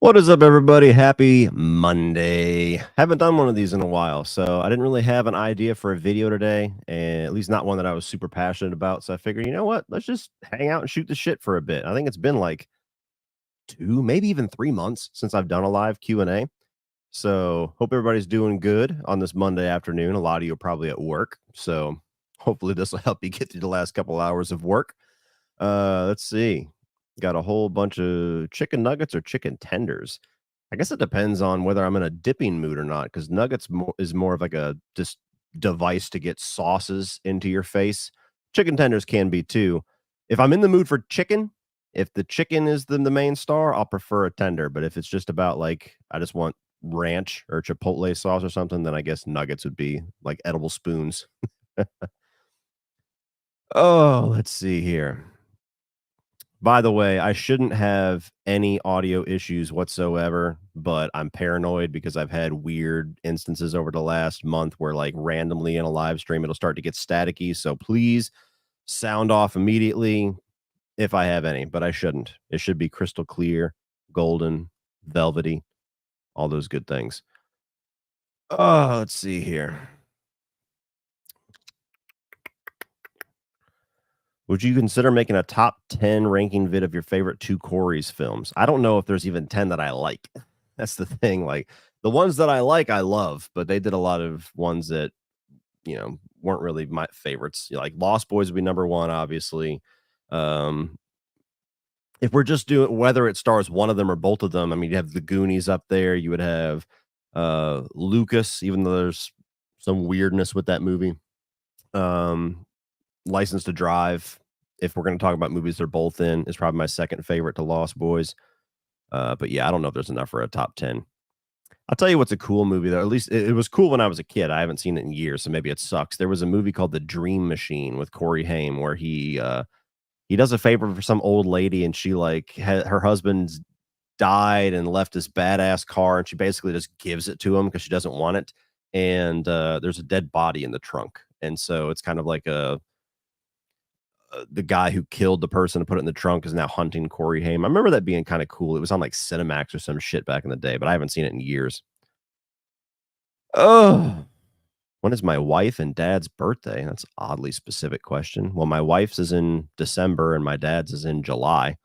What is up, everybody? Happy Monday. Haven't done one of these in a while, so I didn't really have an idea for a video today, and at least not one that I was super passionate about. So I figured, you know what? Let's just hang out and shoot the shit for a bit. I think it's been like 2, maybe even 3 months since I've done a live Q&A. So hope everybody's doing good on this Monday afternoon. A lot of you are probably at work, so hopefully this will help you get through the last couple hours of work. Let's see. Got a whole bunch of chicken nuggets or chicken tenders. I guess it depends on whether I'm in a dipping mood or not, because nuggets is more of like a just device to get sauces into your face. Chicken tenders can be too. If I'm in the mood for chicken, if the chicken is the main star, I'll prefer a tender. But if it's just about like I just want ranch or chipotle sauce or something, then I guess nuggets would be like edible spoons. Oh, let's see here. By the way, I shouldn't have any audio issues whatsoever, but I'm paranoid because I've had weird instances over the last month where, like, randomly in a live stream, it'll start to get staticky. So please sound off immediately if I have any, but I shouldn't. It should be crystal clear, golden, velvety, all those good things. Oh, let's see here. Would you consider making a top 10 ranking vid of your favorite two Corys films? I don't know if there's even 10 that I like. That's the thing. Like the ones that I like, I love, but they did a lot of ones that, weren't really my favorites. Like Lost Boys would be number one, obviously. Um, if we're just doing whether it stars one of them or both of them, I mean, you have the Goonies up there, you would have Lucas, even though there's some weirdness with that movie. Um, License to Drive, if we're going to talk about movies they're both in, is probably my second favorite to Lost Boys. But yeah, I don't know if there's enough for a top 10. I'll tell you what's a cool movie, though. At least it was cool when I was a kid. I haven't seen it in years, so maybe it sucks. There was a movie called The Dream Machine with Corey Haim where he does a favor for some old lady, and she like her husband's died and left this badass car, and she basically just gives it to him because she doesn't want it. And there's a dead body in the trunk, and so it's kind of like the guy who killed the person and put it in the trunk is now hunting Corey Haim. I remember that being kind of cool. It was on like Cinemax or some shit back in the day, but I haven't seen it in years. Oh, when is my wife and dad's birthday? That's an oddly specific question. Well, my wife's is in December and my dad's is in July.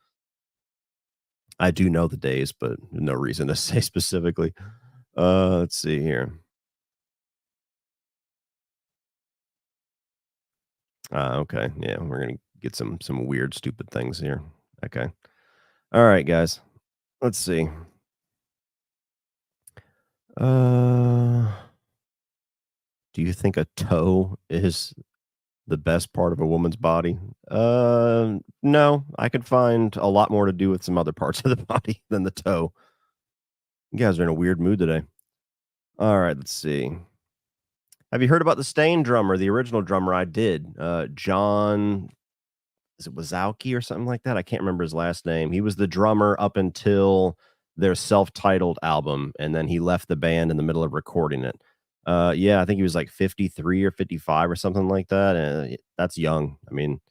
I do know the days, but no reason to say specifically. Let's see here. Okay. Yeah, we're gonna get some weird, stupid things here. Okay. All right, guys. Let's see. Uh, do you think a toe is the best part of a woman's body? No. I could find a lot more to do with some other parts of the body than the toe. You guys are in a weird mood today. All right, let's see. Have you heard about the Stain drummer, the original drummer? I did. John, is it Wazowski or something like that? I can't remember his last name. He was the drummer up until their self-titled album, and then he left the band in the middle of recording it. Yeah, I think he was like 53 or 55 or something like that. That's young. I mean,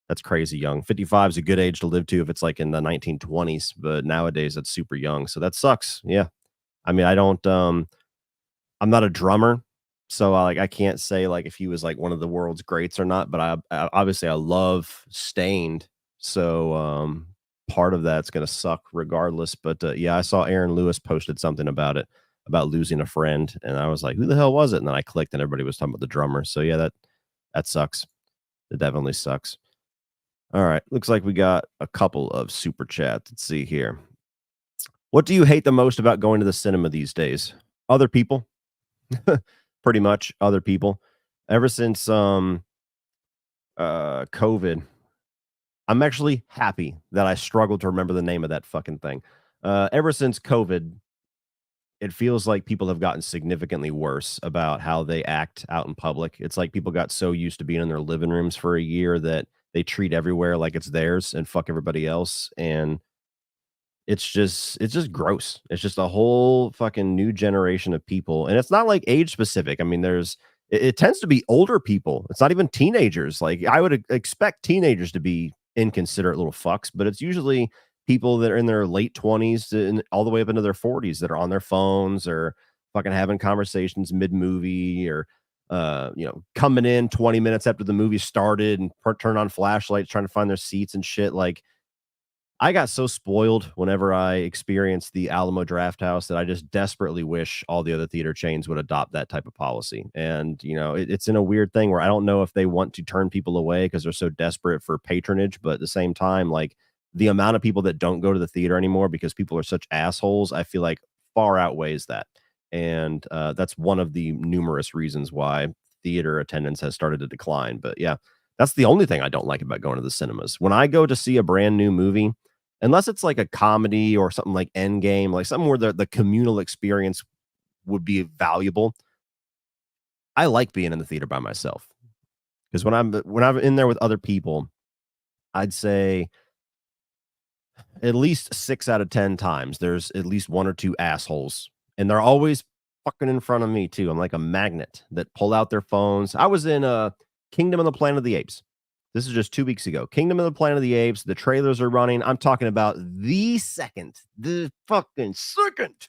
that's crazy young. 55 is a good age to live to if it's like in the 1920s, but nowadays that's super young. So that sucks. Yeah. I mean, I'm not a drummer, so I can't say like if he was like one of the world's greats or not. But I obviously I love Stained, so part of that's gonna suck regardless. But yeah, I saw Aaron Lewis posted something about it about losing a friend, and I was like, who the hell was it? And then I clicked, and everybody was talking about the drummer. So yeah, that sucks. It definitely sucks. All right, looks like we got a couple of super chats. Let's see here. What do you hate the most about going to the cinema these days? Other people. Pretty much other people. Ever since COVID, I'm actually happy that I struggled to remember the name of that fucking thing. Ever since COVID, it feels like people have gotten significantly worse about how they act out in public. It's like people got so used to being in their living rooms for a year that they treat everywhere like it's theirs and fuck everybody else. And it's just gross. It's just a whole fucking new generation of people, and it's not like age specific. I mean, it tends to be older people. It's not even teenagers. Like I would expect teenagers to be inconsiderate little fucks, but it's usually people that are in their late 20s and all the way up into their 40s that are on their phones or fucking having conversations mid-movie or coming in 20 minutes after the movie started and turn on flashlights trying to find their seats and shit. Like, I got so spoiled whenever I experienced the Alamo Drafthouse that I just desperately wish all the other theater chains would adopt that type of policy. And, it's in a weird thing where I don't know if they want to turn people away because they're so desperate for patronage, but at the same time, like the amount of people that don't go to the theater anymore because people are such assholes, I feel like far outweighs that. And that's one of the numerous reasons why theater attendance has started to decline. But yeah, that's the only thing I don't like about going to the cinemas. When I go to see a brand new movie, unless it's like a comedy or something like Endgame, like something where the communal experience would be valuable, I like being in the theater by myself. Because when I'm in there with other people, I'd say at least 6 out of 10 times there's at least one or two assholes, and they're always fucking in front of me too. I'm like a magnet that pull out their phones. I was in Kingdom of the Planet of the Apes. This is just 2 weeks ago. Kingdom of the Planet of the Apes. The trailers are running. I'm talking about the fucking second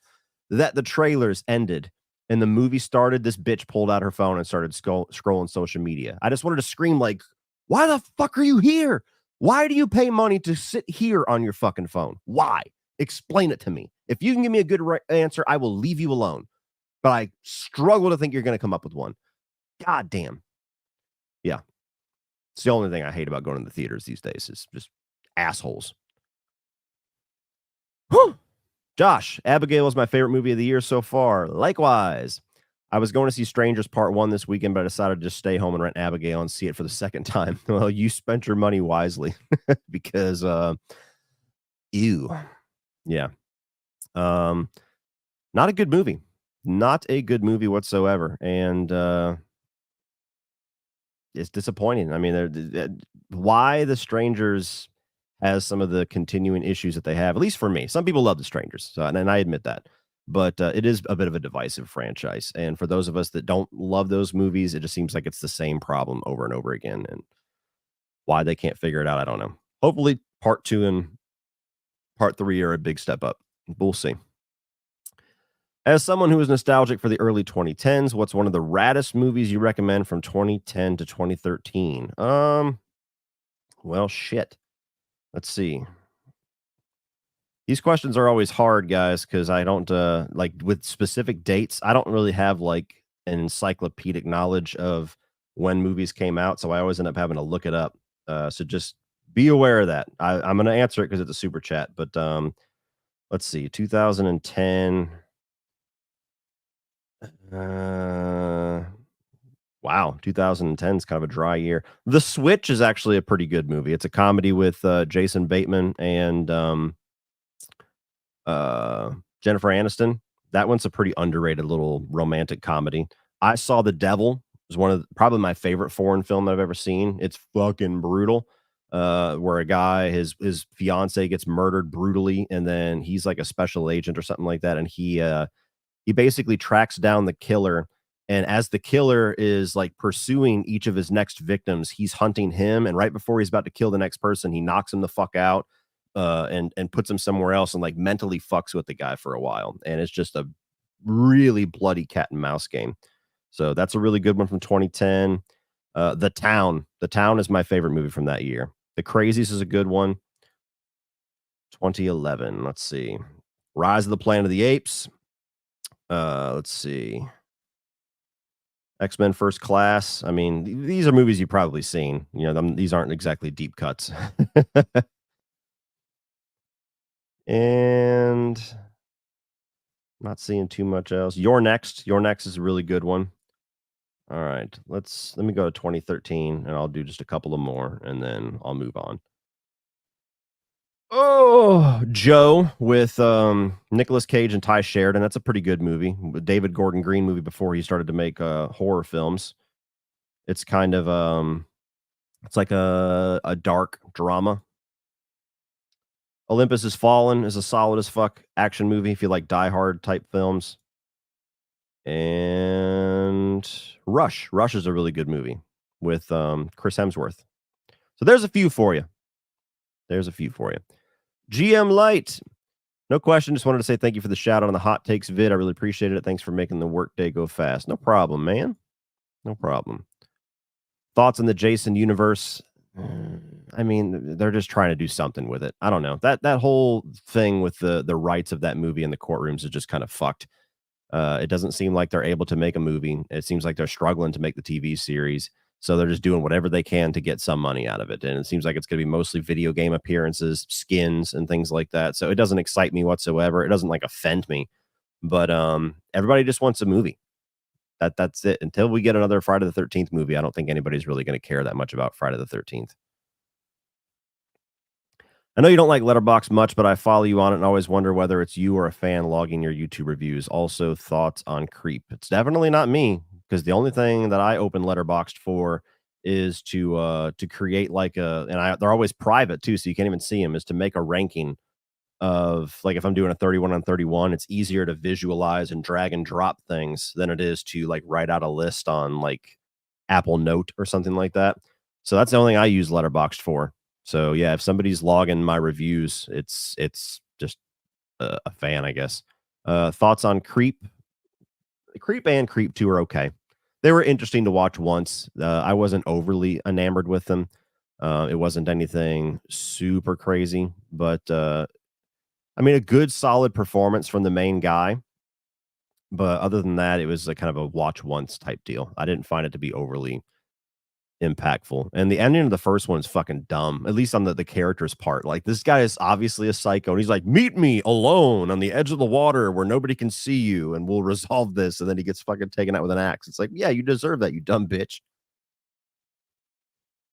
that the trailers ended and the movie started, this bitch pulled out her phone and started scrolling social media. I just wanted to scream like, why the fuck are you here? Why do you pay money to sit here on your fucking phone? Why? Explain it to me. If you can give me a good answer, I will leave you alone. But I struggle to think you're going to come up with one. God damn. Yeah. It's the only thing I hate about going to the theaters these days is just assholes. Whew. Josh, Abigail was my favorite movie of the year so far. Likewise. I was going to see Strangers Part 1 this weekend, but I decided to just stay home and rent Abigail and see it for the second time. Well, you spent your money wisely because, ew. Yeah. Not a good movie. Not a good movie whatsoever. And it's disappointing. I mean, why The Strangers has some of the continuing issues that they have, at least for me. Some people love The Strangers, so, and I admit that. But it is a bit of a divisive franchise. And for those of us that don't love those movies, it just seems like it's the same problem over and over again. And why they can't figure it out, I don't know. Hopefully, part 2 and part 3 are a big step up. We'll see. As someone who is nostalgic for the early 2010s, what's one of the raddest movies you recommend from 2010 to 2013? Well, shit. Let's see. These questions are always hard, guys, because I don't like with specific dates. I don't really have like an encyclopedic knowledge of when movies came out, so I always end up having to look it up. So just be aware of that. I'm going to answer it because it's a super chat, but let's see, 2010. Wow, 2010 is kind of a dry year. The Switch is actually a pretty good movie. It's a comedy with Jason Bateman and Jennifer Aniston. That one's a pretty underrated little romantic comedy. I Saw the Devil. It was one of probably my favorite foreign film that I've ever seen. It's fucking brutal. Where a guy, his fiance gets murdered brutally, and then he's like a special agent or something like that, and he basically tracks down the killer. And as the killer is like pursuing each of his next victims, he's hunting him. And right before he's about to kill the next person, he knocks him the fuck out and puts him somewhere else and like mentally fucks with the guy for a while. And it's just a really bloody cat and mouse game. So that's a really good one from 2010. The Town is my favorite movie from that year. The Crazies is a good one. 2011. Let's see. Rise of the Planet of the Apes. Let's see. X-Men First Class. I mean, these are movies you've probably seen. These aren't exactly deep cuts. And not seeing too much else. Your Next is a really good one. All right, let me go to 2013, and I'll do just a couple of more, and then I'll move on. Oh, Joe with Nicolas Cage and Ty Sheridan. That's a pretty good movie. David Gordon Green movie before he started to make horror films. It's kind of it's like a dark drama. Olympus Has Fallen is a solid as fuck action movie if you like Die Hard type films. And Rush is a really good movie with Chris Hemsworth. So there's a few for you. GM Light. No question. Just wanted to say thank you for the shout out on the hot takes vid. I really appreciated it. Thanks for making the workday go fast. No problem, man. No problem. Thoughts on the Jason universe? I mean, they're just trying to do something with it. I don't know. That whole thing with the rights of that movie in the courtrooms is just kind of fucked. It doesn't seem like they're able to make a movie. It seems like they're struggling to make the TV series. So they're just doing whatever they can to get some money out of it. And it seems like it's going to be mostly video game appearances, skins, and things like that. So it doesn't excite me whatsoever. It doesn't like offend me. But everybody just wants a movie. That's it. Until we get another Friday the 13th movie, I don't think anybody's really going to care that much about Friday the 13th. I know you don't like Letterboxd much, but I follow you on it and always wonder whether it's you or a fan logging your YouTube reviews. Also, thoughts on Creep. It's definitely not me, because the only thing that I open Letterboxd for is to create like they're always private too, so you can't even see them, is to make a ranking of, like, if I'm doing a 31 on 31, it's easier to visualize and drag and drop things than it is to like write out a list on like Apple Note or something like that. So that's the only thing I use Letterboxd for. So yeah, if somebody's logging my reviews, it's just a fan, I guess. Thoughts on Creep? Creep and Creep 2 are okay. They were interesting to watch once. I wasn't overly enamored with them. It wasn't anything super crazy, but I mean, a good solid performance from the main guy. But other than that, it was a kind of a watch once type deal. I didn't find it to be overly impactful. And the ending of the first one is fucking dumb, at least on the character's part. Like, this guy is obviously a psycho, and he's like, meet me alone on the edge of the water where nobody can see you, and we'll resolve this. And then he gets fucking taken out with an axe. It's like, yeah, you deserve that, you dumb bitch.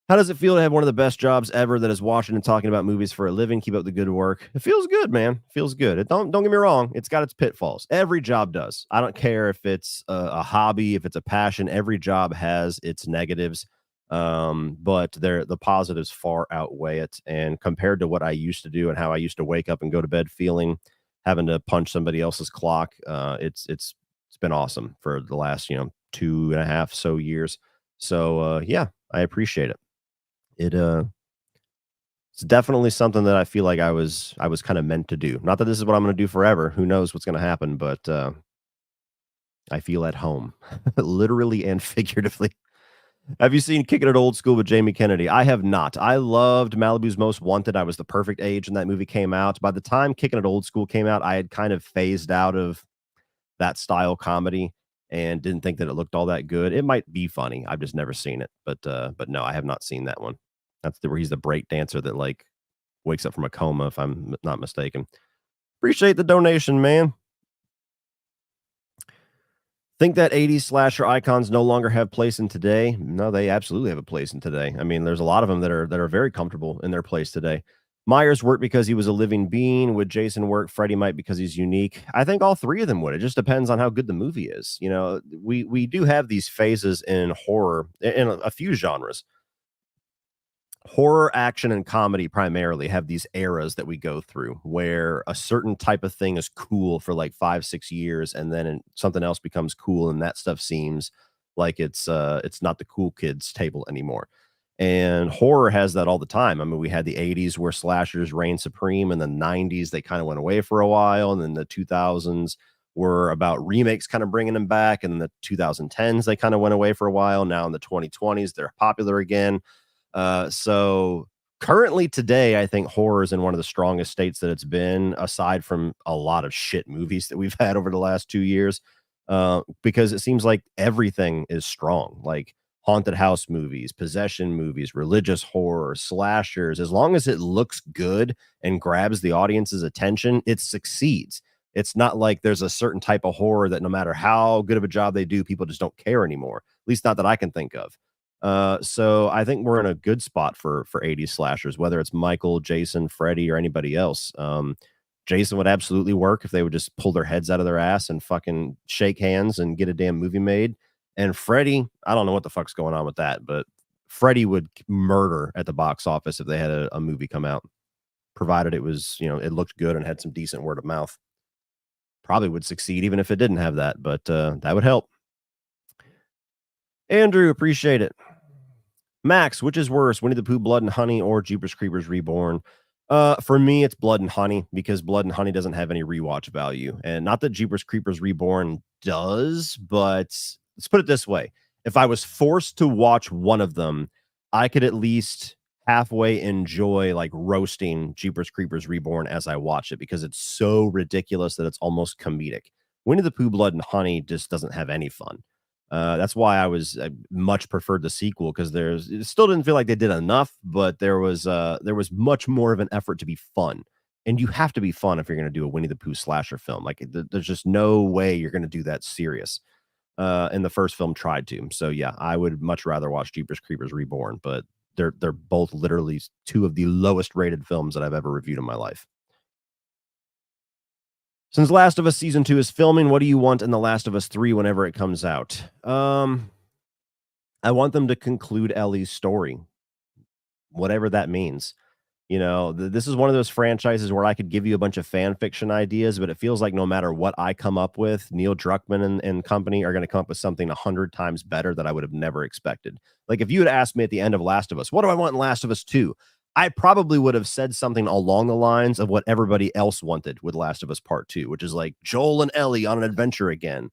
How does it feel to have one of the best jobs ever that is watching and talking about movies for a living? Keep up the good work. It feels good, man. Feels good. Don't get me wrong. It's got its pitfalls. Every job does. I don't care if it's a hobby, if it's a passion. Every job has its negatives, but the positives far outweigh it. And compared to what I used to do and how I used to wake up and go to bed feeling, having to punch somebody else's clock, it's been awesome for the last 2.5 so years. So yeah, I appreciate it. It it's definitely something that I feel like I was kind of meant to do. Not that this is what I'm going to do forever. Who knows what's going to happen, but I feel at home, literally and figuratively. Have you seen Kicking It Old School with Jamie Kennedy? I have not. I loved Malibu's Most Wanted. I was the perfect age when that movie came out. By the time Kicking It Old School came out, I had kind of phased out of that style comedy and didn't think that it looked all that good. It might be funny. I've just never seen it, but no, I have not seen that one. That's where he's the break dancer that like wakes up from a coma, if I'm not mistaken. Appreciate the donation, man. Think that 80s slasher icons no longer have place in today? No, they absolutely have a place in today. I mean, there's a lot of them that are very comfortable in their place today. Myers worked because he was a living being. Would Jason work? Freddy might because he's unique. I think all three of them would. It just depends on how good the movie is. We do have these phases in horror in a few genres. Horror, action, and comedy primarily have these eras that we go through where a certain type of thing is cool for like 5 6 years, and then something else becomes cool, and that stuff seems like it's not the cool kids table anymore. And horror has that all the time. I mean, we had the 80s where slashers reigned supreme, and the 90s they kind of went away for a while, and then the 2000s were about remakes kind of bringing them back, and then the 2010s they kind of went away for a while. Now in the 2020s they're popular again. So currently today, I think horror is in one of the strongest states that it's been, aside from a lot of shit movies that we've had over the last 2 years. Because it seems like everything is strong, like haunted house movies, possession movies, religious horror, slashers. As long as it looks good and grabs the audience's attention, it succeeds. It's not like there's a certain type of horror that no matter how good of a job they do, people just don't care anymore. At least not that I can think of. So I think we're in a good spot for 80s slashers, whether it's Michael, Jason, Freddy, or anybody else. Jason would absolutely work if they would just pull their heads out of their ass and fucking shake hands and get a damn movie made. And Freddy, I don't know what the fuck's going on with that, but Freddy would murder at the box office if they had a movie come out, provided it was, it looked good and had some decent word of mouth. Probably would succeed even if it didn't have that, but that would help. Andrew, appreciate it. Max, which is worse, Winnie the Pooh, Blood and Honey, or Jeepers Creepers Reborn? For me, it's Blood and Honey because Blood and Honey doesn't have any rewatch value, and not that Jeepers Creepers Reborn does, but let's put it this way: if I was forced to watch one of them, I could at least halfway enjoy like roasting Jeepers Creepers Reborn as I watch it because it's so ridiculous that it's almost comedic. Winnie the Pooh Blood and Honey just doesn't have any fun. That's why I much preferred the sequel because there's it still didn't feel like they did enough, but there was much more of an effort to be fun, and you have to be fun if you're going to do a Winnie the Pooh slasher film. Like there's just no way you're going to do that serious. And the first film tried to, so yeah, I would much rather watch Jeepers Creepers Reborn, but they're both literally two of the lowest rated films that I've ever reviewed in my life. Since Last of Us season 2 is filming, what do you want in The Last of Us 3 whenever it comes out? I want them to conclude Ellie's story, whatever that means. You know, this is one of those franchises where I could give you a bunch of fan fiction ideas, but it feels like no matter what I come up with, Neil Druckmann and company are going to come up with something 100 times better that I would have never expected. Like if you had asked me at the end of Last of Us, what do I want in Last of Us 2? I probably would have said something along the lines of what everybody else wanted with Last of Us Part 2, which is like Joel and Ellie on an adventure again.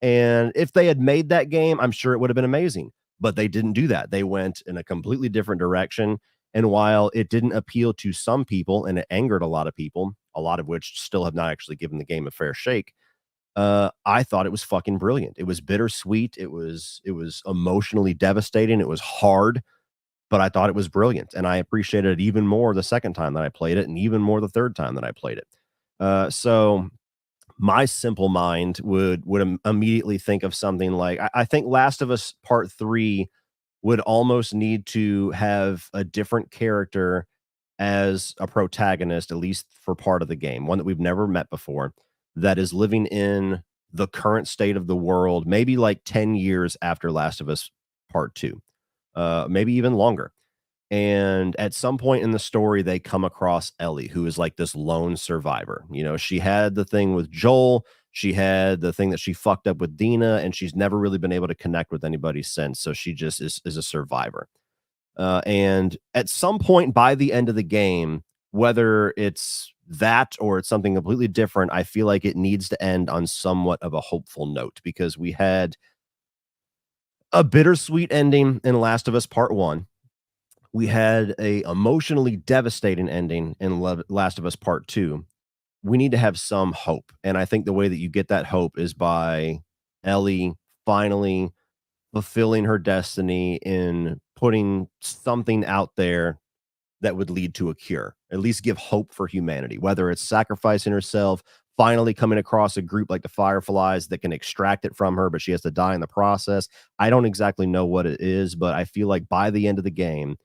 And if they had made that game, I'm sure it would have been amazing. But they didn't do that. They went in a completely different direction. And while it didn't appeal to some people and it angered a lot of people, a lot of which still have not actually given the game a fair shake, I thought it was fucking brilliant. It was bittersweet. It was emotionally devastating. It was hard, but I thought it was brilliant. And I appreciated it even more the second time that I played it, and even more the third time that I played it. So my simple mind would immediately think of something like I think Last of Us Part 3 would almost need to have a different character as a protagonist, at least for part of the game, one that we've never met before, that is living in the current state of the world, maybe like 10 years after Last of Us Part 2, maybe even longer. And at some point in the story, they come across Ellie, who is like this lone survivor. You know, she had the thing with Joel, she had the thing that she fucked up with Dina, and she's never really been able to connect with anybody since. So she just is a survivor. And at some point by the end of the game, whether it's that or it's something completely different, I feel like it needs to end on somewhat of a hopeful note because we had a bittersweet ending in Last of Us Part 1. We had a emotionally devastating ending in Last of Us Part 2. We need to have some hope, and I think the way that you get that hope is by Ellie finally fulfilling her destiny in putting something out there that would lead to a cure. At least give hope for humanity, whether it's sacrificing herself, finally coming across a group like the Fireflies that can extract it from her, but she has to die in the process. I don't exactly know what it is, but I feel like by the end of the game,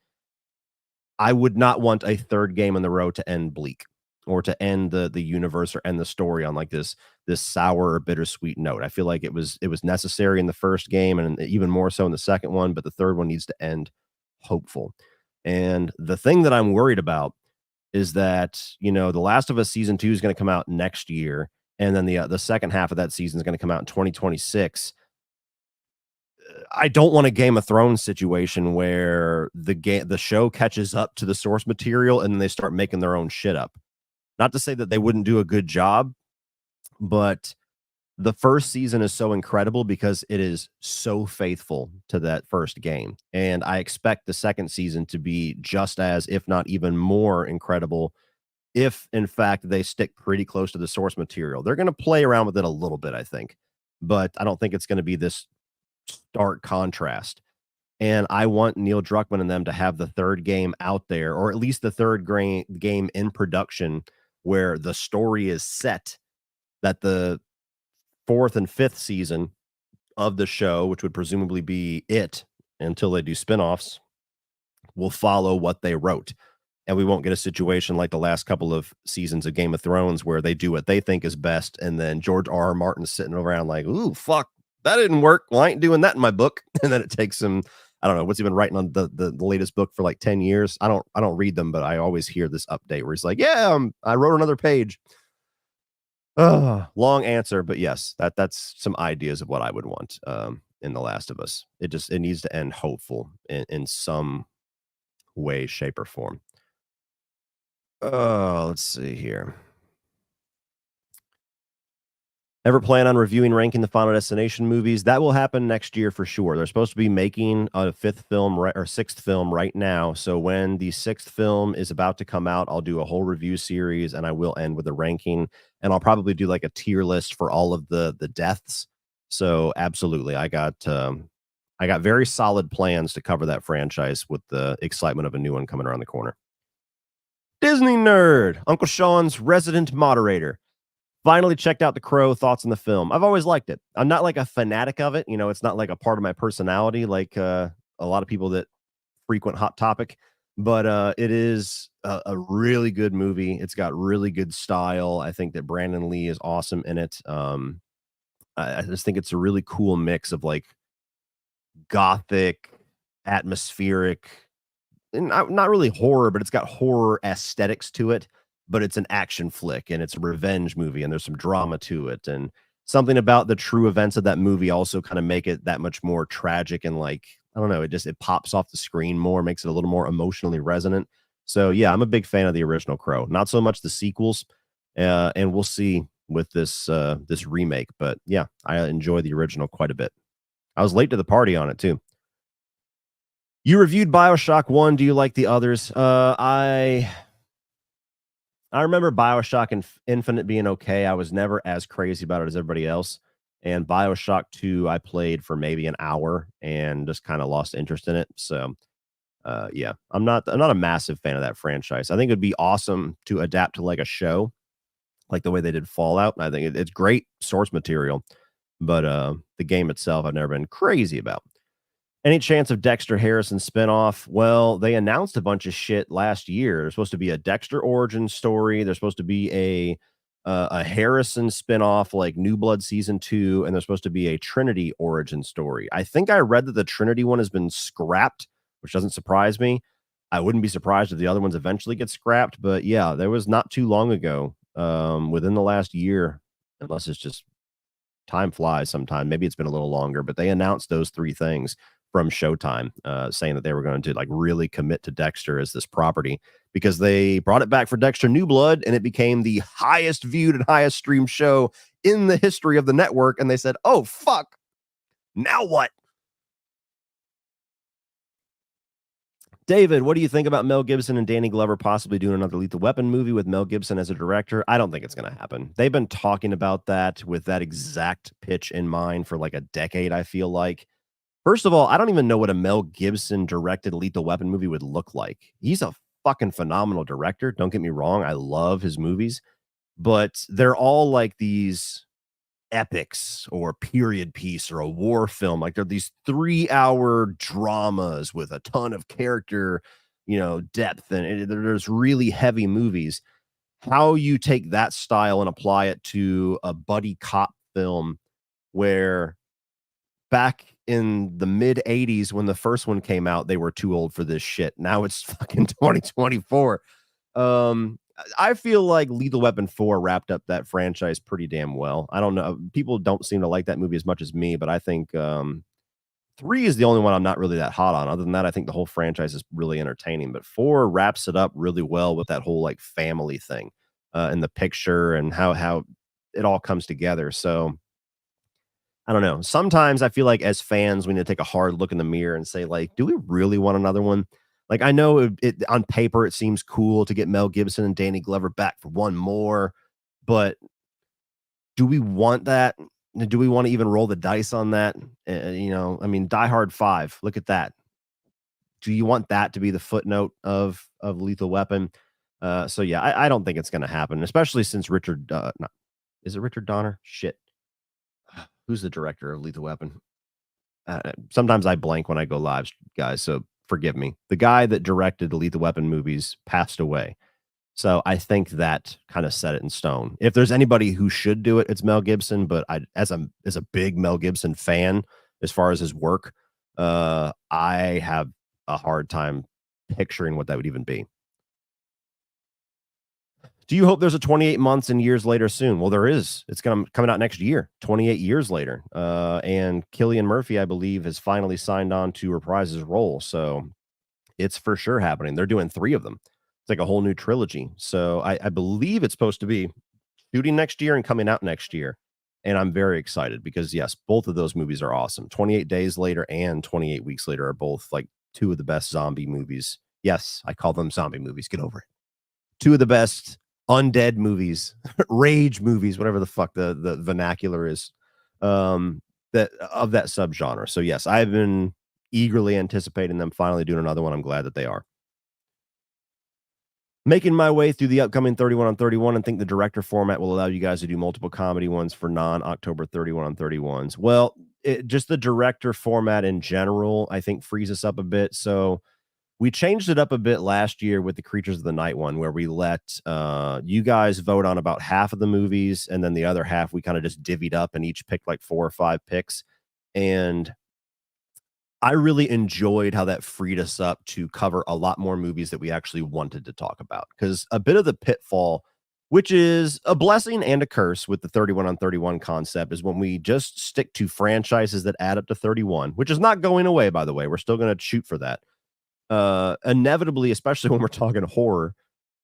I would not want a third game in the row to end bleak or to end the universe or end the story on like this sour or bittersweet note. I feel like it was necessary in the first game and even more so in the second one, but the third one needs to end hopeful. And the thing that I'm worried about is that, you know, The Last of Us season 2 is going to come out next year, and then the second half of that season is going to come out in 2026. I don't want a Game of Thrones situation where the show catches up to the source material and then they start making their own shit up. Not to say that they wouldn't do a good job, but the first season is so incredible because it is so faithful to that first game. And I expect the second season to be just as, if not even more incredible, if in fact they stick pretty close to the source material. They're going to play around with it a little bit, I think, but I don't think it's going to be this stark contrast. And I want Neil Druckmann and them to have the third game out there, or at least the game in production where the story is set that the fourth and fifth season of the show, which would presumably be it until they do spinoffs, will follow what they wrote. And we won't get a situation like the last couple of seasons of Game of Thrones where they do what they think is best, and then George R. R. Martin's sitting around like, "Ooh, fuck, that didn't work. Well, I ain't doing that in my book." And then it takes him, I don't know, what's he been writing on the latest book for like 10 years? I don't read them, but I always hear this update where he's like, "Yeah, I wrote another page." Long answer, but yes, that's some ideas of what I would want in The Last of Us. It needs to end hopeful in some way, shape, or form. Let's see here. Ever plan on reviewing ranking the Final Destination movies? That will happen next year for sure. They're supposed to be making a fifth film or sixth film right now. So when the sixth film is about to come out, I'll do a whole review series and I will end with a ranking. And I'll probably do like a tier list for all of the deaths. So absolutely, I got very solid plans to cover that franchise with the excitement of a new one coming around the corner. Disney nerd, Uncle Sean's resident moderator. Finally checked out The Crow, thoughts on the film. I've always liked it. I'm not like a fanatic of it, it's not like a part of my personality like, a lot of people that frequent Hot Topic, but, it is a really good movie. It's got really good style. I think that Brandon Lee is awesome in it. I just think it's a really cool mix of, like, gothic, atmospheric, and not really horror, but it's got horror aesthetics to it, but it's an action flick and it's a revenge movie and there's some drama to it. And something about the true events of that movie also kind of make it that much more tragic and like, I don't know, it pops off the screen more, makes it a little more emotionally resonant. So yeah, I'm a big fan of the original Crow. Not so much the sequels. And we'll see with this remake, but yeah, I enjoy the original quite a bit. I was late to the party on it too. You reviewed BioShock 1. Do you like the others? I remember BioShock Infinite being okay. I was never as crazy about it as everybody else. And BioShock 2, I played for maybe an hour and just kind of lost interest in it. So, yeah, I'm not a massive fan of that franchise. I think it'd be awesome to adapt to like a show, like the way they did Fallout. I think it's great source material, but the game itself, I've never been crazy about. Any chance of Dexter Harrison spinoff? Well, they announced a bunch of shit last year. There's supposed to be a Dexter origin story. There's supposed to be a Harrison spinoff, like New Blood season 2, and there's supposed to be a Trinity origin story. I think I read that the Trinity one has been scrapped, which doesn't surprise me. I wouldn't be surprised if the other ones eventually get scrapped, but yeah, there was not too long ago, within the last year, unless it's just time flies sometime. Maybe it's been a little longer, but they announced those three things from Showtime, saying that they were going to like really commit to Dexter as this property because they brought it back for Dexter New Blood and it became the highest viewed and highest streamed show in the history of the network. And they said, oh, fuck. Now what? David, what do you think about Mel Gibson and Danny Glover possibly doing another Lethal Weapon movie with Mel Gibson as a director? I don't think it's going to happen. They've been talking about that with that exact pitch in mind for like a decade, I feel like. First of all, I don't even know what a Mel Gibson directed Lethal Weapon movie would look like. He's a fucking phenomenal director. Don't get me wrong. I love his movies, but they're all like these epics or period piece or a war film. Like they're these 3-hour dramas with a ton of character, depth. And there's really heavy movies. How you take that style and apply it to a buddy cop film where back in the mid 80s when the first one came out, they were too old for this shit. Now it's fucking 2024. I feel like Lethal Weapon 4 wrapped up that franchise pretty damn well. I don't know. People don't seem to like that movie as much as me, but I think 3 is the only one I'm not really that hot on. Other than that, I think the whole franchise is really entertaining. But 4 wraps it up really well with that whole like family thing and the picture and how it all comes together. So I don't know. Sometimes I feel like as fans, we need to take a hard look in the mirror and say, like, do we really want another one? Like, I know it on paper it seems cool to get Mel Gibson and Danny Glover back for one more, but do we want that? Do we want to even roll the dice on that? I mean, Die Hard 5. Look at that. Do you want that to be the footnote of Lethal Weapon? So yeah, I don't think it's going to happen, especially since Richard. Not, is it Richard Donner? Shit. Who's the director of Lethal Weapon? Sometimes I blank when I go live, guys, so forgive me. The guy that directed the Lethal Weapon movies passed away. So I think that kind of set it in stone. If there's anybody who should do it, it's Mel Gibson. But as a big Mel Gibson fan, as far as his work, I have a hard time picturing what that would even be. Do you hope there's a 28 months and years later soon? Well, there is. It's coming out next year, 28 years later. And Cillian Murphy, I believe, has finally signed on to reprise his role. So it's for sure happening. They're doing 3 of them. It's like a whole new trilogy. So I believe it's supposed to be shooting next year and coming out next year. And I'm very excited because yes, both of those movies are awesome. 28 Days Later and 28 Weeks Later are both like two of the best zombie movies. Yes, I call them zombie movies. Get over it. Two of the best undead movies, rage movies, whatever the fuck the vernacular is, that of that subgenre. So yes, I've been eagerly anticipating them finally doing another one. I'm glad that they are. Making my way through the upcoming 31 on 31 and think the director format will allow you guys to do multiple comedy ones for non-October 31 on 31s. Well, just the director format in general, I think frees us up a bit. So we changed it up a bit last year with the Creatures of the Night one, where we let you guys vote on about half of the movies, and then the other half we kind of just divvied up and each picked like 4 or 5 picks. And I really enjoyed how that freed us up to cover a lot more movies that we actually wanted to talk about. Because a bit of the pitfall, which is a blessing and a curse with the 31 on 31 concept, is when we just stick to franchises that add up to 31, which is not going away, by the way. We're still going to shoot for that. Inevitably, especially when we're talking horror,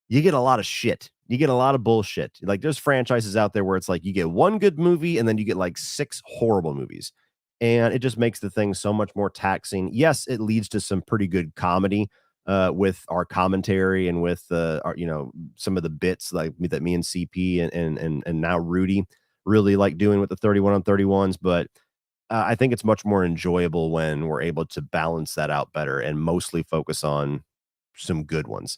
you get a lot of shit. You get a lot of bullshit. Like there's franchises out there where it's like you get one good movie and then you get like 6 horrible movies. And it just makes the thing so much more taxing. Yes, it leads to some pretty good comedy with our commentary and with some of the bits like that me and CP and now Rudy really like doing with the 31 on 31s, but I think it's much more enjoyable when we're able to balance that out better and mostly focus on some good ones.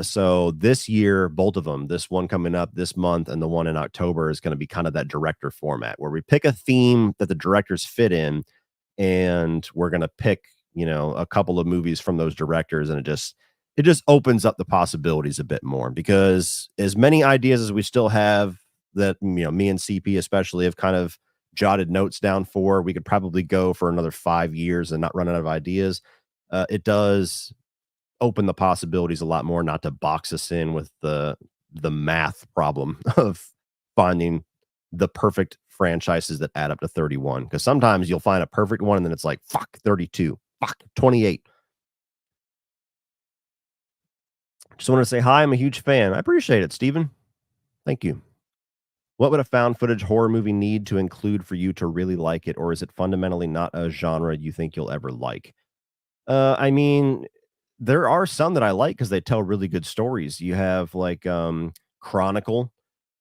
So this year, both of them, this one coming up this month and the one in October, is going to be kind of that director format where we pick a theme that the directors fit in, and we're going to pick, a couple of movies from those directors, and it just opens up the possibilities a bit more because as many ideas as we still have that, me and CP especially have kind of jotted notes down for, we could probably go for another 5 years and not run out of ideas. It does open the possibilities a lot more, not to box us in with the math problem of finding the perfect franchises that add up to 31. Because sometimes you'll find a perfect one and then it's like, fuck, 32, fuck, 28. Just want to say hi. I'm a huge fan. I appreciate it, Steven. Thank you. What would a found footage horror movie need to include for you to really like it? Or is it fundamentally not a genre you think you'll ever like? I mean, there are some that I like because they tell really good stories. You have like Chronicle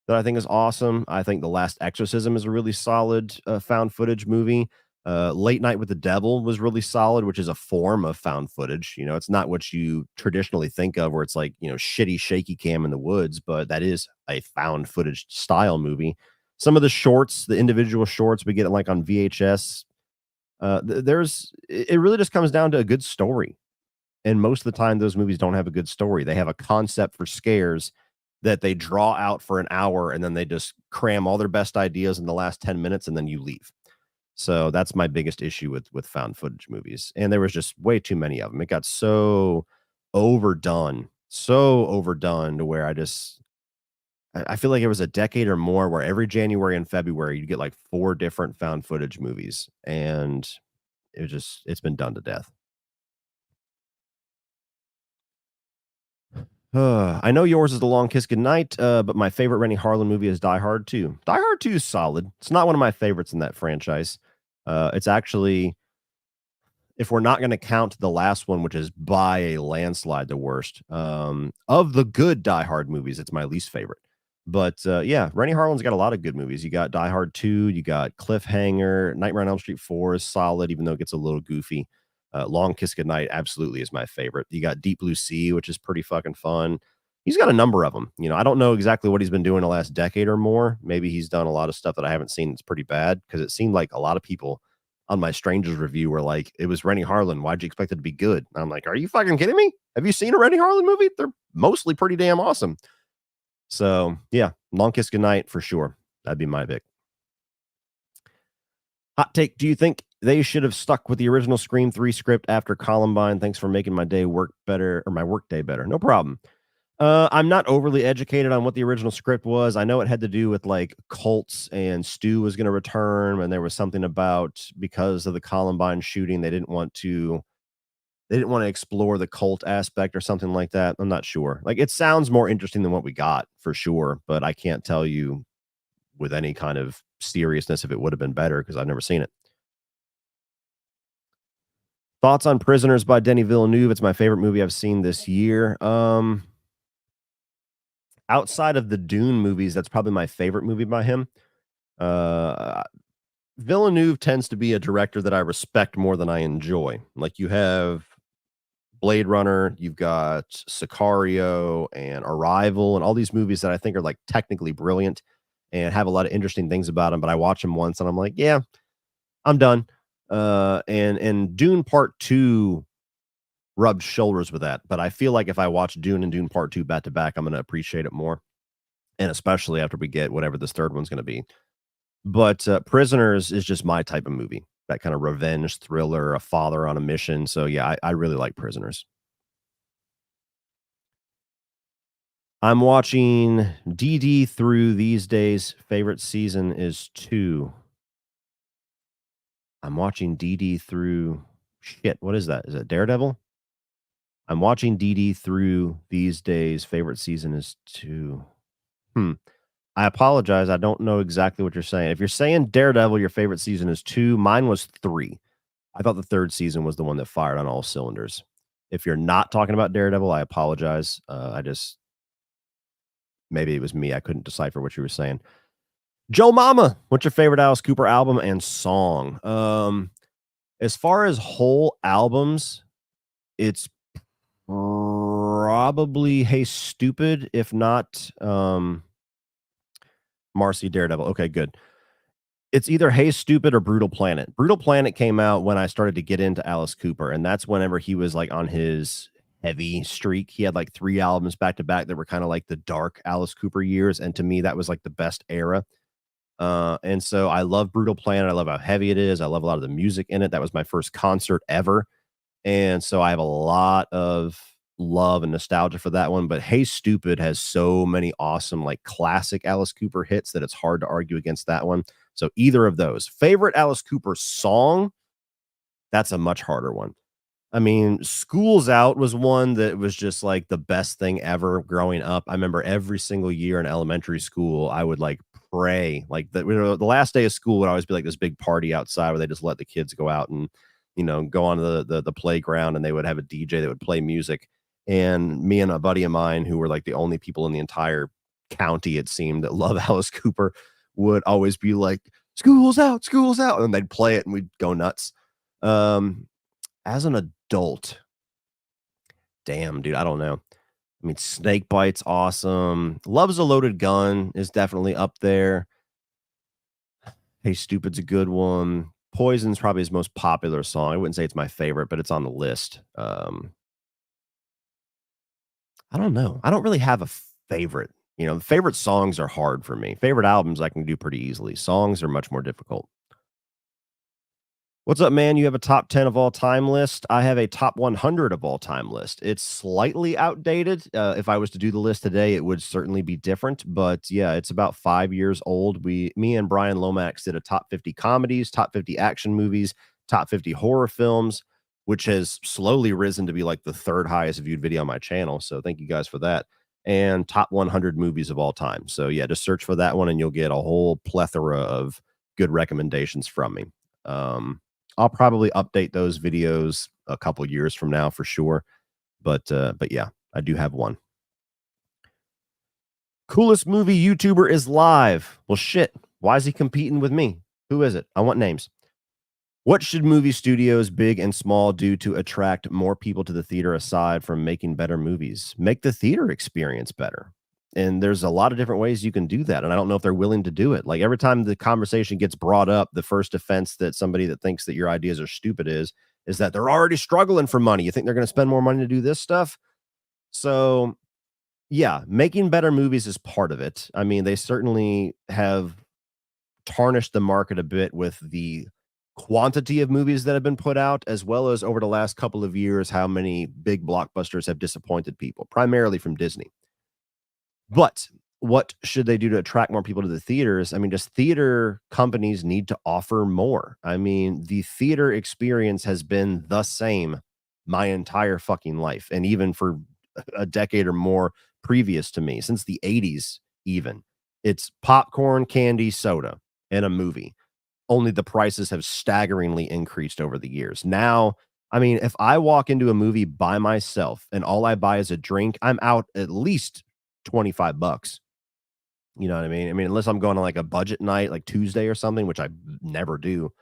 that I think is awesome. I think The Last Exorcism is a really solid found footage movie. Late Night with the Devil was really solid, which is a form of found footage. It's not what you traditionally think of, where it's like shitty shaky cam in the woods, but that is a found footage style movie. Some of the shorts, the individual shorts we get like on VHS, it really just comes down to a good story. And most of the time, those movies don't have a good story. They have a concept for scares that they draw out for an hour, and then they just cram all their best ideas in the last 10 minutes, and then you leave. So that's my biggest issue with found footage movies. And there was just way too many of them. It got so overdone to where I feel like it was a decade or more where every January and February you get like 4 different found footage movies, and it's been done to death. I know yours is The Long Kiss Goodnight, but my favorite Rennie Harlan movie is Die Hard 2. Die Hard 2 is solid. It's not one of my favorites in that franchise. It's actually, if we're not going to count the last one, which is by a landslide the worst, of the good Die Hard movies, it's my least favorite. But yeah, Rennie Harlan's got a lot of good movies. You got Die Hard 2, you got Cliffhanger, Nightmare on Elm Street 4 is solid, even though it gets a little goofy. Long Kiss Goodnight absolutely is my favorite. You got Deep Blue Sea, which is pretty fucking fun. He's got a number of them. I don't know exactly what he's been doing the last decade or more. Maybe he's done a lot of stuff that I haven't seen that's pretty bad, because it seemed like a lot of people on my Strangers review were like, it was Rennie Harlan. Why'd you expect it to be good? And I'm like, are you fucking kidding me? Have you seen a Rennie Harlan movie? They're mostly pretty damn awesome. So yeah, Long Kiss Goodnight for sure. That'd be my pick. Hot take. Do you think they should have stuck with the original Scream 3 script after Columbine? Thanks for making my day work better, or my work day better. No problem. I'm not overly educated on what the original script was. I know it had to do with like cults, and Stu was going to return, and there was something about, because of the Columbine shooting, they didn't want to they didn't want to explore the cult aspect or something like that. I'm not sure. Like, it sounds more interesting than what we got for sure, but I can't tell you with any kind of seriousness if it would have been better because I've never seen it. Thoughts on Prisoners by Denis Villeneuve? It's my favorite movie I've seen this year. Outside of the Dune movies, that's probably my favorite movie by him. Uh, Villeneuve tends to be a director that I respect more than I enjoy. Like, you have Blade Runner, you've got Sicario and Arrival, and all these movies that I think are like technically brilliant and have a lot of interesting things about them. But I watch them once and I'm like, yeah, I'm done. And Dune Part Two rubbed shoulders with that. But I feel like if I watch Dune and Dune Part Two back to back, I'm going to appreciate it more, and especially after we get whatever this third one's going to be. But Prisoners is just my type of movie, that kind of revenge thriller, a father on a mission. So yeah, I really like Prisoners. I'm watching DD through these days. Favorite season is two. I'm watching DD through shit. What is that? Is it Daredevil? I'm watching DD through these days. Favorite season is two. Hmm. I apologize. I don't know exactly what you're saying. If you're saying Daredevil, your favorite season is two. Mine was three. I thought the third season was the one that fired on all cylinders. If you're not talking about Daredevil, I apologize. I just maybe it was me. I couldn't decipher what you were saying. Joe Mama, what's your favorite Alice Cooper album and song? As far as whole albums, it's probably Hey Stupid, if not Marcy Daredevil. Okay, good. It's either Hey Stupid or Brutal Planet. Brutal Planet came out when I started to get into Alice Cooper, and that's whenever he was like on his heavy streak. He had like 3 albums back to back that were kind of like the dark Alice Cooper years, and to me that was like the best era. And so I love Brutal Planet. I love how heavy it is. I love a lot of the music in it. That was my first concert ever. And so I have a lot of love and nostalgia for that one. But Hey Stupid has so many awesome, like classic Alice Cooper hits that it's hard to argue against that one. So either of those. Favorite Alice Cooper song? That's a much harder one. I mean, School's Out was one that was just like the best thing ever growing up. I remember every single year in elementary school, I would like pray, like the last day of school would always be like this big party outside where they just let the kids go out and, go on to the playground, and they would have a DJ that would play music. And me and a buddy of mine, who were like the only people in the entire county, it seemed, that love Alice Cooper, would always be like, school's out. And they'd play it and we'd go nuts. As an adult, damn, dude, I don't know. I mean, Snake Bite's awesome. Love's a Loaded Gun is definitely up there. Hey Stupid's a good one. Poison's probably his most popular song. I wouldn't say it's my favorite, but it's on the list. I don't know. I don't really have a favorite. Favorite songs are hard for me. Favorite albums I can do pretty easily. Songs are much more difficult. What's up, man? You have a top 10 of all time list. I have a top 100 of all time list. It's slightly outdated. If I was to do the list today, it would certainly be different. But yeah, it's about 5 years old. Me and Brian Lomax did a top 50 comedies, top 50 action movies, top 50 horror films, which has slowly risen to be like the third highest viewed video on my channel. So thank you guys for that. And top 100 movies of all time. So yeah, just search for that one and you'll get a whole plethora of good recommendations from me. I'll probably update those videos a couple years from now for sure. But yeah, I do have one. Coolest movie YouTuber is live. Well, shit. Why is he competing with me? Who is it? I want names. What should movie studios, big and small, do to attract more people to the theater aside from making better movies? Make the theater experience better. And there's a lot of different ways you can do that. And I don't know if they're willing to do it. Like, every time the conversation gets brought up, the first defense that somebody that thinks that your ideas are stupid is that they're already struggling for money. You think they're going to spend more money to do this stuff? So yeah, making better movies is part of it. I mean, they certainly have tarnished the market a bit with the quantity of movies that have been put out, as well as over the last couple of years, how many big blockbusters have disappointed people, primarily from Disney. But what should they do to attract more people to the theaters? I mean, just theater companies need to offer more. I mean, the theater experience has been the same my entire fucking life, and even for a decade or more previous to me, since the 80s even. It's popcorn, candy, soda, and a movie. Only the prices have staggeringly increased over the years. Now, I mean, if I walk into a movie by myself and all I buy is a drink, I'm out at least 25 bucks. You know what I mean? I mean, unless I'm going to like a budget night, like Tuesday or something, which I never do.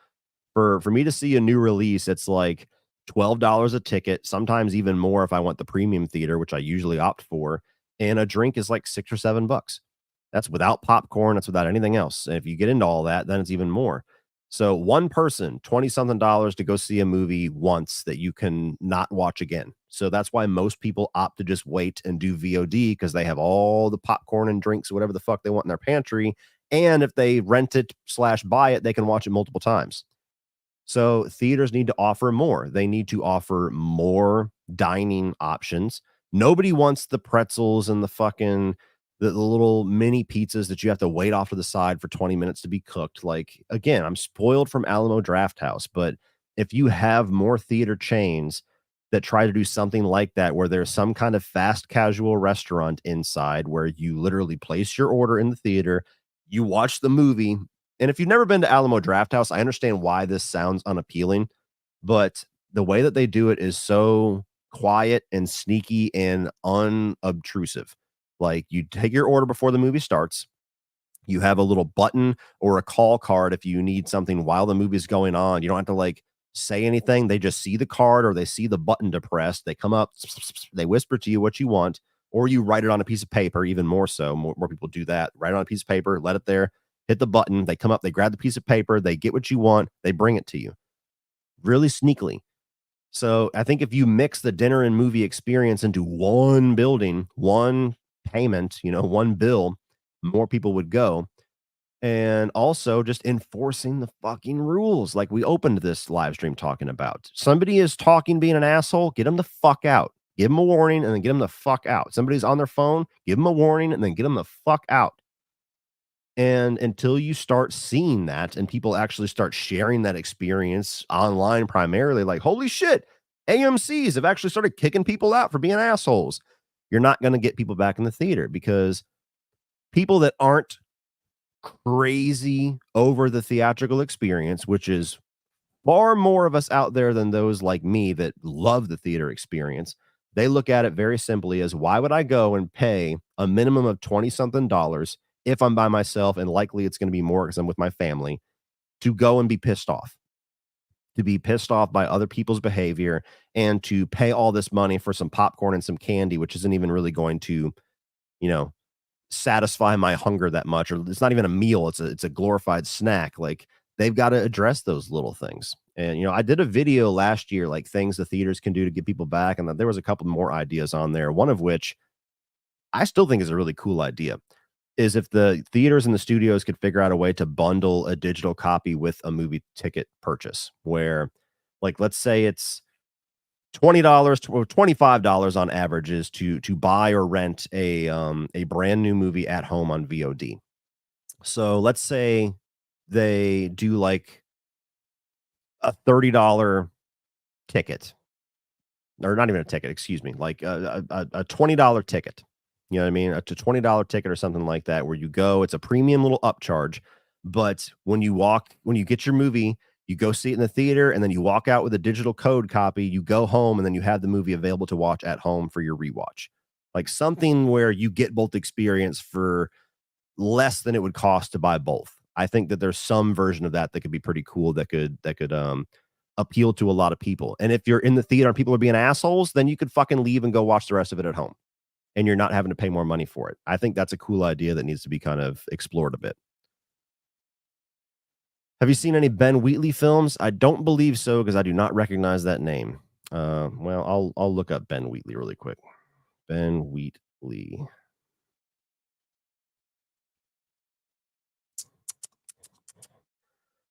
For me to see a new release, it's like $12 a ticket, sometimes even more if I want the premium theater, which I usually opt for, and a drink is like 6 or 7 bucks. That's without popcorn, that's without anything else. And if you get into all that, then it's even more. So one person, 20 something dollars to go see a movie once that you can not watch again. So that's why most people opt to just wait and do VOD because they have all the popcorn and drinks, whatever the fuck they want in their pantry. And if they rent it slash buy it, they can watch it multiple times. So theaters need to offer more. They need to offer more dining options. Nobody wants the pretzels and the fucking the little mini pizzas that you have to wait off to the side for 20 minutes to be cooked. Like again, I'm spoiled from Alamo Draft House, but if you have more theater chains that try to do something like that where there's some kind of fast casual restaurant inside where you literally place your order in the theater, you watch the movie, and if you've never been to Alamo Draft House, I understand why this sounds unappealing, but the way that they do it is so quiet and sneaky and unobtrusive. Like you take your order before the movie starts. You have a little button or a call card if you need something while the movie's going on. You don't have to like say anything. They just see the card or they see the button to press. They come up, they whisper to you what you want, or you write it on a piece of paper, even more so. More people do that. Write it on a piece of paper, let it there, hit the button. They come up, they grab the piece of paper, they get what you want, they bring it to you really sneakily. So I think if you mix the dinner and movie experience into one building, one payment, one bill, more people would go. And also just enforcing the fucking rules like we opened this live stream talking about. Somebody is talking, being an asshole, get them the fuck out. Give them a warning and then get them the fuck out. Somebody's on their phone, give them a warning and then get them the fuck out. And until you start seeing that and people actually start sharing that experience online primarily, like, holy shit, AMCs have actually started kicking people out for being assholes. You're not going to get people back in the theater because people that aren't crazy over the theatrical experience, which is far more of us out there than those like me that love the theater experience. They look at it very simply as why would I go and pay a minimum of 20 something dollars if I'm by myself and likely it's going to be more because I'm with my family to go and be pissed off, to be pissed off by other people's behavior and to pay all this money for some popcorn and some candy, which isn't even really going to, you know, satisfy my hunger that much, or it's not even a meal, it's a glorified snack. Like they've got to address those little things. And I did a video last year, like things the theaters can do to get people back, and there was a couple more ideas on there, one of which I still think is a really cool idea, is if the theaters and the studios could figure out a way to bundle a digital copy with a movie ticket purchase where, like, let's say it's $20 to or $25 on average is to buy or rent a brand new movie at home on VOD. So let's say they do like a $30 ticket, or not even a ticket, excuse me, like a $20 ticket. You know what I mean? A $20 ticket or something like that, where you go, it's a premium little upcharge. But when you get your movie, you go see it in the theater and then you walk out with a digital code copy, you go home and then you have the movie available to watch at home for your rewatch. Like something where you get both experience for less than it would cost to buy both. I think that there's some version of that that could be pretty cool that could appeal to a lot of people. And if you're in the theater and people are being assholes, then you could fucking leave and go watch the rest of it at home. And you're not having to pay more money for it. I think that's a cool idea that needs to be kind of explored a bit. Have you seen any Ben Wheatley films? I don't believe so because I do not recognize that name. Well, I'll look up Ben Wheatley really quick. Ben Wheatley.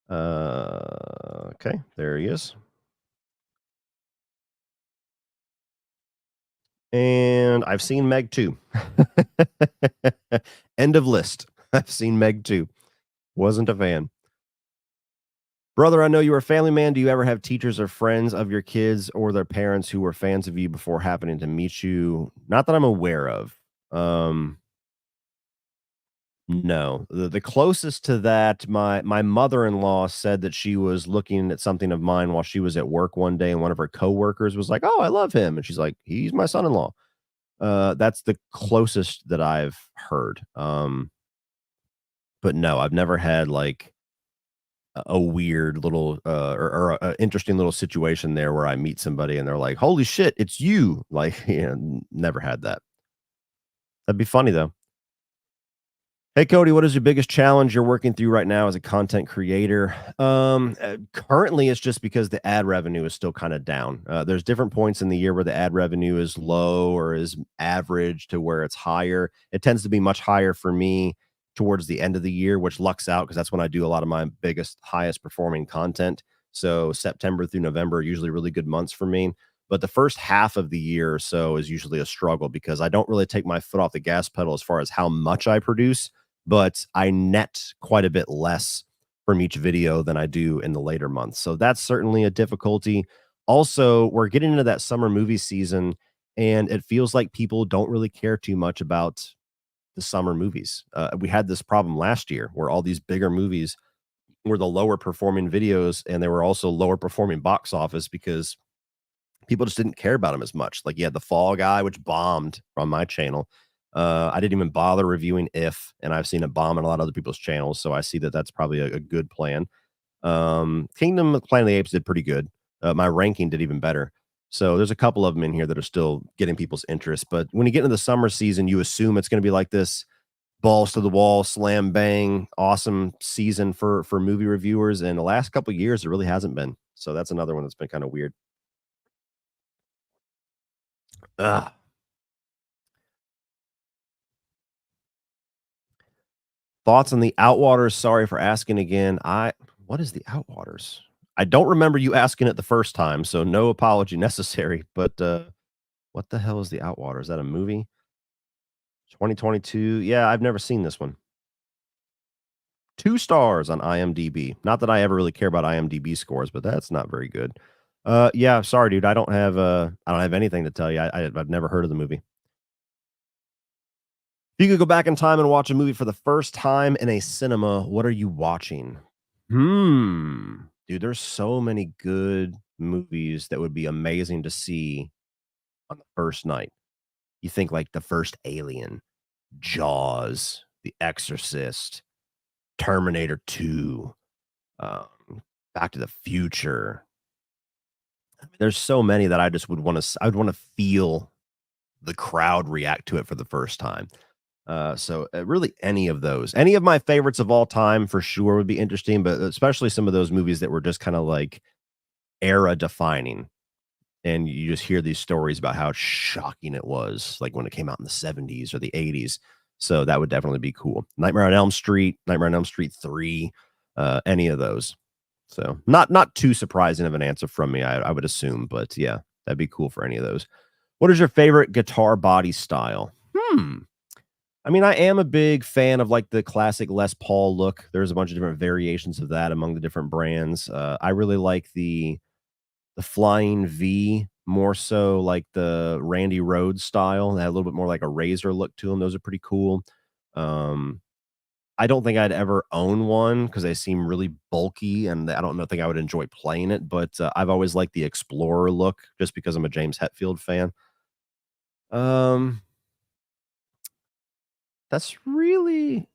Okay, there he is. And I've seen Meg 2. End of list. I've seen Meg 2. Wasn't a fan. Brother, I know you are a family man. Do you ever have teachers or friends of your kids or their parents who were fans of you before happening to meet you? Not that I'm aware of. Um, no. The closest to that, my mother-in-law said that she was looking at something of mine while she was at work one day, and one of her coworkers was like, "Oh, I love him." And she's like, "He's my son-in-law." That's the closest that I've heard. But no, I've never had like a weird little or a interesting little situation there where I meet somebody and they're like, "Holy shit, it's you!" Like, never had that. That'd be funny though. Hey Cody, what is your biggest challenge you're working through right now as a content creator? Currently, it's just because the ad revenue is still kind of down. There's different points in the year where the ad revenue is low or is average to where it's higher. It tends to be much higher for me towards the end of the year, which lucks out because that's when I do a lot of my biggest, highest performing content. So September through November are usually really good months for me. But the first half of the year or so is usually a struggle because I don't really take my foot off the gas pedal as far as how much I produce, but I net quite a bit less from each video than I do in the later months. So that's certainly a difficulty. Also, we're getting into that summer movie season, and it feels like people don't really care too much about the summer movies. We had this problem last year where all these bigger movies were the lower performing videos, and they were also lower performing box office because people just didn't care about him as much. Like, you had The Fall Guy, which bombed on my channel. I didn't even bother reviewing If, and I've seen it bomb on a lot of other people's channels, so I see that that's probably a good plan. Kingdom of Planet of the Apes did pretty good. My ranking did even better. So there's a couple of them in here that are still getting people's interest. But when you get into the summer season, you assume it's going to be like this balls to the wall, slam bang, awesome season for movie reviewers. And the last couple of years, it really hasn't been. So that's another one that's been kind of weird. Ugh. Thoughts on the Outwaters? Sorry for asking again. What is the Outwaters? I don't remember you asking it the first time, so no apology necessary. But what the hell is the Outwaters? Is that a movie? 2022. Yeah, I've never seen this one. 2 stars on IMDb. Not that I ever really care about IMDb scores, but that's not very good. Yeah, sorry, dude. I don't have anything to tell you. I've never heard of the movie. If you could go back in time and watch a movie for the first time in a cinema, what are you watching? Dude, there's so many good movies that would be amazing to see on the first night. You think like the first Alien, Jaws, The Exorcist, Terminator 2, um, Back to the Future. There's so many that I just would want to. I would want to feel the crowd react to it for the first time. Really, any of those, any of my favorites of all time, for sure, would be interesting. But especially some of those movies that were just kind of like era defining, and you just hear these stories about how shocking it was, like when it came out in the 70s or the 80s. So that would definitely be cool. Nightmare on Elm Street, Nightmare on Elm Street 3, any of those. So not too surprising of an answer from me, I would assume, but yeah, that'd be cool for any of those. What is your favorite guitar body style? I mean, I am a big fan of like the classic Les Paul look. There's a bunch of different variations of that among the different brands. I really like the Flying V more so like the Randy Rhoads style. They had a little bit more like a razor look to them. Those are pretty cool. Um, I don't think I'd ever own one because they seem really bulky, and I don't know think I would enjoy playing it. But I've always liked the Explorer look just because I'm a James Hetfield fan. Um, that's really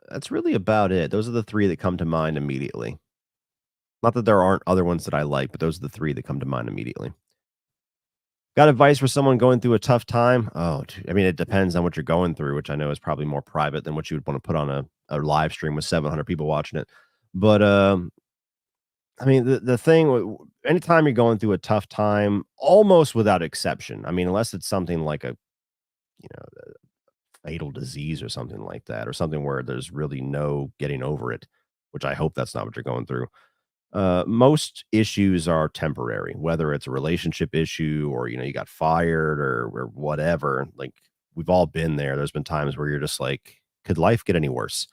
that's really about it. Those are the three that come to mind immediately. Not that there aren't other ones that I like, but those are the three that come to mind immediately. Got advice for someone going through a tough time? Oh, I mean, it depends on what you're going through, which I know is probably more private than what you would want to put on a live stream with 700 people watching it. But I mean, the thing, anytime you're going through a tough time, almost without exception, I mean, unless it's something like a, you know, fatal disease or something like that, or something where there's really no getting over it, which I hope that's not what you're going through. Most issues are temporary, whether it's a relationship issue or, you got fired or whatever. Like, we've all been there. There's been times where you're just like, could life get any worse?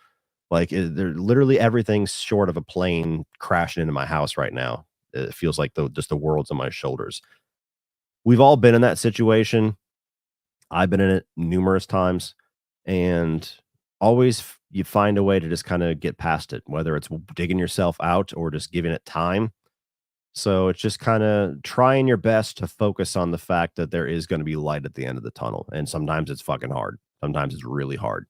Like, they're literally everything's short of a plane crashing into my house right now. It feels like just the world's on my shoulders. We've all been in that situation. I've been in it numerous times, and always you find a way to just kind of get past it, whether it's digging yourself out or just giving it time. So it's just kind of trying your best to focus on the fact that there is going to be light at the end of the tunnel. And sometimes it's fucking hard. Sometimes it's really hard.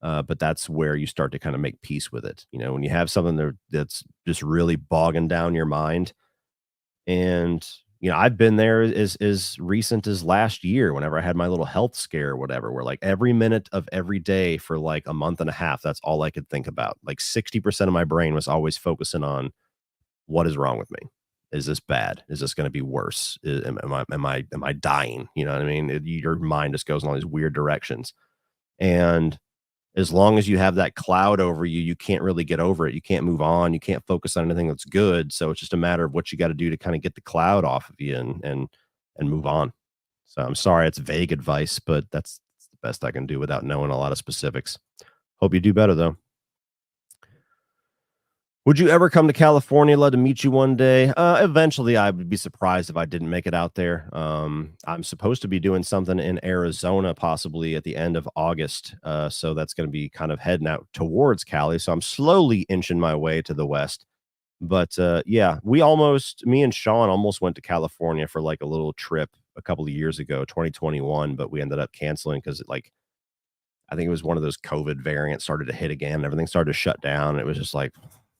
But that's where you start to kind of make peace with it. You know, when you have something that's just really bogging down your mind, and, I've been there as recent as last year whenever I had my little health scare or whatever, where like every minute of every day for like a month and a half, that's all I could think about. Like 60% of my brain was always focusing on what is wrong with me. Is this bad? Is this going to be worse? Am I dying? You know what I mean? Your mind just goes in all these weird directions. And as long as you have that cloud over you, you can't really get over it. You can't move on. You can't focus on anything that's good. So it's just a matter of what you got to do to kind of get the cloud off of you and move on. So I'm sorry it's vague advice, but that's the best I can do without knowing a lot of specifics. Hope you do better though. Would you ever come to California? Love to meet you one day. Eventually, I would be surprised if I didn't make it out there. I'm supposed to be doing something in Arizona, possibly at the end of August. So that's going to be kind of heading out towards Cali. So I'm slowly inching my way to the west. But yeah, me and Sean almost went to California for like a little trip a couple of years ago, 2021. But we ended up canceling because I think it was one of those COVID variants started to hit again. And everything started to shut down. And it was just like,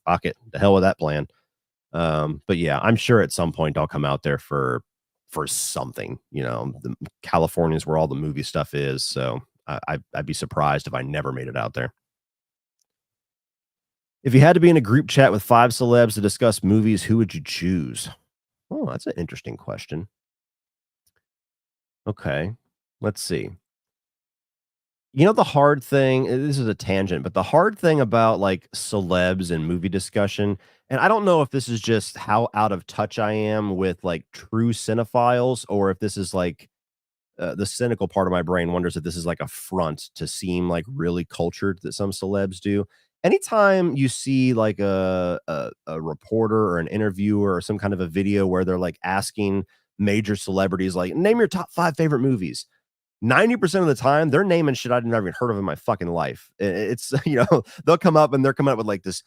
fuck it, the hell with that plan. But yeah, I'm sure at some point I'll come out there for something. California is where all the movie stuff is, so I'd be surprised if I never made it out there. If you had to be in a group chat with five celebs to discuss movies, who would you choose? Oh, that's an interesting question. Okay, let's see. The hard thing, this is a tangent, but the hard thing about like celebs and movie discussion, and I don't know if this is just how out of touch I am with like true cinephiles, or if this is like the cynical part of my brain wonders if this is like a front to seem like really cultured that some celebs do. Anytime you see like a reporter or an interviewer or some kind of a video where they're like asking major celebrities, like, name your top five favorite movies, 90% of the time, they're naming shit I'd never even heard of in my fucking life. It's, they'll come up and they're coming up with like this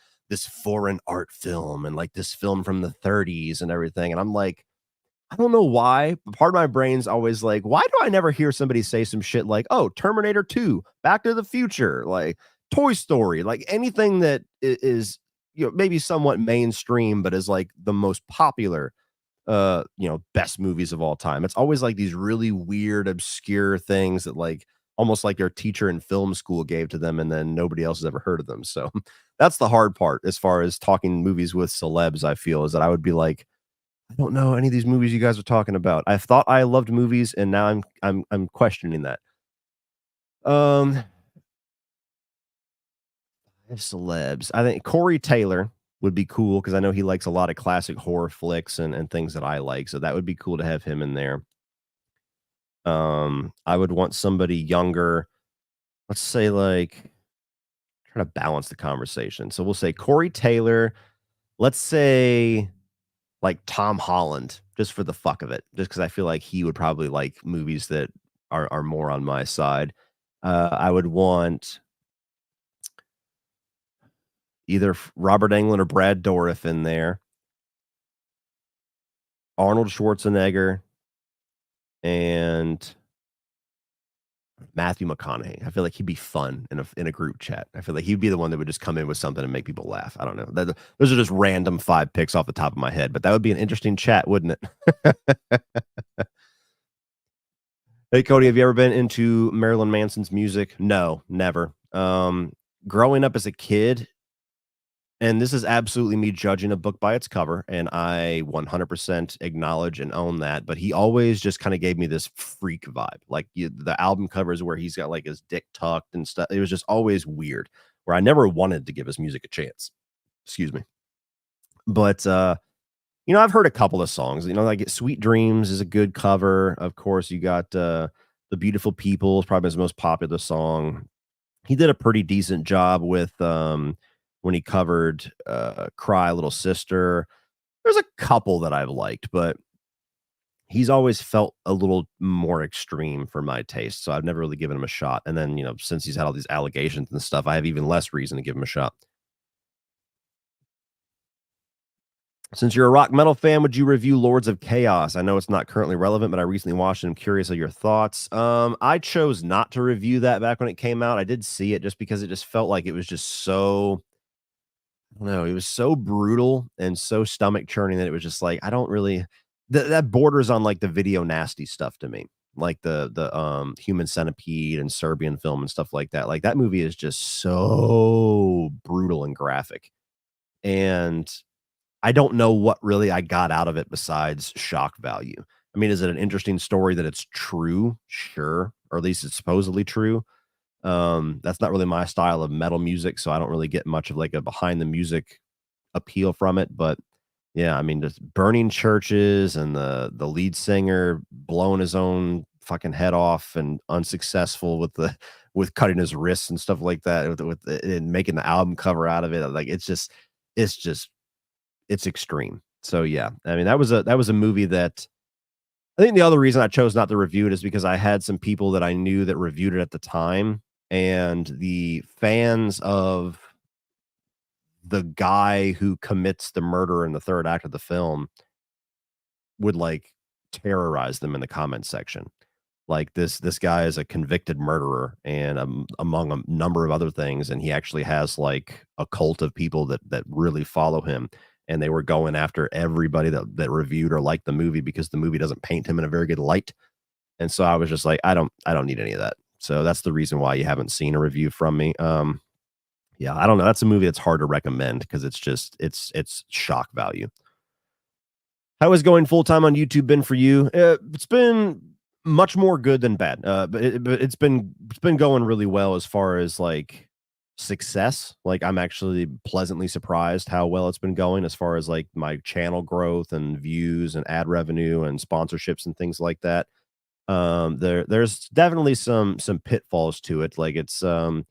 foreign art film and like this film from the 30s and everything. And I'm like, I don't know why, but part of my brain's always like, why do I never hear somebody say some shit like, oh, Terminator 2, Back to the Future, like Toy Story, like anything that is, maybe somewhat mainstream, but is like the most popular best movies of all time. It's always like these really weird, obscure things that like almost like their teacher in film school gave to them and then nobody else has ever heard of them. So that's the hard part as far as talking movies with celebs, I feel, is that I would be like, I don't know any of these movies you guys are talking about. I thought I loved movies and now I'm questioning that. Um Celebs. I think Corey Taylor would be cool because I know he likes a lot of classic horror flicks and things that I like. So that would be cool to have him in there. I would want somebody younger. Let's say like try to balance the conversation. So we'll say Corey Taylor. Let's say like Tom Holland, just for the fuck of it, just because I feel like he would probably like movies that are more on my side. I would want either Robert Englund or Brad Dourif in there, Arnold Schwarzenegger, and Matthew McConaughey. I feel like he'd be fun in a group chat. I feel like he'd be the one that would just come in with something and make people laugh. I don't know. Those are just random five picks off the top of my head, but that would be an interesting chat, wouldn't it? Hey, Cody, have you ever been into Marilyn Manson's music? No, never. Growing up as a kid, and this is absolutely me judging a book by its cover, and I 100% acknowledge and own that, but he always just kinda gave me this freak vibe, like, the album covers where he's got, like, his dick tucked and stuff, it was just always weird, where I never wanted to give his music a chance. Excuse me. But, I've heard a couple of songs, like, Sweet Dreams is a good cover, of course, you got, The Beautiful People is probably his most popular song. he did a pretty decent job with when he covered Cry Little Sister. There's a couple that I've liked, but he's always felt a little more extreme for my taste. So I've never really given him a shot. And then, since he's had all these allegations and stuff, I have even less reason to give him a shot. Since you're a rock metal fan, would you review Lords of Chaos? I know it's not currently relevant, but I recently watched it. I'm curious of your thoughts. I chose not to review that back when it came out. I did see it just because it just felt like it was just so, I don't know, it was so brutal and so stomach churning that it was just like, I don't really, that borders on like the video nasty stuff to me. Like the Human Centipede and Serbian film and stuff like that. Like that movie is just so brutal and graphic. And I don't know what really I got out of it besides shock value. I mean, is it an interesting story that it's true? Sure, or at least it's supposedly true. That's not really my style of metal music, so I don't really get much of like a behind the music appeal from it. But yeah, I mean, just burning churches and the lead singer blowing his own fucking head off and unsuccessful with the with cutting his wrists and stuff like that and making the album cover out of it. Like it's just it's extreme. So yeah, I mean that was a movie that I think the other reason I chose not to review it is because I had some people that I knew that reviewed it at the time, and the fans of the guy who commits the murder in the third act of the film would like terrorize them in the comment section. Like this guy is a convicted murderer and among a number of other things, and he actually has like a cult of people that really follow him. And they were going after everybody that reviewed or liked the movie because the movie doesn't paint him in a very good light. And so I was just like, I don't need any of that. So that's the reason why you haven't seen a review from me. Yeah, I don't know. That's a movie that's hard to recommend because it's shock value. How has going full time on YouTube been for you? It's been much more good than bad. But it's been going really well as far as like success. Like I'm actually pleasantly surprised how well it's been going as far as like my channel growth and views and ad revenue and sponsorships and things like that. There's definitely some pitfalls to it. Like it's the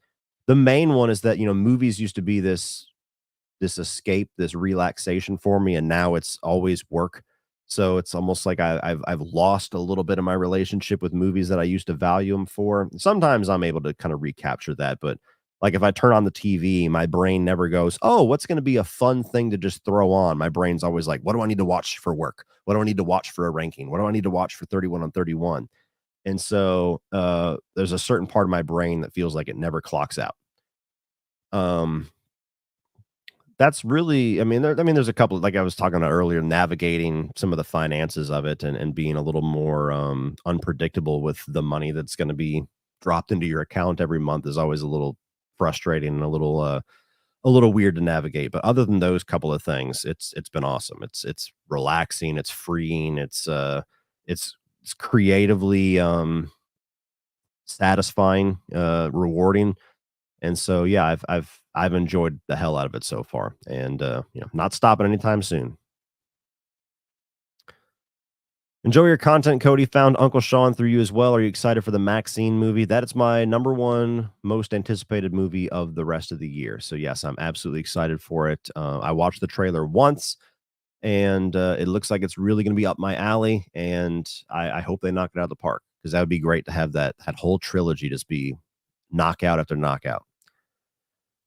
main one is that movies used to be this escape, this relaxation for me, and now it's always work. So it's almost like I've lost a little bit of my relationship with movies that I used to value them for. Sometimes I'm able to kind of recapture that, but like if I turn on the TV, my brain never goes, "Oh, what's going to be a fun thing to just throw on?" My brain's always like, "What do I need to watch for work? What do I need to watch for a ranking? What do I need to watch for 31 on 31?" And so there's a certain part of my brain that feels like it never clocks out. Um, that's really there's a couple like I was talking about earlier, navigating some of the finances of it and being a little more, unpredictable with the money that's gonna be dropped into your account every month is always a little frustrating and a little weird to navigate, but other than those couple of things, it's been awesome. It's relaxing, it's freeing, it's it's creatively, satisfying, rewarding. And so, yeah, I've enjoyed the hell out of it so far, and not stopping anytime soon. Enjoy your content, Cody. Found Uncle Sean through you as well. Are you excited for the MaXXXine movie? That is my number one most anticipated movie of the rest of the year. So yes, I'm absolutely excited for it. I watched the trailer once, and it looks like it's really going to be up my alley. And I hope they knock it out of the park because that would be great to have that whole trilogy just be knockout after knockout.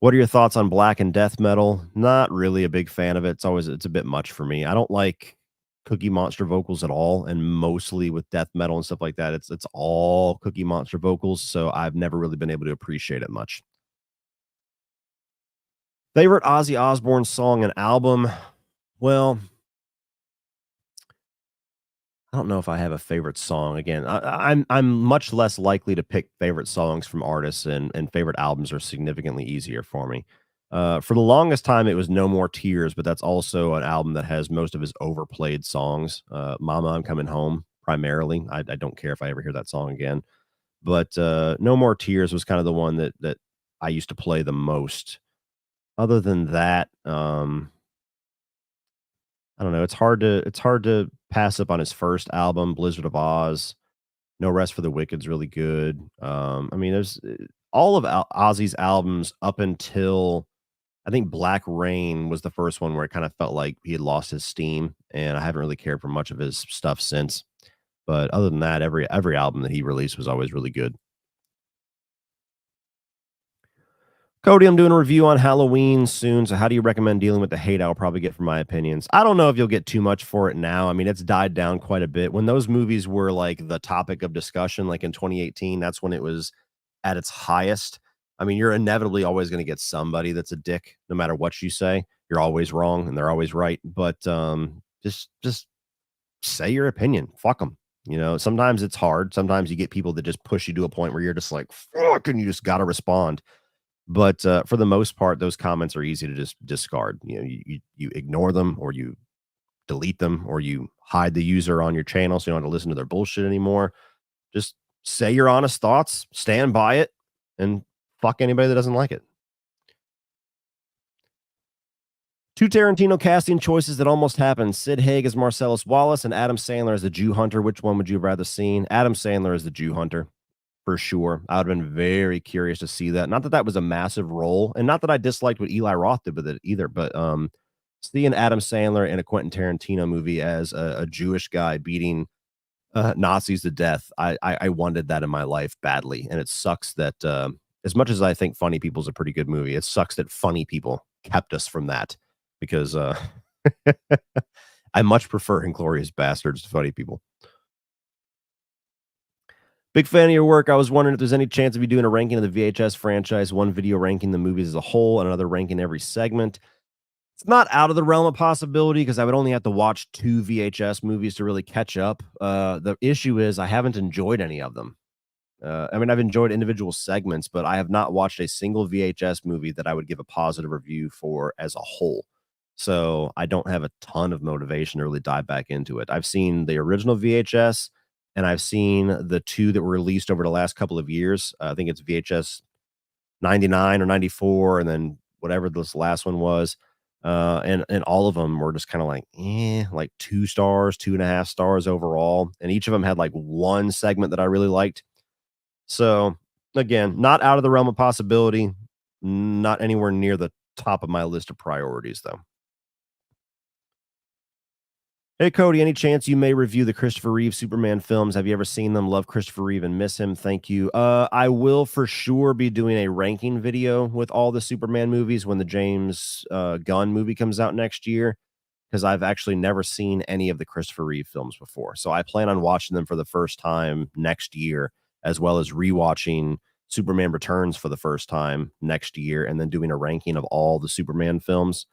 What are your thoughts on black and death metal? Not really a big fan of it. It's a bit much for me. I don't like Cookie Monster vocals at all, and mostly with death metal and stuff like that, it's all Cookie Monster vocals, so I've never really been able to appreciate it much. Favorite Ozzy Osbourne song and album? Well, I don't know if I have a favorite song. Again, I'm much less likely to pick favorite songs from artists, and favorite albums are significantly easier for me. For the longest time, it was No More Tears, but that's also an album that has most of his overplayed songs. Mama, I'm Coming Home, primarily. I don't care if I ever hear that song again. But No More Tears was kind of the one that I used to play the most. Other than that, I don't know. It's hard to pass up on his first album, Blizzard of Oz. No Rest for the Wicked's really good. I mean, all of Ozzy's albums up until I think Black Rain was the first one where it kind of felt like he had lost his steam, and I haven't really cared for much of his stuff since. But other than that, every album that he released was always really good. Cody, I'm doing a review on Halloween soon. So, how do you recommend dealing with the hate I'll probably get from my opinions? I don't know if you'll get too much for it now. I mean, it's died down quite a bit. When those movies were like the topic of discussion, like in 2018, that's when it was at its highest. I mean, you're inevitably always going to get somebody that's a dick, no matter what you say. You're always wrong and they're always right. But just say your opinion. Fuck them. You know, sometimes it's hard. Sometimes you get people that just push you to a point where you're just like, fuck, and you just got to respond. But for the most part, those comments are easy to just discard. You know, you ignore them, or you delete them, or you hide the user on your channel so you don't have to listen to their bullshit anymore. Just say your honest thoughts, stand by it, and fuck anybody that doesn't like it. Two Tarantino casting choices that almost happened. Sid Haig as Marcellus Wallace and Adam Sandler as the Jew Hunter. Which one would you have rather seen? Adam Sandler as the Jew Hunter, for sure. I would have been very curious to see that. Not that that was a massive role, and not that I disliked what Eli Roth did with it either, but seeing Adam Sandler in a Quentin Tarantino movie as a Jewish guy beating Nazis to death, I wanted that in my life badly, and it sucks that as much as I think Funny People's a pretty good movie, it sucks that Funny People kept us from that because I much prefer Inglorious Bastards to Funny People. Big fan of your work. I was wondering if there's any chance of you doing a ranking of the VHS franchise, one video ranking the movies as a whole, and another ranking every segment. It's not out of the realm of possibility because I would only have to watch 2 VHS movies to really catch up. The issue is I haven't enjoyed any of them. I mean, I've enjoyed individual segments, but I have not watched a single VHS movie that I would give a positive review for as a whole. So I don't have a ton of motivation to really dive back into it. I've seen the original VHS, and I've seen the 2 that were released over the last couple of years. I think it's VHS 99 or 94, and then whatever this last one was. And all of them were just kind of like, like 2 stars, 2.5 stars overall. And each of them had like one segment that I really liked. So again, not out of the realm of possibility, not anywhere near the top of my list of priorities, though. Hey, Cody, any chance you may review the Christopher Reeve Superman films? Have you ever seen them? Love Christopher Reeve and miss him. Thank you. I will for sure be doing a ranking video with all the Superman movies when the James Gunn movie comes out next year, because I've actually never seen any of the Christopher Reeve films before. So I plan on watching them for the first time next year, as well as rewatching Superman Returns for the first time next year, and then doing a ranking of all the Superman films.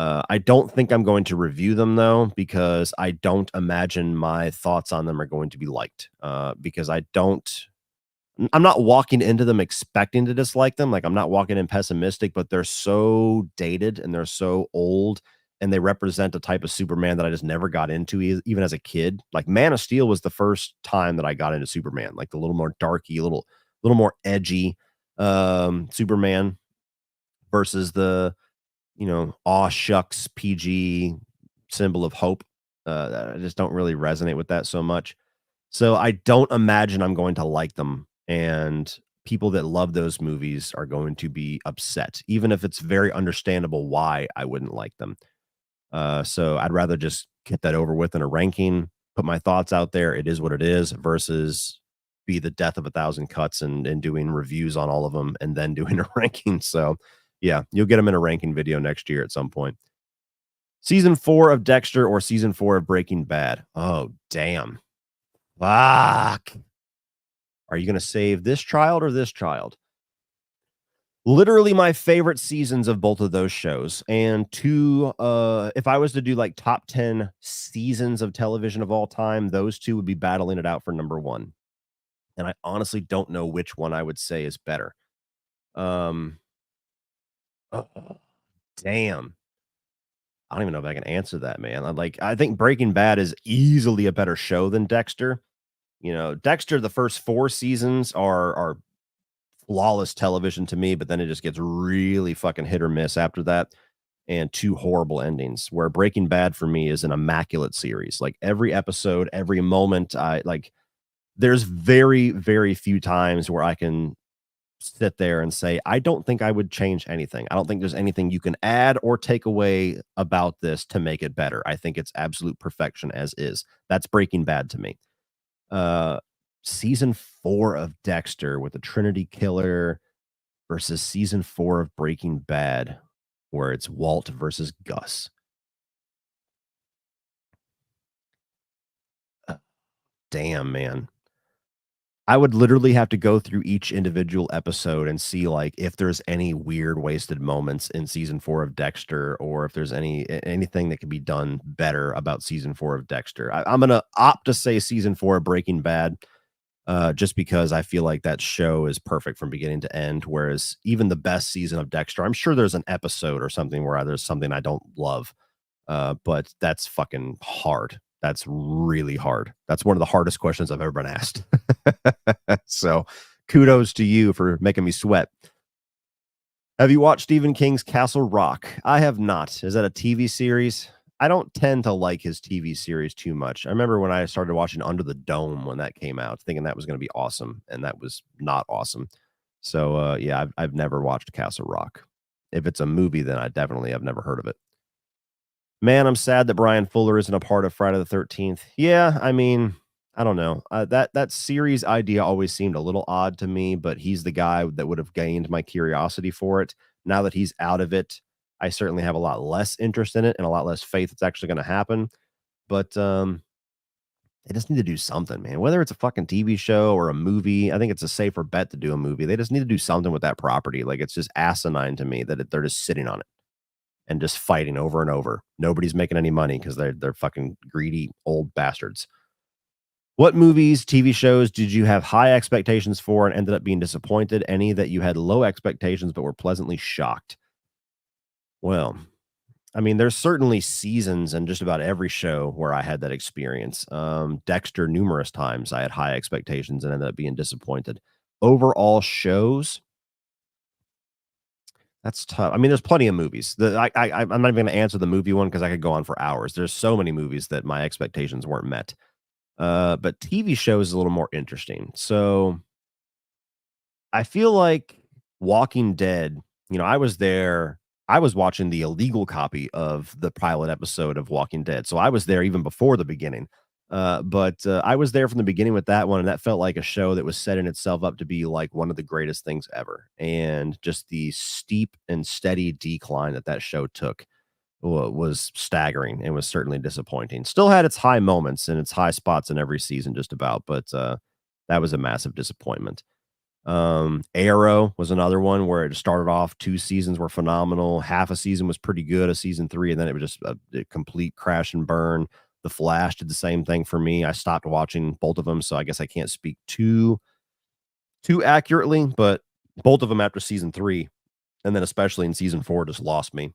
I don't think I'm going to review them though, because I don't imagine my thoughts on them are going to be liked. Because I'm not walking into them expecting to dislike them. Like, I'm not walking in pessimistic, but they're so dated and they're so old, and they represent a type of Superman that I just never got into, even as a kid. Like, Man of Steel was the first time that I got into Superman, like the little more darky, little more edgy Superman versus the, aw shucks PG symbol of hope. I just don't really resonate with that so much. So I don't imagine I'm going to like them. And people that love those movies are going to be upset, even if it's very understandable why I wouldn't like them. So I'd rather just get that over with in a ranking, put my thoughts out there. It is what it is, versus be the death of a thousand cuts and doing reviews on all of them and then doing a ranking. So yeah, you'll get them in a ranking video next year at some point. Season 4 of Dexter or season 4 of Breaking Bad? Oh, damn. Fuck. Are you going to save this child or this child? Literally my favorite seasons of both of those shows. And if I was to do like top 10 seasons of television of all time, those 2 would be battling it out for number 1. And I honestly don't know which one I would say is better. Damn. I don't even know if I can answer that, man. I think Breaking Bad is easily a better show than Dexter. Dexter, the first 4 seasons are flawless television to me, but then it just gets really fucking hit or miss after that, and 2 horrible endings. Where Breaking Bad for me is an immaculate series. Like, every episode, every moment, there's very, very few times where I can sit there and say, I don't think I would change anything. I don't think there's anything you can add or take away about this to make it better. I think it's absolute perfection as is. That's Breaking Bad to me. Uh, season 4 of Dexter with the Trinity Killer versus season 4 of Breaking Bad, where it's Walt versus Gus. Uh, damn, man. I would literally have to go through each individual episode and see, like, if there's any weird wasted moments in season 4 of Dexter, or if there's anything that could be done better about season 4 of Dexter. I'm gonna opt to say season 4 of Breaking Bad, just because I feel like that show is perfect from beginning to end. Whereas even the best season of Dexter, I'm sure there's an episode or something where there's something I don't love, but that's fucking hard. That's really hard. That's one of the hardest questions I've ever been asked. So kudos to you for making me sweat. Have you watched Stephen King's Castle Rock? I have not. Is that a TV series? I don't tend to like his TV series too much. I remember when I started watching Under the Dome when that came out, thinking that was going to be awesome, and that was not awesome. So yeah, I've never watched Castle Rock. If it's a movie, then I definitely have never heard of it. Man, I'm sad that Brian Fuller isn't a part of Friday the 13th. Yeah, I mean, I don't know. That series idea always seemed a little odd to me, but he's the guy that would have gained my curiosity for it. Now that he's out of it, I certainly have a lot less interest in it and a lot less faith it's actually going to happen. But they just need to do something, man. Whether it's a fucking TV show or a movie, I think it's a safer bet to do a movie. They just need to do something with that property. Like, it's just asinine to me that they're just sitting on it and just fighting over and over. Nobody's making any money because they're fucking greedy old bastards. What movies, TV shows did you have high expectations for and ended up being disappointed? Any that you had low expectations but were pleasantly shocked? Well, I mean, there's certainly seasons in just about every show where I had that experience. Dexter, numerous times I had high expectations and ended up being disappointed. Overall shows, that's tough. I mean, there's plenty of movies. I'm not even going to answer the movie one because I could go on for hours. There's so many movies that my expectations weren't met. But TV shows is a little more interesting. So I feel like Walking Dead, I was there. I was watching the illegal copy of the pilot episode of Walking Dead. So I was there even before the beginning. But I was there from the beginning with that one, and that felt like a show that was setting itself up to be like one of the greatest things ever. And just the steep and steady decline that show took was staggering and was certainly disappointing. Still had its high moments and its high spots in every season, just about, but that was a massive disappointment. Arrow was another one where it started off 2 seasons were phenomenal. Half a season was pretty good, a season 3, and then it was just a complete crash and burn. The Flash did the same thing for me. I stopped watching both of them, so I guess I can't speak too accurately, but both of them after season 3, and then especially in season 4 just lost me.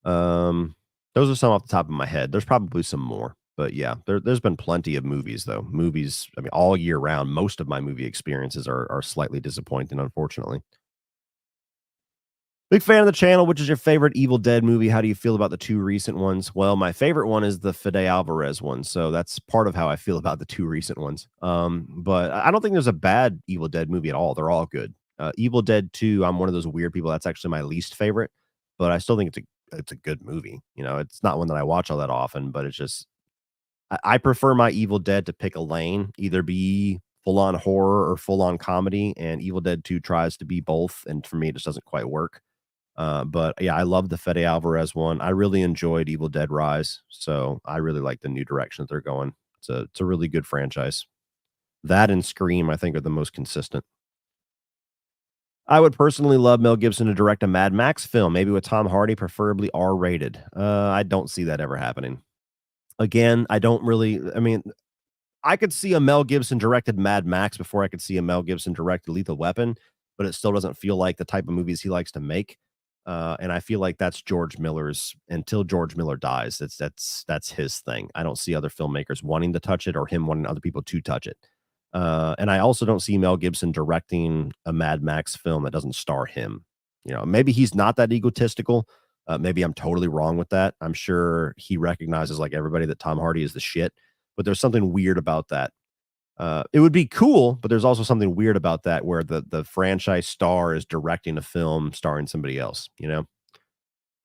Those are some off the top of my head. There's probably some more, but yeah, there's been plenty of movies though. Movies, I mean, all year round, most of my movie experiences are slightly disappointing, unfortunately. Big fan of the channel. Which is your favorite Evil Dead movie? How do you feel about the 2 recent ones? Well, my favorite one is the Fede Alvarez one, so that's part of how I feel about the 2 recent ones. But I don't think there's a bad Evil Dead movie at all. They're all good. Evil Dead 2, I'm one of those weird people. That's actually my least favorite, but I still think it's a good movie. It's not one that I watch all that often, but it's just I prefer my Evil Dead to pick a lane, either be full on horror or full on comedy, and Evil Dead 2 tries to be both, and for me, it just doesn't quite work. But yeah, I love the Fede Alvarez one. I really enjoyed Evil Dead Rise, so I really like the new direction that they're going. It's a really good franchise. That and Scream, I think, are the most consistent. I would personally love Mel Gibson to direct a Mad Max film, maybe with Tom Hardy, preferably R-rated. I don't see that ever happening. Again, I don't really. I mean, I could see a Mel Gibson directed Mad Max before I could see a Mel Gibson directed Lethal Weapon, but it still doesn't feel like the type of movies he likes to make. And I feel like that's George Miller's until George Miller dies. That's his thing. I don't see other filmmakers wanting to touch it or him wanting other people to touch it. And I also don't see Mel Gibson directing a Mad Max film that doesn't star him. Maybe he's not that egotistical. Maybe I'm totally wrong with that. I'm sure he recognizes, like everybody, that Tom Hardy is the shit, but there's something weird about that. It would be cool, but there's also something weird about that where the franchise star is directing a film starring somebody else, you know?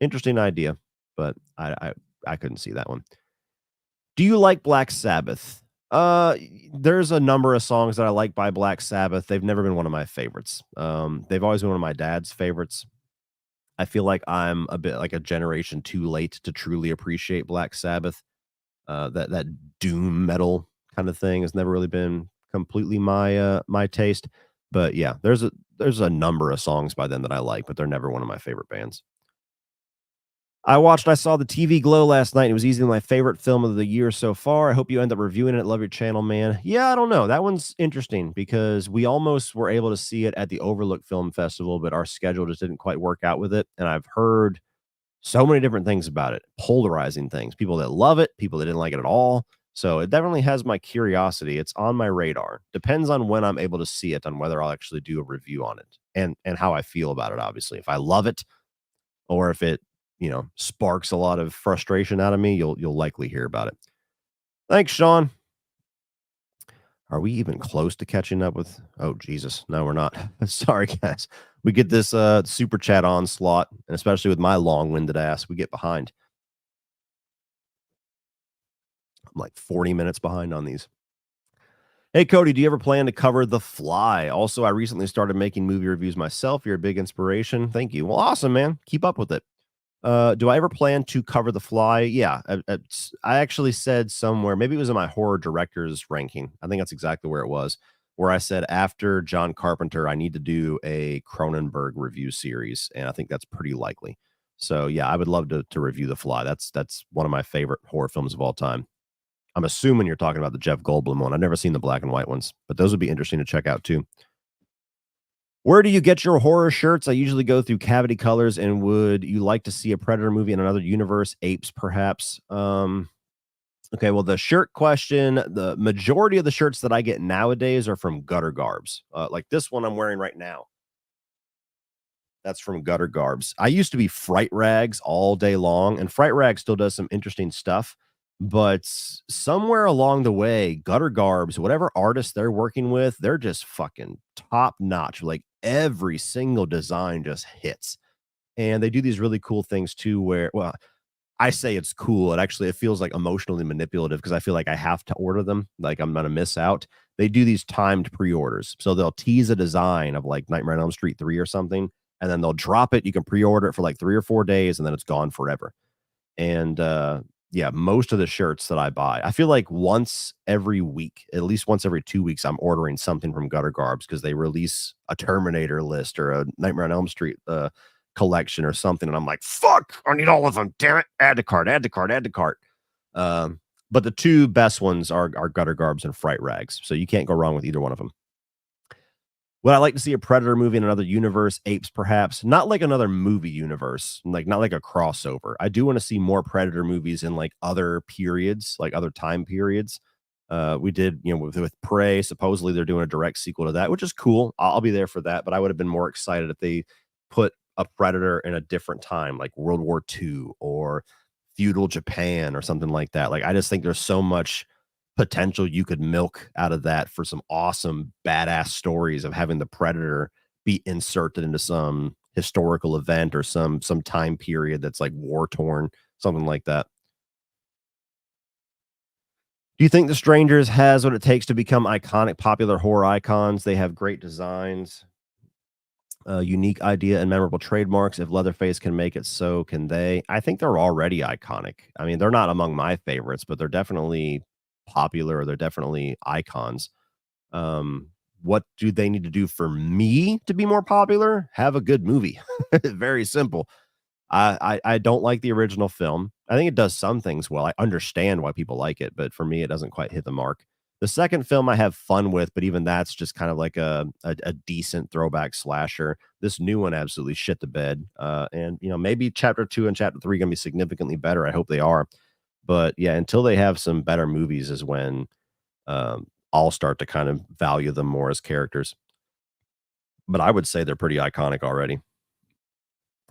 Interesting idea, but I couldn't see that one. Do you like Black Sabbath? There's a number of songs that I like by Black Sabbath. They've never been one of my favorites. They've always been one of my dad's favorites. I feel like I'm a bit like a generation too late to truly appreciate Black Sabbath. That doom metal kind of thing has never really been completely my taste. But yeah, there's a number of songs by them that I like, but they're never one of my favorite bands. I saw the TV Glow last night. It was easily my favorite film of the year so far. I hope you end up reviewing it. Love your channel, man. Yeah, I don't know. That one's interesting because we almost were able to see it at the Overlook Film Festival, but our schedule just didn't quite work out with it. And I've heard so many different things about it, polarizing things. People that love it, people that didn't like it at all. So it definitely has my curiosity. It's on my radar. Depends on when I'm able to see it, on whether I'll actually do a review on it and how I feel about it. Obviously, if I love it, or if it, sparks a lot of frustration out of me, you'll likely hear about it. Thanks, Sean. Are we even close to catching up with? Oh, Jesus. No, we're not. Sorry, guys. We get this super chat onslaught, and especially with my long-winded ass, we get behind. I'm like 40 minutes behind on these. Hey, Cody, do you ever plan to cover The Fly? Also, I recently started making movie reviews myself. You're a big inspiration. Thank you. Well, awesome, man. Keep up with it. Do I ever plan to cover The Fly? Yeah, I actually said somewhere, maybe it was in my horror directors ranking. I think that's exactly where it was, where I said after John Carpenter, I need to do a Cronenberg review series, and I think that's pretty likely. So yeah, I would love to review The Fly. That's one of my favorite horror films of all time. I'm assuming you're talking about the Jeff Goldblum one. I've never seen the black and white ones, but those would be interesting to check out too. Where do you get your horror shirts? I usually go through Cavity Colors. And would you like to see a Predator movie in another universe? Apes, perhaps. Okay, well, the shirt question, the majority of the shirts that I get nowadays are from Gutter Garbs. Like this one I'm wearing right now. That's from Gutter Garbs. I used to be Fright Rags all day long, and Fright Rag still does some interesting stuff. But somewhere along the way, Gutter Garbs, whatever artist they're working with, they're just fucking top notch. Like every single design just hits. And they do these really cool things too, where, well, I say it's cool. It feels like emotionally manipulative because I feel like I have to order them. Like I'm gonna miss out. They do these timed pre-orders. So they'll tease a design of like Nightmare on Elm Street 3 or something, and then they'll drop it. You can pre-order it for like 3 or 4 days, and then it's gone forever. And yeah, most of the shirts that I buy, I feel like once every week, at least once every 2 weeks, I'm ordering something from Gutter Garbs because they release a Terminator list or a Nightmare on Elm Street collection or something. And I'm like, fuck, I need all of them. Damn it. Add to cart, add to cart, add to cart. But the two best ones are Gutter Garbs and Fright Rags. So you can't go wrong with either one of them. Would I like to see a Predator movie in another universe? Apes, perhaps. Not like another movie universe, like not like a crossover. I do want to see more Predator movies in like other periods, like other time periods. We did, with Prey. Supposedly they're doing a direct sequel to that, which is cool. I'll be there for that. But I would have been more excited if they put a Predator in a different time, like World War II or feudal Japan or something like that. Like I just think there's so much potential you could milk out of that for some awesome badass stories of having the Predator be inserted into some historical event or some time period that's like war torn, something like that. Do you think The Strangers has what it takes to become iconic popular horror icons? They have great designs, unique idea and memorable trademarks. If Leatherface can make it, so can they. I think they're already iconic. I mean, they're not among my favorites, but they're definitely popular. They're definitely icons. What do they need to do for me to be more popular? Have a good movie. Very simple. I don't like the original film. I think it does some things well. I understand why people like it, but for me, it doesn't quite hit the mark. The second film I have fun with, but even that's just kind of like a decent throwback slasher. This new one absolutely shit the bed. And maybe chapter 2 and chapter 3 gonna be significantly better. I hope they are. But yeah, until they have some better movies is when I'll start to kind of value them more as characters. But I would say they're pretty iconic already.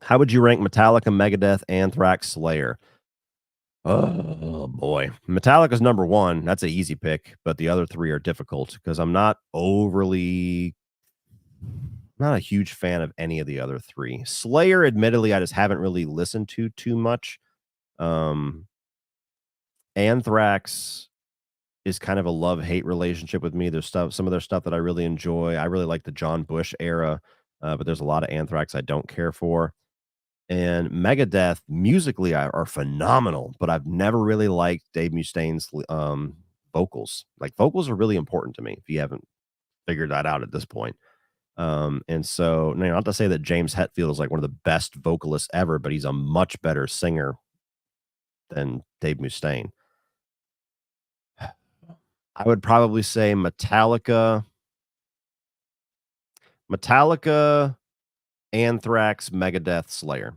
How would you rank Metallica, Megadeth, Anthrax, Slayer? Oh boy, Metallica's number one. That's an easy pick, but the other three are difficult because I'm not a huge fan of any of the other three. Slayer, admittedly, I just haven't really listened to too much. Um, Anthrax is kind of a love hate relationship with me. There's some of their stuff that I really enjoy. I really like the John Bush era, but there's a lot of Anthrax I don't care for. And Megadeth musically are phenomenal, but I've never really liked Dave Mustaine's vocals. Like vocals are really important to me. If you haven't figured that out at this point, and so not to say that James Hetfield is like one of the best vocalists ever, but he's a much better singer than Dave Mustaine. I would probably say Metallica, Anthrax, Megadeth, Slayer.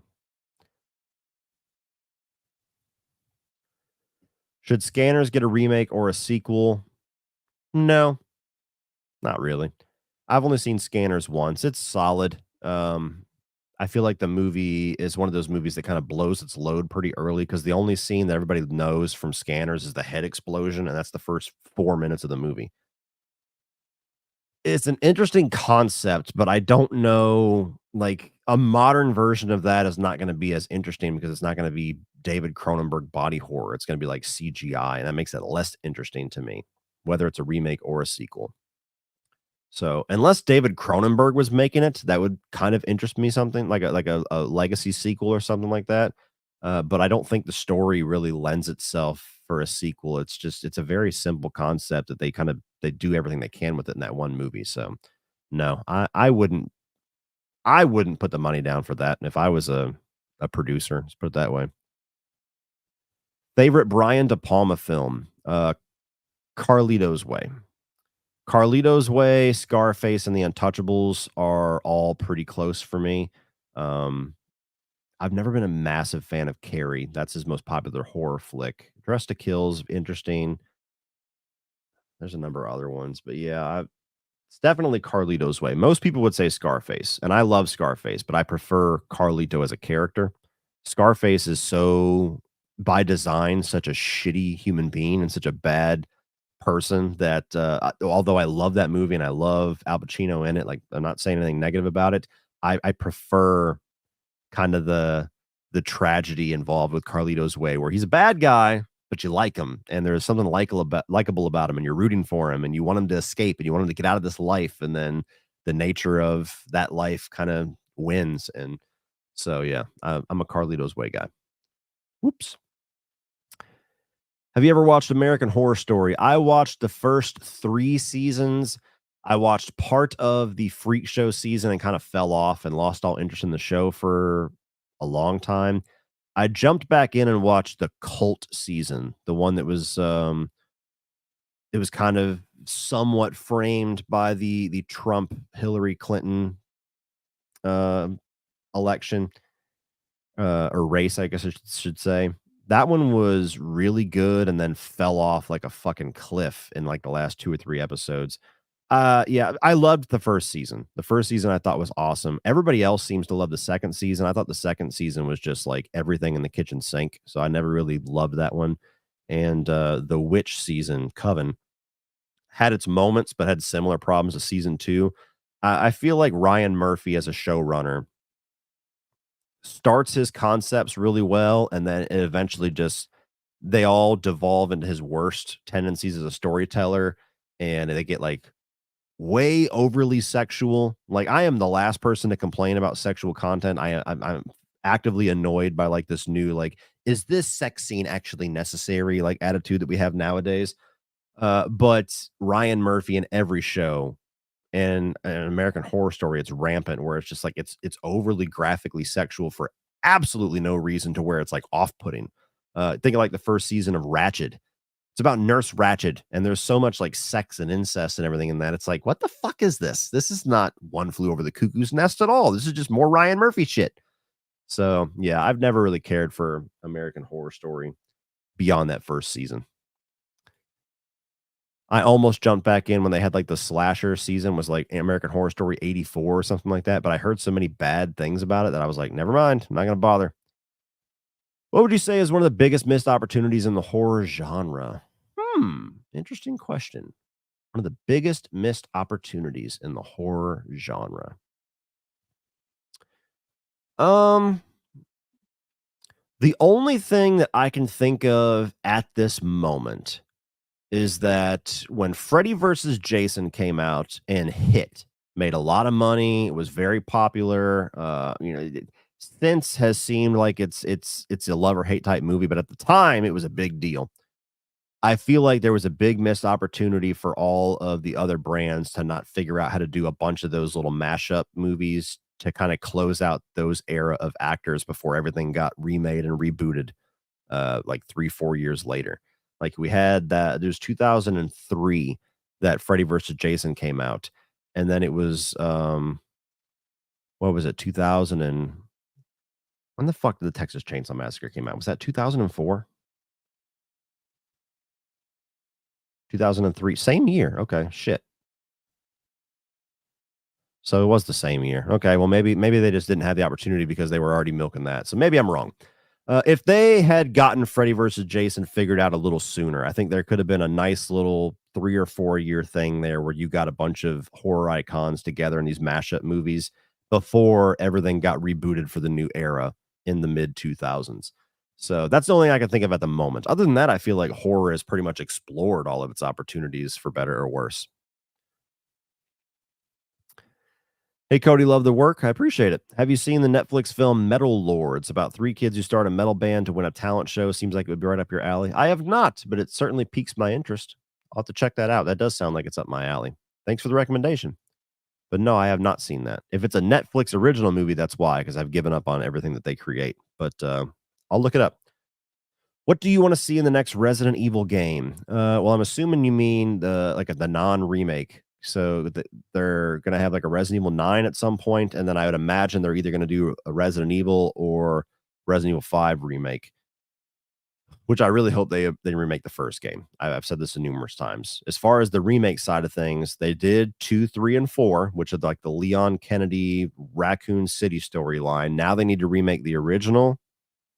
Should Scanners get a remake or a sequel? No, not really. I've only seen Scanners once. It's solid. I feel like the movie is one of those movies that kind of blows its load pretty early because the only scene that everybody knows from Scanners is the head explosion, and that's the first 4 minutes of the movie. It's an interesting concept, but I don't know, like, a modern version of that is not gonna be as interesting because it's not gonna be David Cronenberg body horror, it's gonna be, like, CGI, and that makes it less interesting to me, whether it's a remake or a sequel. So, unless David Cronenberg was making it, that would kind of interest me something like a legacy sequel or something like that, but I don't think the story really lends itself for a sequel. It's a very simple concept that they do everything they can with it in that one movie, so, no, I wouldn't put the money down for that if I was a producer, let's put it that way. Favorite Brian De Palma film? Carlito's Way. Carlito's Way, Scarface, and The Untouchables are all pretty close for me. Um, I've never been a massive fan of Carrie. That's his most popular horror flick. Dressed to Kill's interesting. There's a number of other ones, but yeah, it's definitely Carlito's Way. Most people would say Scarface, and I love Scarface, but I prefer Carlito as a character. Scarface is so, by design, such a shitty human being and such a bad person that, although I love that movie and I love Al Pacino in it, like, I'm not saying anything negative about it. I prefer kind of the tragedy involved with Carlito's Way, where he's a bad guy, but you like him, and there's something likable about him, and you're rooting for him, and you want him to escape, and you want him to get out of this life, and then the nature of that life kind of wins, and so yeah, I'm a Carlito's Way guy. Whoops. Have you ever watched American Horror Story? I watched the first 3 seasons. I watched part of the Freak Show season and kind of fell off and lost all interest in the show for a long time. I jumped back in and watched the Cult season, the one that it was kind of somewhat framed by the Trump Hillary Clinton uh, election, or race, I guess I should say. That one was really good and then fell off like a fucking cliff in like the last 2 or 3 episodes. Yeah, I loved the first season. The first season I thought was awesome. Everybody else seems to love the second season. I thought the second season was just like everything in the kitchen sink, so I never really loved that one. And the witch season, Coven, had its moments, but had similar problems to season 2. I feel like Ryan Murphy as a showrunner starts his concepts really well, and then it eventually just they all devolve into his worst tendencies as a storyteller, and they get, like, way overly sexual. Like, I am the last person to complain about sexual content. I'm actively annoyed by, like, this new, like, "Is this sex scene actually necessary?" like, attitude that we have nowadays. But Ryan Murphy in every show and an American Horror Story, it's rampant where it's just like it's overly graphically sexual for absolutely no reason to where it's like off-putting. Think of like the first season of Ratched. It's about Nurse Ratched, and there's so much like sex and incest and everything in that. It's like, what the fuck is this? This is not One Flew Over the Cuckoo's Nest at all. This is just more Ryan Murphy shit. So yeah, I've never really cared for American Horror Story beyond that first season. I almost jumped back in when they had, like, the slasher season was, like, American Horror Story 84 or something like that, but I heard so many bad things about it that I was like, "Never mind, I'm not gonna bother." What would you say is one of the biggest missed opportunities in the horror genre? Interesting question. One of the biggest missed opportunities in the horror genre. Um, the only thing that I can think of at this moment is that when Freddy versus Jason came out and hit, made a lot of money, it was very popular. Since has seemed like it's a love or hate type movie, but at the time it was a big deal. I feel like there was a big missed opportunity for all of the other brands to not figure out how to do a bunch of those little mashup movies to kind of close out those era of actors before everything got remade and rebooted like 3, 4 years later. Like we had that there's 2003 that Freddy versus Jason came out. And then it was what was it, 2000 and when the fuck did the Texas Chainsaw Massacre came out? Was that 2004? 2003? Same year. Okay, shit. So it was the same year. Okay, well maybe they just didn't have the opportunity because they were already milking that. So maybe I'm wrong. If they had gotten Freddy versus Jason figured out a little sooner, I think there could have been a nice little 3 or 4 year thing there where you got a bunch of horror icons together in these mashup movies before everything got rebooted for the new era in the mid 2000s. So that's the only thing I can think of at the moment. Other than that, I feel like horror has pretty much explored all of its opportunities for better or worse. Hey, Cody, love the work. I appreciate it. Have you seen the Netflix film Metal Lords about three kids who start a metal band to win a talent show? Seems like it would be right up your alley. I have not, but it certainly piques my interest. I'll have to check that out. That does sound like it's up my alley. Thanks for the recommendation. But no, I have not seen that. If it's a Netflix original movie, that's why, because I've given up on everything that they create. But I'll look it up. What do you want to see in the next Resident Evil game? Well, I'm assuming you mean the non-remake. So they're going to have like a Resident Evil 9 at some point, and then I would imagine they're either going to do a Resident Evil or Resident Evil 5 remake, which I really hope they remake the first game. I've said this numerous times. As far as the remake side of things, they did 2, 3, and 4, which are like the Leon Kennedy Raccoon City storyline. Now they need to remake the original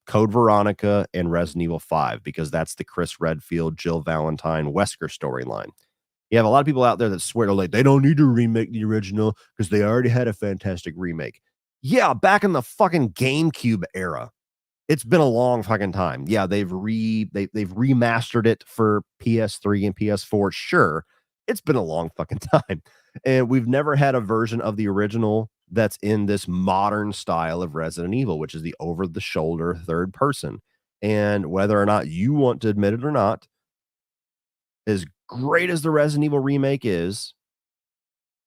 Code Veronica and Resident Evil 5 because that's the Chris Redfield, Jill Valentine, Wesker storyline. You have a lot of people out there that swear to like they don't need to remake the original because they already had a fantastic remake. Yeah, back in the fucking GameCube era. It's been a long fucking time. Yeah, they've remastered it for PS3 and PS4. Sure, it's been a long fucking time. And we've never had a version of the original that's in this modern style of Resident Evil, which is the over the shoulder third person. And whether or not you want to admit it or not, as great as the Resident Evil remake is,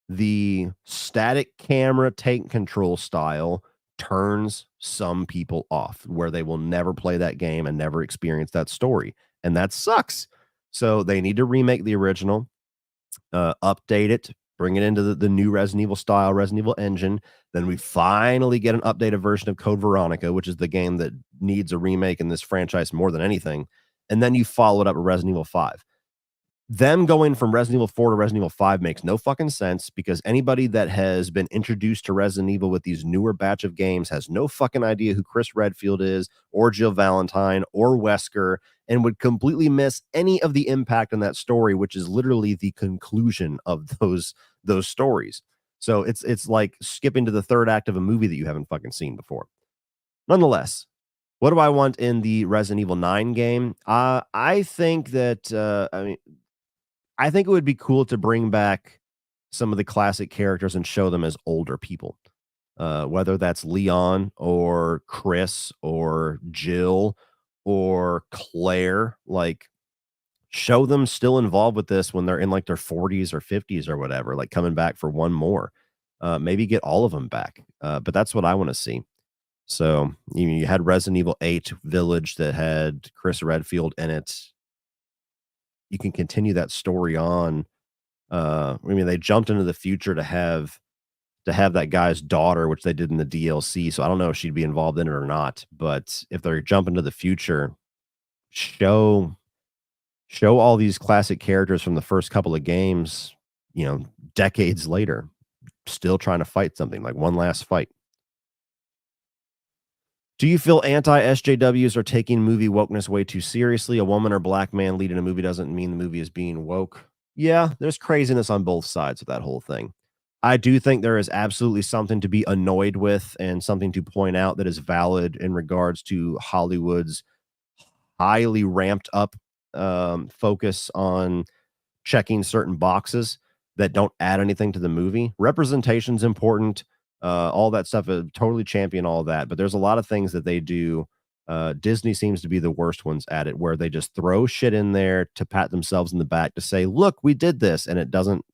the static camera tank control style turns some people off where they will never play that game and never experience that story. And that sucks. So they need to remake the original, update it, bring it into the new Resident Evil style, Resident Evil engine. Then we finally get an updated version of Code Veronica, which is the game that needs a remake in this franchise more than anything. And then you follow it up with Resident Evil 5. Them going from Resident Evil 4 to Resident Evil 5 makes no fucking sense because anybody that has been introduced to Resident Evil with these newer batch of games has no fucking idea who Chris Redfield is or Jill Valentine or Wesker and would completely miss any of the impact on that story, which is literally the conclusion of those stories. So it's like skipping to the third act of a movie that you haven't fucking seen before. Nonetheless, what do I want in the Resident Evil 9 game? I think that I think it would be cool to bring back some of the classic characters and show them as older people, whether that's Leon or Chris or Jill or Claire. Like, show them still involved with this when they're in like their 40s or 50s or whatever, like coming back for one more. Maybe get all of them back. But that's what I want to see. So you had Resident Evil 8 Village that had Chris Redfield in it. You can continue that story on. They jumped into the future to have that guy's daughter, which they did in the DLC. So I don't know if she'd be involved in it or not. But if they're jumping to the future, show all these classic characters from the first couple of games, decades later, still trying to fight something like one last fight. Do you feel anti-SJWs are taking movie wokeness way too seriously? A woman or black man leading a movie doesn't mean the movie is being woke. Yeah, there's craziness on both sides of that whole thing. I do think there is absolutely something to be annoyed with and something to point out that is valid in regards to Hollywood's highly ramped up focus on checking certain boxes that don't add anything to the movie. Representation's important. All that stuff. Totally champion all that. But there's a lot of things that they do. Disney seems to be the worst ones at it, where they just throw shit in there to pat themselves in the back to say, "Look, we did this," and it doesn't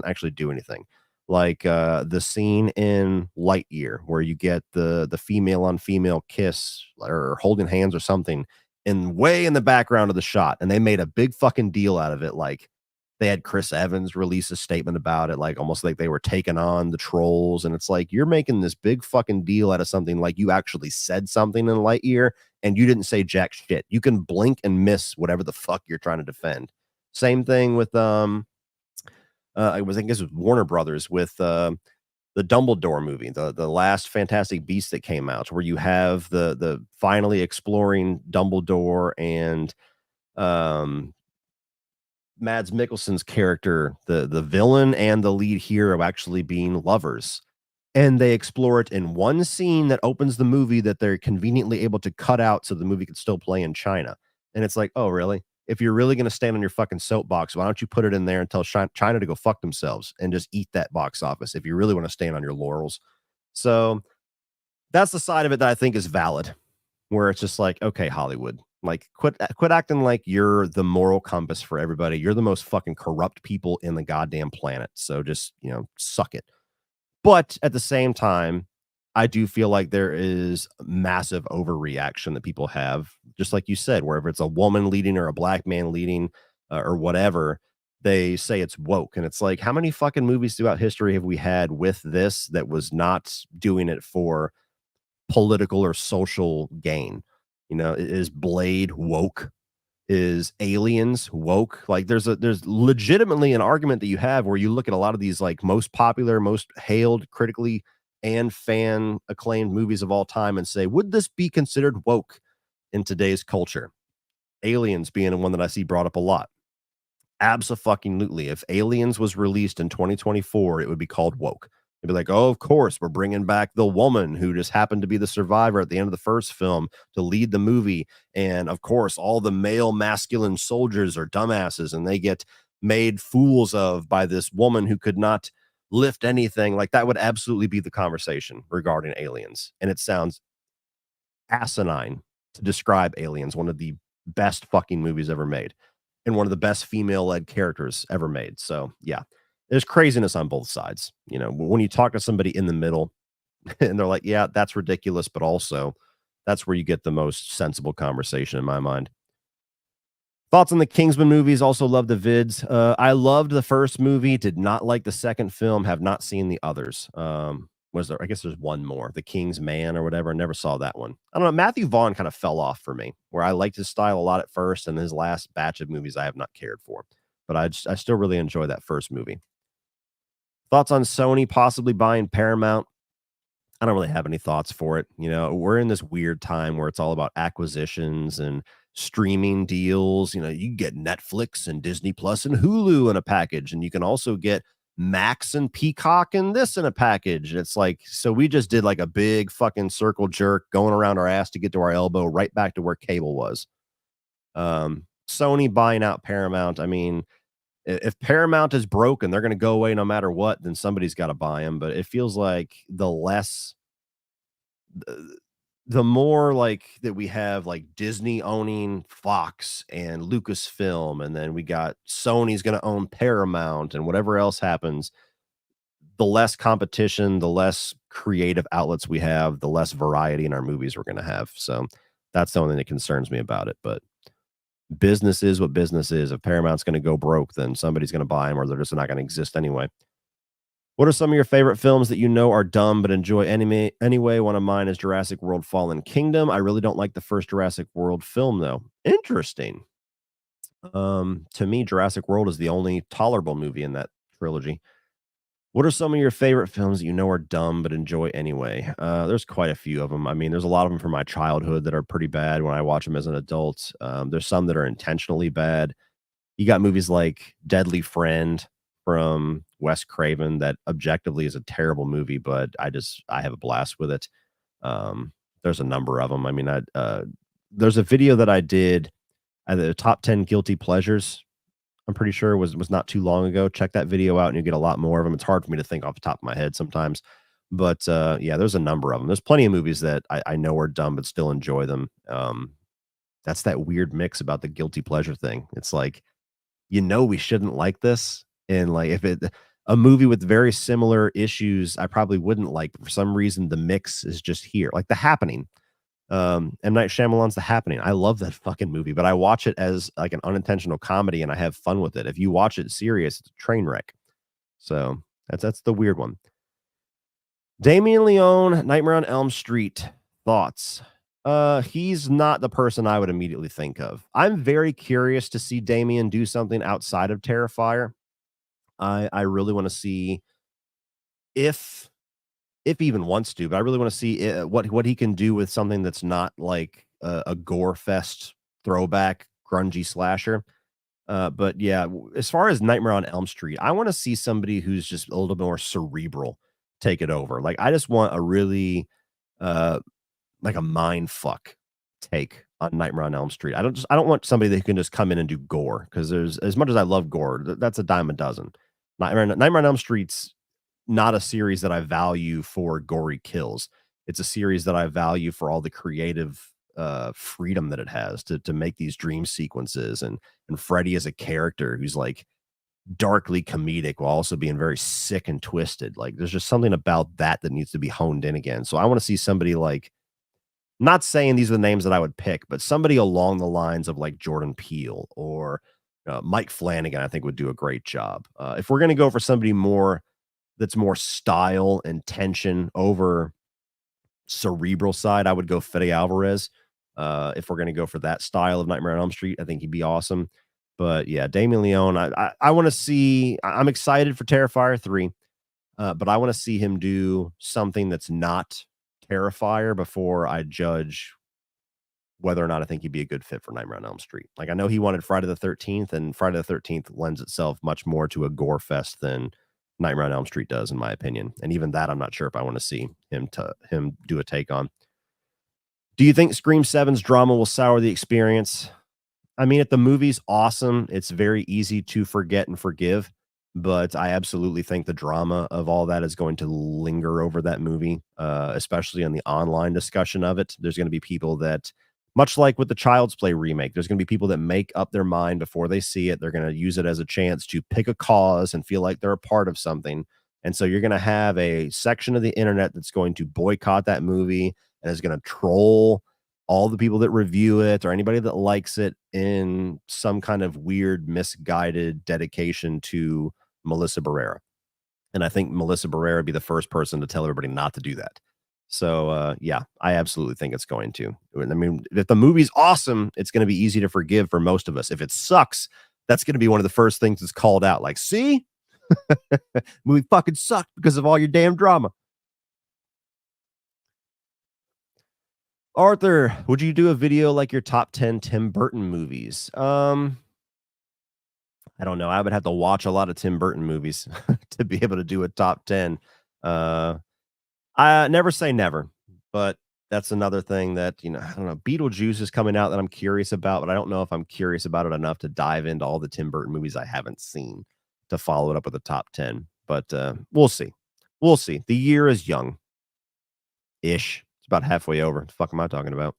actually do anything. Like the scene in Lightyear where you get the female on female kiss or holding hands or something in way in the background of the shot, and they made a big fucking deal out of it. Like they had Chris Evans release a statement about it, like almost like they were taking on the trolls. And it's like you're making this big fucking deal out of something like you actually said something in Lightyear and you didn't say jack shit. You can blink and miss whatever the fuck you're trying to defend. Same thing with I guess it was Warner Brothers with the Dumbledore movie, the last Fantastic Beast that came out, where you have the finally exploring Dumbledore and um Mads Mikkelsen's character, the villain and the lead hero actually being lovers. And they explore it in one scene that opens the movie that they're conveniently able to cut out so the movie could still play in China. And it's like, oh, really? If you're really going to stand on your fucking soapbox, why don't you put it in there and tell China to go fuck themselves and just eat that box office if you really want to stand on your laurels? So that's the side of it that I think is valid, where it's just like, okay, Hollywood, like quit acting like you're the moral compass for everybody. You're the most fucking corrupt people in the goddamn planet. So just, suck it. But at the same time, I do feel like there is massive overreaction that people have, just like you said, wherever it's a woman leading or a black man leading or whatever, they say it's woke. And it's like, how many fucking movies throughout history have we had with this that was not doing it for political or social gain? Is Blade woke? Is Aliens woke? Like there's legitimately an argument that you have where you look at a lot of these like most popular, most hailed critically and fan acclaimed movies of all time and say, would this be considered woke in today's culture? Aliens being one that I see brought up a lot. Abso-fucking-lutely. If Aliens was released in 2024, it would be called woke. It'd be like, oh, of course, we're bringing back the woman who just happened to be the survivor at the end of the first film to lead the movie. And of course, all the male masculine soldiers are dumbasses and they get made fools of by this woman who could not lift anything. Like that would absolutely be the conversation regarding Aliens. And it sounds asinine to describe Aliens, one of the best fucking movies ever made and one of the best female-led characters ever made. So, yeah, there's craziness on both sides. When you talk to somebody in the middle and they're like, "Yeah, that's ridiculous," but also that's where you get the most sensible conversation in my mind. Thoughts on the Kingsman movies? Also love the vids. I loved the first movie, did not like the second film, have not seen the others. Was there? I guess there's one more, The King's Man or whatever. I never saw that one. I don't know. Matthew Vaughn kind of fell off for me, where I liked his style a lot at first, and his last batch of movies I have not cared for. But I still really enjoy that first movie. Thoughts on Sony possibly buying Paramount? I don't really have any thoughts for it. We're in this weird time where it's all about acquisitions and streaming deals. You can get Netflix and Disney Plus and Hulu in a package, and you can also get Max and Peacock and this in a package. And it's like, so we just did like a big fucking circle jerk going around our ass to get to our elbow right back to where cable was. Sony buying out Paramount. I mean, if Paramount is broken, they're going to go away no matter what, then somebody's got to buy them. But it feels like the more like that we have like Disney owning Fox and Lucasfilm, and then we got Sony's going to own Paramount and whatever else happens, the less competition, the less creative outlets we have, the less variety in our movies we're going to have. So that's the only thing that concerns me about it. But business is what business is. If Paramount's going to go broke, then somebody's going to buy them or they're just not going to exist anyway. What are some of your favorite films that you know are dumb but enjoy anyway? One of mine is Jurassic World Fallen Kingdom. I really don't like the first Jurassic World film, though. Interesting. To me, Jurassic World is the only tolerable movie in that trilogy. What are some of your favorite films that you know are dumb but enjoy anyway? There's quite a few of them. I mean, there's a lot of them from my childhood that are pretty bad when I watch them as an adult. There's some that are intentionally bad. You got movies like Deadly Friend from Wes Craven that objectively is a terrible movie, but I have a blast with it. There's a number of them. I mean, there's a video that I did, the top 10 guilty pleasures. I'm pretty sure was not too long ago. Check that video out and you get a lot more of them. It's hard for me to think off the top of my head sometimes. But yeah, there's a number of them. There's plenty of movies that I know are dumb but still enjoy them. That's that weird mix about the guilty pleasure thing. It's like, we shouldn't like this. And like if it a movie with very similar issues, I probably wouldn't like, but for some reason the mix is just here. Like The Happening. M. Night Shyamalan's The Happening. I love that fucking movie, but I watch it as like an unintentional comedy and I have fun with it. If you watch it serious, it's a train wreck. So that's the weird one. Damien Leone, Nightmare on Elm Street. Thoughts? He's not the person I would immediately think of. I'm very curious to see Damien do something outside of Terrifier. I really want to see if he even wants to, but I really want to see what he can do with something that's not like a gore fest throwback grungy slasher. But yeah, as far as Nightmare on Elm Street, I want to see somebody who's just a little bit more cerebral take it over. Like I just want a really uh like a mind fuck take on Nightmare on Elm Street. I don't want somebody that can just come in and do gore because there's as much as I love gore, that's a dime a dozen. Nightmare on Elm Street's not a series that I value for gory kills. It's a series that I value for all the creative freedom that it has to make these dream sequences and Freddy as a character who's like darkly comedic while also being very sick and twisted. Like there's just something about that needs to be honed in again. So I want to see somebody like, not saying these are the names that I would pick, but somebody along the lines of like Jordan Peele or Mike Flanagan, I think would do a great job. If we're going to go for somebody more that's more style and tension over cerebral side, I would go Fede Alvarez. If we're going to go for that style of Nightmare on Elm Street, I think he'd be awesome. But yeah, Damien Leone, I want to see. I'm excited for Terrifier 3, but I want to see him do something that's not Terrifier before I judge whether or not I think he'd be a good fit for Nightmare on Elm Street. Like I know he wanted Friday the 13th, and Friday the 13th lends itself much more to a gore fest than Nightmare on Elm Street does, in my opinion. And even that, I'm not sure if I want to see him do a take on. Do you think Scream 7's drama will sour the experience? I mean, if the movie's awesome, it's very easy to forget and forgive. But I absolutely think the drama of all that is going to linger over that movie, especially in the online discussion of it. There's going to be people that, much like with the Child's Play remake, there's going to be people that make up their mind before they see it. They're going to use it as a chance to pick a cause and feel like they're a part of something. And so you're going to have a section of the internet that's going to boycott that movie and is going to troll all the people that review it or anybody that likes it in some kind of weird, misguided dedication to Melissa Barrera. And I think Melissa Barrera would be the first person to tell everybody not to do that. So, yeah, I absolutely think it's going to. I mean, if the movie's awesome, it's going to be easy to forgive for most of us. If it sucks, that's going to be one of the first things that's called out. Like, see? Movie fucking sucked because of all your damn drama. Arthur, would you do a video like your top 10 Tim Burton movies? I don't know. I would have to watch a lot of Tim Burton movies to be able to do a top 10. I never say never, but that's another thing that, I don't know. Beetlejuice is coming out that I'm curious about, but I don't know if I'm curious about it enough to dive into all the Tim Burton movies I haven't seen to follow it up with a top 10. But we'll see. We'll see. The year is young ish. It's about halfway over. What the fuck am I talking about?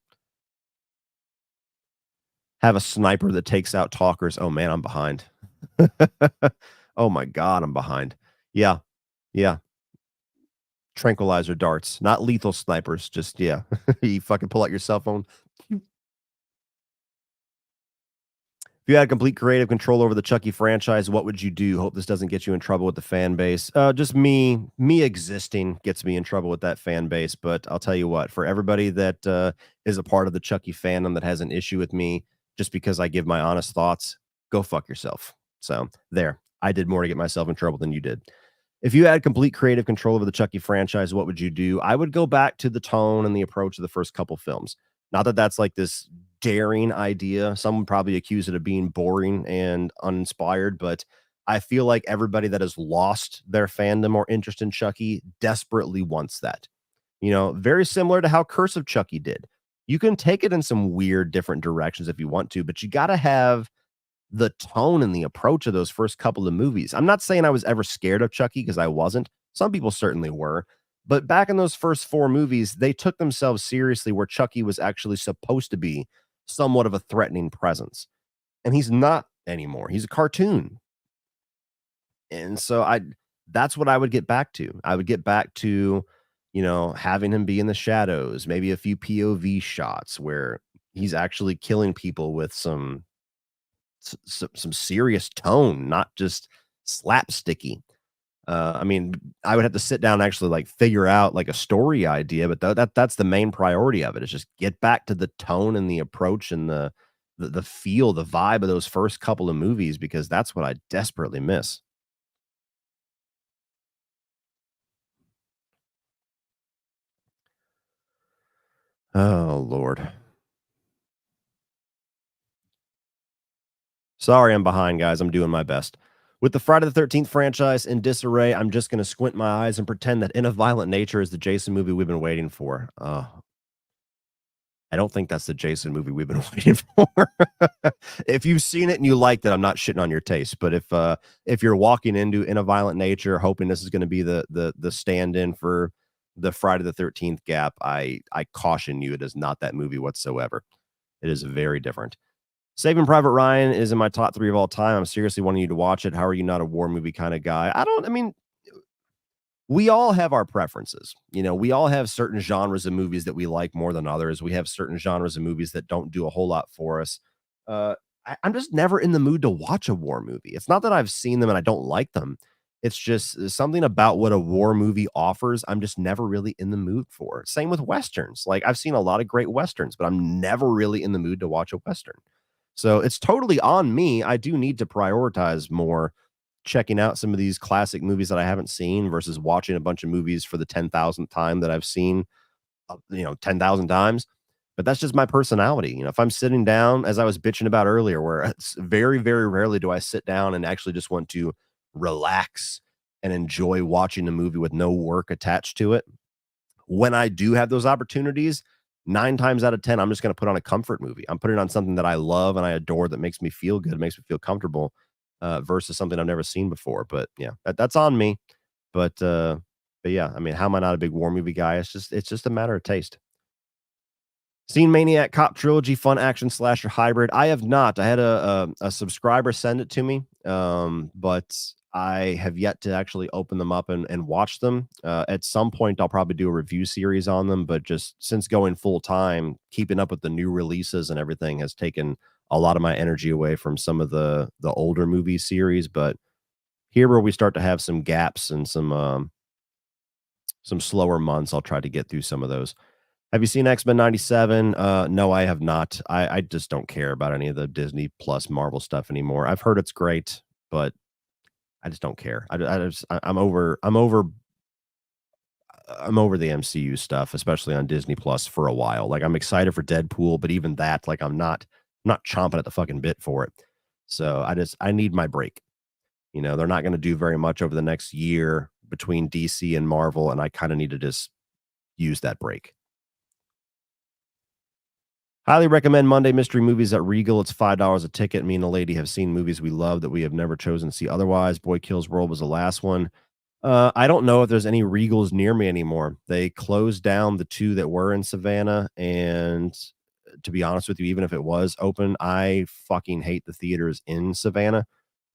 Have a sniper that takes out talkers. Oh man, I'm behind. Oh my God, I'm behind. Yeah. Yeah. Tranquilizer darts, not lethal snipers. Just, yeah. You fucking pull out your cell phone. If you had complete creative control over the Chucky franchise, what would you do? Hope this doesn't get you in trouble with the fan base. Just me existing gets me in trouble with that fan base. But I'll tell you what, for everybody that is a part of the Chucky fandom that has an issue with me, just because I give my honest thoughts, go fuck yourself. So there, I did more to get myself in trouble than you did. If you had complete creative control over the Chucky franchise, what would you do? I would go back to the tone and the approach of the first couple films. Not that that's like this daring idea. Some would probably accuse it of being boring and uninspired, but I feel like everybody that has lost their fandom or interest in Chucky desperately wants that. Very similar to how Curse of Chucky did. You can take it in some weird different directions if you want to, but you got to have the tone and the approach of those first couple of movies. I'm not saying I was ever scared of Chucky because I wasn't. Some people certainly were. But back in those first four movies, they took themselves seriously where Chucky was actually supposed to be somewhat of a threatening presence. And he's not anymore. He's a cartoon. And so that's what I would get back to. I would get back to, having him be in the shadows, maybe a few POV shots where he's actually killing people with some serious tone, not just slapsticky. I mean, I would have to sit down and actually like figure out like a story idea, but that's the main priority of it. Is just get back to the tone and the approach and the feel, the vibe of those first couple of movies because that's what I desperately miss. Oh Lord. Sorry I'm behind, guys. I'm doing my best. With the Friday the 13th franchise in disarray, I'm just going to squint my eyes and pretend that In a Violent Nature is the Jason movie we've been waiting for. I don't think that's the Jason movie we've been waiting for. If you've seen it and you liked it, I'm not shitting on your taste. But if you're walking into In a Violent Nature hoping this is going to be the stand-in for the Friday the 13th gap, I caution you, it is not that movie whatsoever. It is very different. Saving Private Ryan is in my top 3 of all time. I'm seriously wanting you to watch it. How are you not a war movie kind of guy? I mean, we all have our preferences. We all have certain genres of movies that we like more than others. We have certain genres of movies that don't do a whole lot for us. I'm just never in the mood to watch a war movie. It's not that I've seen them and I don't like them. It's just something about what a war movie offers. I'm just never really in the mood for. Same with Westerns. Like I've seen a lot of great Westerns, but I'm never really in the mood to watch a Western. So it's totally on me. I do need to prioritize more checking out some of these classic movies that I haven't seen versus watching a bunch of movies for the 10,000th time that I've seen, 10,000 times. But that's just my personality. If I'm sitting down, as I was bitching about earlier, where it's very, very rarely do I sit down and actually just want to relax and enjoy watching a movie with no work attached to it. When I do have those opportunities, 9 times out of 10, I'm just going to put on a comfort movie. I'm putting on something that I love and I adore that makes me feel good, makes me feel comfortable versus something I've never seen before. But yeah, that's on me. But yeah, I mean, how am I not a big war movie guy? It's just a matter of taste. Seen Maniac Cop Trilogy, fun action slasher hybrid. I have not. I had a subscriber send it to me, but I have yet to actually open them up and watch them. At some point, I'll probably do a review series on them, but just since going full time, keeping up with the new releases and everything has taken a lot of my energy away from some of the older movie series. But here, where we start to have some gaps and some slower months, I'll try to get through some of those. Have you seen X-Men 97? No, I have not. I just don't care about any of the Disney Plus Marvel stuff anymore. I've heard it's great, but I just don't care. I'm over the MCU stuff, especially on Disney Plus for a while. Like I'm excited for Deadpool, but even that, like I'm not chomping at the fucking bit for it. So I need my break. They're not going to do very much over the next year between DC and Marvel, and I kind of need to just use that break. Highly recommend Monday Mystery Movies at Regal. It's $5 a ticket. Me and a lady have seen movies we love that we have never chosen to see otherwise. Boy Kills World was the last one. I don't know if there's any Regals near me anymore. They closed down the 2 that were in Savannah, and to be honest with you, even if it was open, I fucking hate the theaters in Savannah.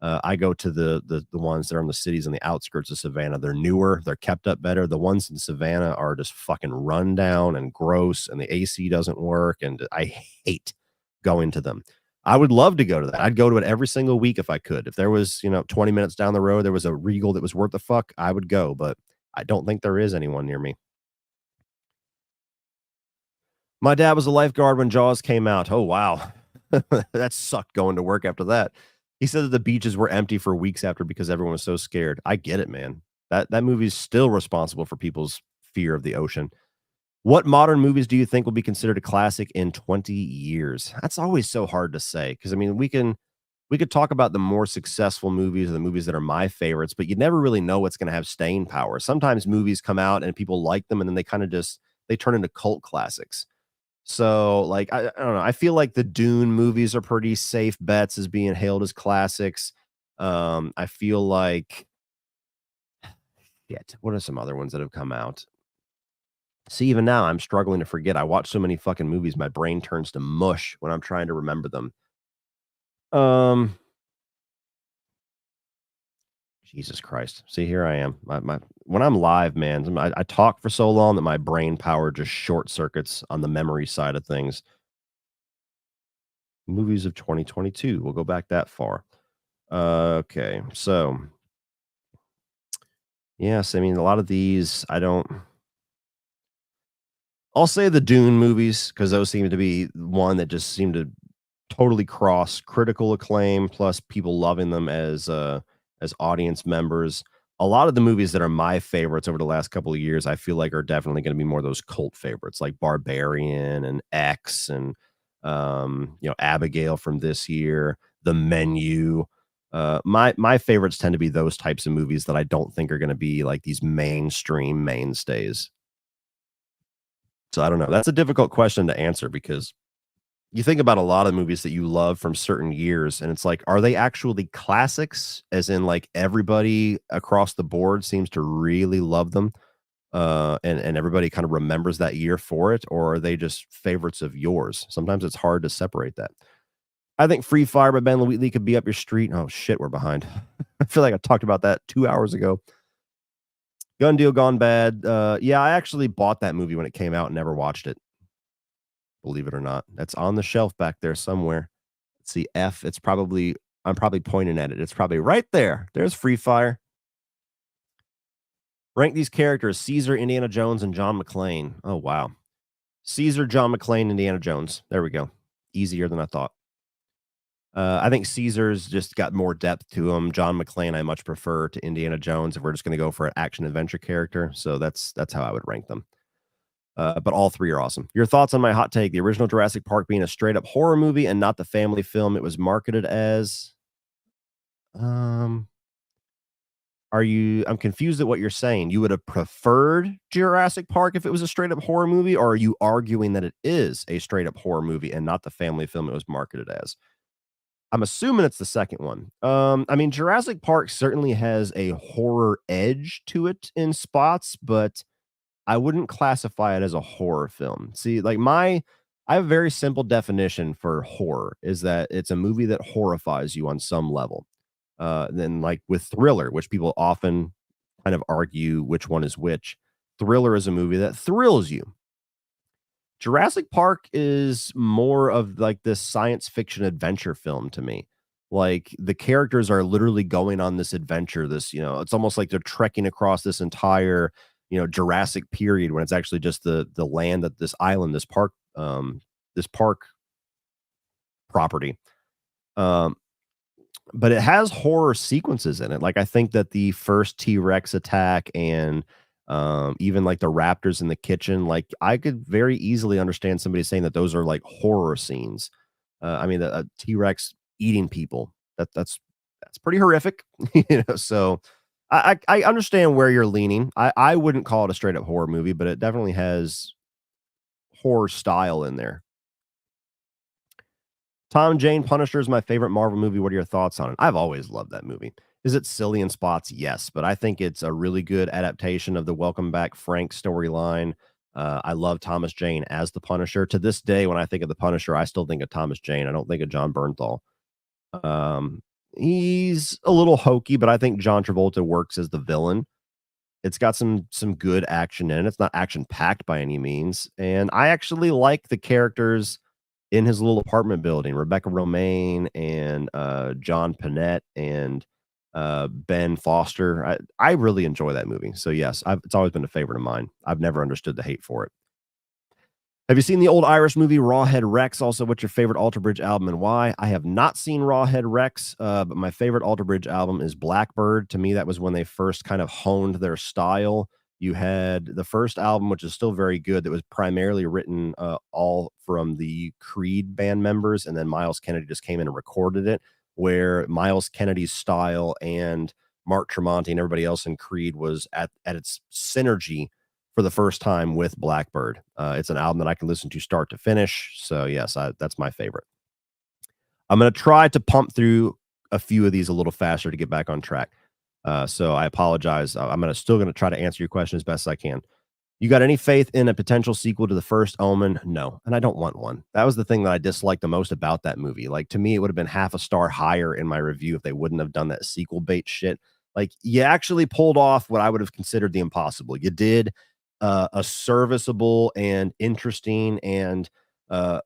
I go to the ones that are in the cities and the outskirts of Savannah. They're newer, they're kept up better. The ones in Savannah are just fucking run down and gross, and the AC doesn't work, and I hate going to them. I would love to go to that. I'd go to it every single week if I could. If there was, 20 minutes down the road, there was a Regal that was worth the fuck, I would go, but I don't think there is anyone near me. My dad was a lifeguard when Jaws came out. Oh, wow. That sucked going to work after that. He said that the beaches were empty for weeks after because everyone was so scared. I get it, man. That movie's still responsible for people's fear of the ocean. What modern movies do you think will be considered a classic in 20 years? That's always so hard to say because I mean, we could talk about the more successful movies or the movies that are my favorites, but you never really know what's going to have staying power. Sometimes movies come out and people like them and then they kind of just they turn into cult classics. So, like, I don't know. I feel like the Dune movies are pretty safe bets as being hailed as classics. I feel like, yet, what are some other ones that have come out? See, even now, I'm struggling to forget. I watch so many fucking movies, my brain turns to mush when I'm trying to remember them. Um, Jesus Christ. See, here I am. My when I'm live, man, I talk for so long that my brain power just short circuits on the memory side of things. Movies of 2022. We'll go back that far. Okay, so yes, I mean a lot of these I don't. I'll say the Dune movies because those seem to be one that just seem to totally cross critical acclaim plus people loving them as audience members. A lot of the movies that are my favorites over the last couple of years, I feel like are definitely going to be more of those cult favorites like Barbarian and X and Abigail from this year, The Menu. My favorites tend to be those types of movies that I don't think are going to be like these mainstream mainstays. So I don't know. That's a difficult question to answer because you think about a lot of movies that you love from certain years, and it's like, are they actually classics? As in, like everybody across the board seems to really love them, and everybody kind of remembers that year for it, or are they just favorites of yours? Sometimes it's hard to separate that. I think Free Fire by Ben Wheatley could be up your street. Oh shit, we're behind. I feel like I talked about that 2 hours ago. Gun Deal Gone Bad. Yeah, I actually bought that movie when it came out and never watched it. Believe it or not, that's on the shelf back there somewhere. Let's see, F. It's probably I'm probably pointing at it. It's probably right there. There's Free Fire. Rank these characters: Caesar, Indiana Jones, and John McClane. Oh wow, Caesar, John McClane, Indiana Jones. There we go. Easier than I thought. I think Caesar's just got more depth to him. John McClane, I much prefer to Indiana Jones if we're just going to go for an action adventure character. So that's how I would rank them. But all three are awesome. Your thoughts on my hot take: the original Jurassic Park being a straight up horror movie and not the family film it was marketed as. Um, are you? I'm confused at what you're saying. You would have preferred Jurassic Park if it was a straight up horror movie, or are you arguing that it is a straight up horror movie and not the family film it was marketed as? I'm assuming it's the second one. I mean, Jurassic Park certainly has a horror edge to it in spots, but I wouldn't classify it as a horror film. See, like I have a very simple definition for horror is that it's a movie that horrifies you on some level. Then like with Thriller, which people often kind of argue which one is which. Thriller is a movie that thrills you. Jurassic Park is more of like this science fiction adventure film to me. Like the characters are literally going on this adventure. It's almost like they're trekking across this entire, Jurassic period when it's actually just the land that this island, this park property. Um, but it has horror sequences in it. Like I think that the first T-Rex attack and even like the raptors in the kitchen, like I could very easily understand somebody saying that those are like horror scenes. I mean, the T-Rex eating people. That's pretty horrific. So I understand where you're leaning. I wouldn't call it a straight up horror movie, but it definitely has horror style in there. Tom and Jane Punisher is my favorite Marvel movie. What are your thoughts on it? I've always loved that movie. Is it silly in spots? Yes, but I think it's a really good adaptation of the Welcome Back Frank storyline. I love Thomas Jane as the Punisher. To this day, when I think of the Punisher, I still think of Thomas Jane. I don't think of John Bernthal. Um, he's a little hokey, but I think John Travolta works as the villain. It's got some good action in it. It's not action packed by any means, and I actually like the characters in his little apartment building, Rebecca Romaine and John Panette and Ben Foster. I really enjoy that movie. So yes, it's always been a favorite of mine. I've never understood the hate for it. Have you seen the old Irish movie Rawhead Rex? Also, what's your favorite Alter Bridge album and why? I have not seen Rawhead Rex, but my favorite Alter Bridge album is Blackbird. To me, that was when they first kind of honed their style. You had the first album, which is still very good, that was primarily written all from the Creed band members, and then Miles Kennedy just came in and recorded it, where Miles Kennedy's style and Mark Tremonti and everybody else in Creed was at its synergy for the first time with Blackbird. It's an album that I can listen to start to finish. So yes, that's my favorite. I'm going to try to pump through a few of these a little faster to get back on track. So I apologize. Still going to try to answer your question as best as I can. You got any faith in a potential sequel to the first Omen? No, and I don't want one. That was the thing that I disliked the most about that movie. Like, to me, it would have been half a star higher in my review if they wouldn't have done that sequel bait shit. Like, you actually pulled off what I would have considered the impossible. You did a serviceable and interesting and uh,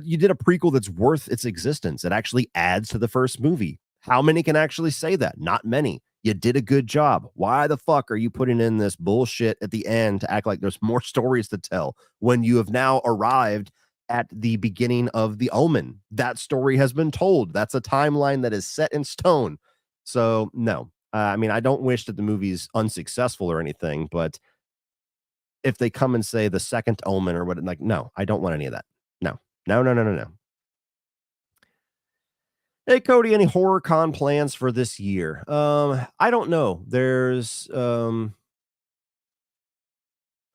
you did a prequel that's worth its existence. It actually adds to the first movie. How many can actually say that? Not many. You did a good job. Why the fuck are you putting in this bullshit at the end to act like there's more stories to tell when you have now arrived at the beginning of The Omen? That story has been told. That's a timeline that is set in stone. So, no. I mean, I don't wish that the movie's unsuccessful or anything, but if they come and say the second Omen or what, like, no, I don't want any of that. No, no, no, no, no, no. Hey, Cody, any horror con plans for this year? I don't know. There's trying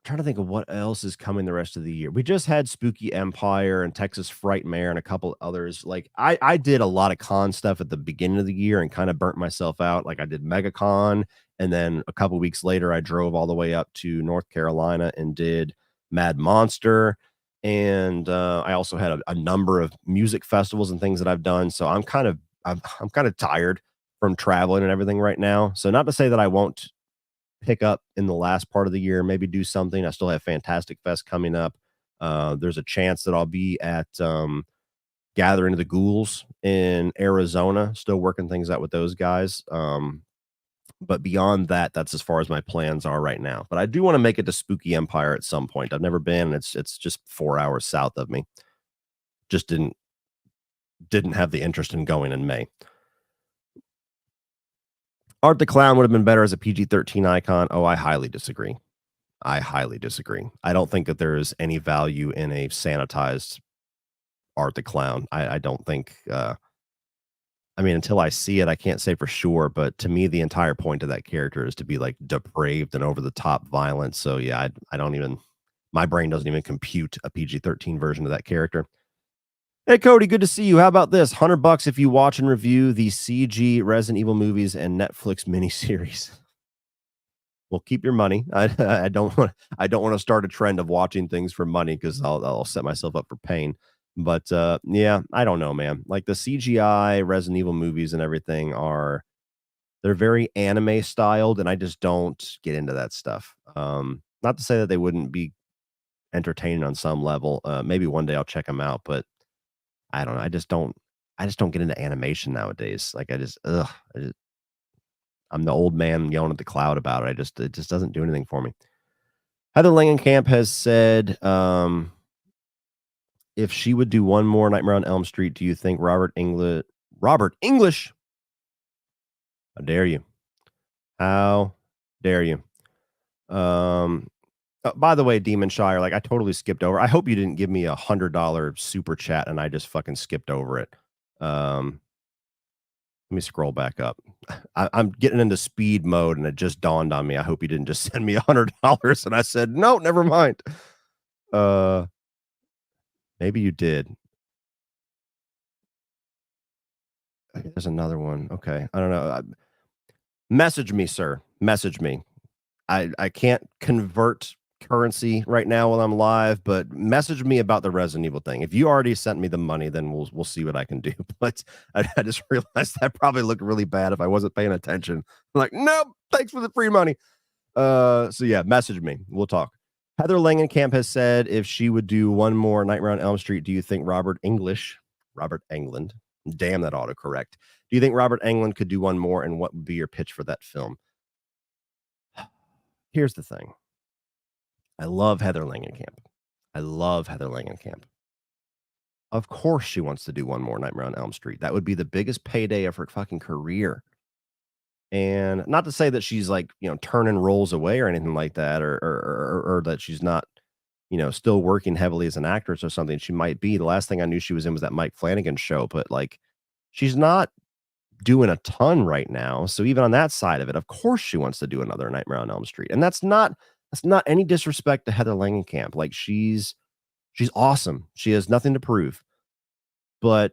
to think of what else is coming the rest of the year. We just had Spooky Empire and Texas Frightmare and a couple others. Like, I did a lot of con stuff at the beginning of the year and kind of burnt myself out. Like, I did MegaCon, and then a couple weeks later I drove all the way up to North Carolina and did Mad Monster. And I also had a number of music festivals and things that I've done. So I'm kind of tired from traveling and everything right now. So not to say that I won't pick up in the last part of the year, maybe do something. I still have Fantastic Fest coming up. There's a chance that I'll be at Gathering of the Ghouls in Arizona, still working things out with those guys. But beyond that, that's as far as my plans are right now. But I do want to make it to Spooky Empire at some point. I've never been. It's just 4 hours south of me. Just didn't have the interest in going in May. Art the Clown would have been better as a PG-13 icon. Oh, I highly disagree. I highly disagree. I don't think that there is any value in a sanitized Art the Clown. I don't think. I mean, until I see it, I can't say for sure. But to me, the entire point of that character is to be like depraved and over the top violent. So yeah, I don't even. My brain doesn't even compute a PG-13 version of that character. Hey, Cody, good to see you. How about this? $100 if you watch and review the CG Resident Evil movies and Netflix miniseries. Well, keep your money. I don't want to start a trend of watching things for money because I'll set myself up for pain. But yeah, I don't know, man. Like the CGI Resident Evil movies and everything they're very anime styled, and I just don't get into that stuff. Not to say that they wouldn't be entertaining on some level. Maybe one day I'll check them out, but I don't know. I just don't get into animation nowadays. Like I'm the old man yelling at the cloud about it. It just doesn't do anything for me. Heather Langenkamp has said, if she would do one more Nightmare on Elm Street, do you think Robert English? How dare you? How dare you? By the way, Demon Shire, like I totally skipped over. I hope you didn't give me $100 super chat and I just fucking skipped over it. Let me scroll back up. I'm getting into speed mode and it just dawned on me. I hope you didn't just send me $100 and I said, no, never mind. Maybe you did. There's another one. Okay. I don't know. Message me, sir. Message me. I can't convert currency right now while I'm live, but message me about the Resident Evil thing. If you already sent me the money, then we'll see what I can do. But I just realized that probably looked really bad if I wasn't paying attention. I'm like, nope, thanks for the free money. So yeah, message me. We'll talk. Heather Langenkamp has said if she would do one more Nightmare on Elm Street, do you think Robert Englund, damn that autocorrect. Do you think Robert Englund could do one more, and what would be your pitch for that film? Here's the thing. I love Heather Langenkamp. I love Heather Langenkamp. Of course she wants to do one more Nightmare on Elm Street. That would be the biggest payday of her fucking career. And not to say that she's like, turning roles away or anything like that, or that she's not, still working heavily as an actress or something. She might be. The last thing I knew she was in was that Mike Flanagan show, but like she's not doing a ton right now. So even on that side of it, of course she wants to do another Nightmare on Elm Street. And that's not any disrespect to Heather Langenkamp. Like she's awesome. She has nothing to prove. But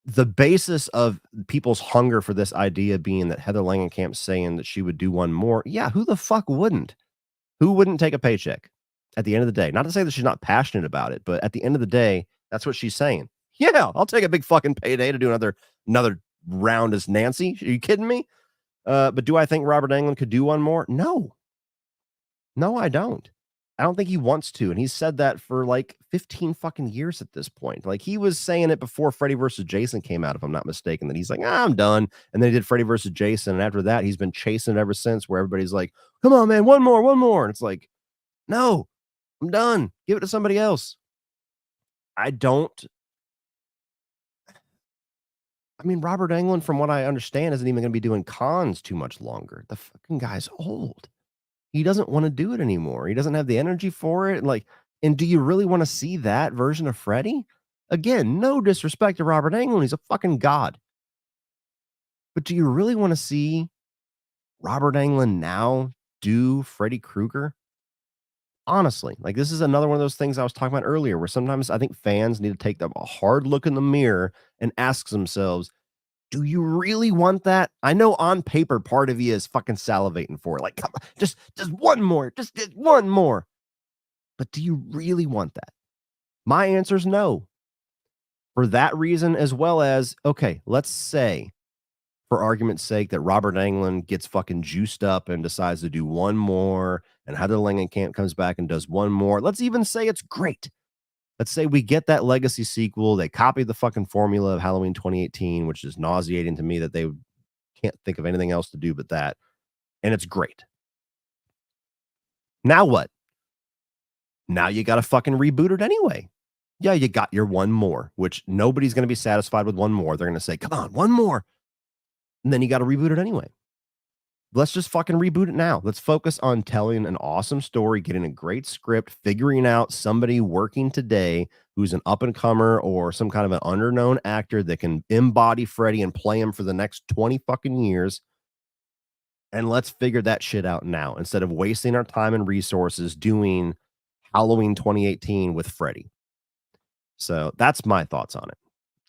the basis of people's hunger for this idea being that Heather Langenkamp's saying that she would do one more. Yeah, who the fuck wouldn't? Who wouldn't take a paycheck at the end of the day? Not to say that she's not passionate about it, but at the end of the day, that's what she's saying. Yeah, I'll take a big fucking payday to do another round as Nancy. Are you kidding me? But do I think Robert Englund could do one more? No. No, I don't. I don't think he wants to, and he's said that for, like, 15 fucking years at this point. Like, he was saying it before Freddy versus Jason came out, if I'm not mistaken, that he's like, I'm done," and then he did Freddy versus Jason, and after that, he's been chasing it ever since, where everybody's like, "Come on, man, one more," and it's like, "No, I'm done. Give it to somebody else." I don't I mean, Robert Englund, from what I understand, isn't even gonna be doing cons too much longer. The fucking guy's old. He doesn't wanna do it anymore. He doesn't have the energy for it, like, and do you really wanna see that version of Freddy? Again, no disrespect to Robert Englund, he's a fucking god. But do you really wanna see Robert Englund now do Freddy Krueger? Honestly, like, this is another one of those things I was talking about earlier, where sometimes I think fans need to take them a hard look in the mirror and ask themselves, "Do you really want that?" I know on paper, part of you is fucking salivating for it, like, "Come on, just one more, just one more." But do you really want that? My answer is no. For that reason, as well as, okay, let's say, for argument's sake, that Robert Englund gets fucking juiced up and decides to do one more, and Heather Langenkamp comes back and does one more. Let's even say it's great. Let's say we get that legacy sequel. They copy the fucking formula of Halloween 2018, which is nauseating to me that they can't think of anything else to do but that. And it's great. Now what? Now you got to fucking reboot it anyway. Yeah, you got your one more, which nobody's going to be satisfied with one more. They're going to say, come on, one more. And then you got to reboot it anyway. Let's just fucking reboot it now. Let's focus on telling an awesome story, getting a great script, figuring out somebody working today who's an up and comer or some kind of an underknown actor that can embody Freddy and play him for the next 20 fucking years. And let's figure that shit out now instead of wasting our time and resources doing Halloween 2018 with Freddy. So that's my thoughts on it.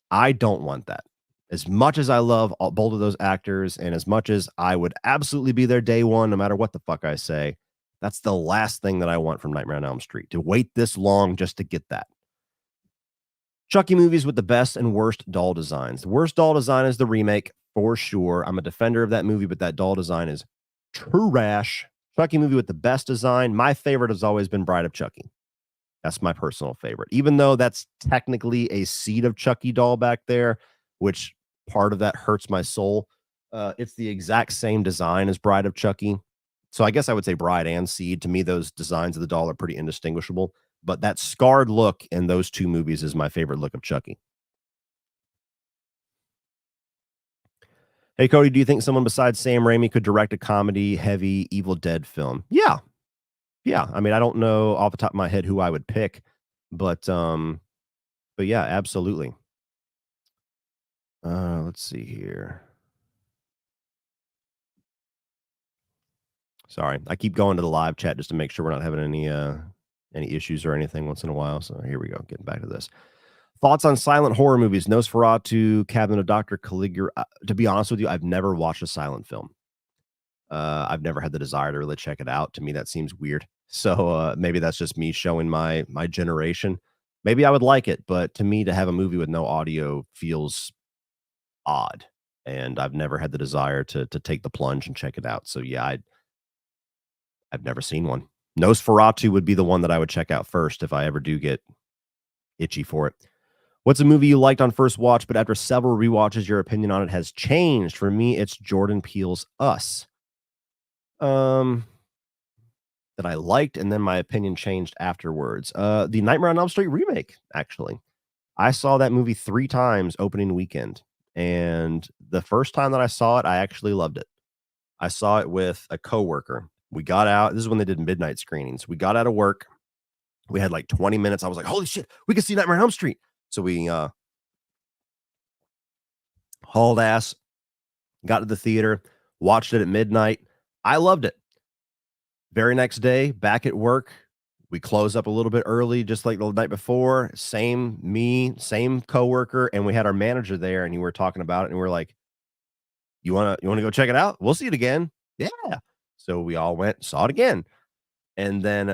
I don't want that. As much as I love both of those actors, and as much as I would absolutely be there day one, no matter what the fuck I say, that's the last thing that I want from Nightmare on Elm Street, to wait this long just to get that. Chucky movies with the best and worst doll designs. The worst doll design is the remake, for sure. I'm a defender of that movie, but that doll design is trash. Chucky movie with the best design. My favorite has always been Bride of Chucky. That's my personal favorite. Even though that's technically a Seed of Chucky doll back there, which part of that hurts my soul. It's the exact same design as Bride of Chucky. So I guess I would say Bride and Seed. To me, those designs of the doll are pretty indistinguishable. But that scarred look in those two movies is my favorite look of Chucky. Hey, Cody, do you think someone besides Sam Raimi could direct a comedy heavy Evil Dead film? Yeah. Yeah. I mean, I don't know off the top of my head who I would pick, but yeah, absolutely. Let's see here. Sorry, I keep going to the live chat just to make sure we're not having any issues or anything once in a while. So here we go, getting back to this. Thoughts on silent horror movies? Nosferatu, Cabinet of Dr. Caligula. To be honest with you, I've never watched a silent film. I've never had the desire to really check it out. To me, that seems weird. So maybe that's just me showing my generation. Maybe I would like it, but to me, to have a movie with no audio feels odd, and I've never had the desire to take the plunge and check it out. So yeah, I've never seen one. Nosferatu would be the one that I would check out first if I ever do get itchy for it. What's a movie you liked on first watch, but after several rewatches, your opinion on it has changed? For me, it's Jordan Peele's Us. Um, that I liked, and then my opinion changed afterwards. The Nightmare on Elm Street remake, actually. I saw that movie 3 times opening weekend, and the first time that I saw it, I actually loved it. I saw it with a coworker. We got out, this is when they did midnight screenings. We got out of work. We had like 20 minutes. I was like, "Holy shit, we can see Nightmare on Elm Street." So we hauled ass, got to the theater, watched it at midnight. I loved it. Very next day, back at work, we close up a little bit early, just like the night before. Same me, same coworker, and we had our manager there, and we were talking about it, and we're like, "You wanna go check it out? We'll see it again." "Yeah." So we all went, saw it again, and then,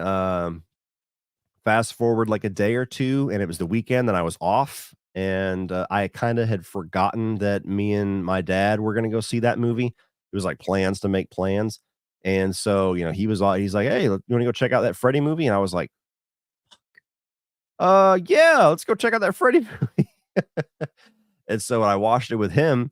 fast forward like a day or 2, and it was the weekend that I was off, and, I kinda had forgotten that me and my dad were gonna go see that movie. It was like plans to make plans, and so, he's like, "Hey, you wanna go check out that Freddy movie?" And I was like, yeah, let's go check out that Freddy movie." And so when I watched it with him,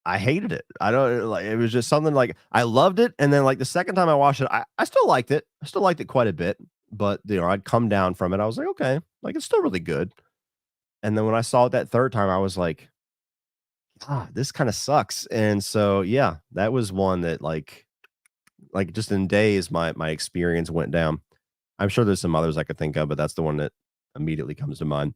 I hated it. I don't like it was just something like I loved it, and then like the second time I watched it, I still liked it. I still liked it quite a bit, but I'd come down from it. I was like, okay, like it's still really good. And then when I saw it that third time, I was like, this kind of sucks. And so yeah, that was one that like just in days my experience went down. I'm sure there's some others I could think of, but that's the one that immediately comes to mind.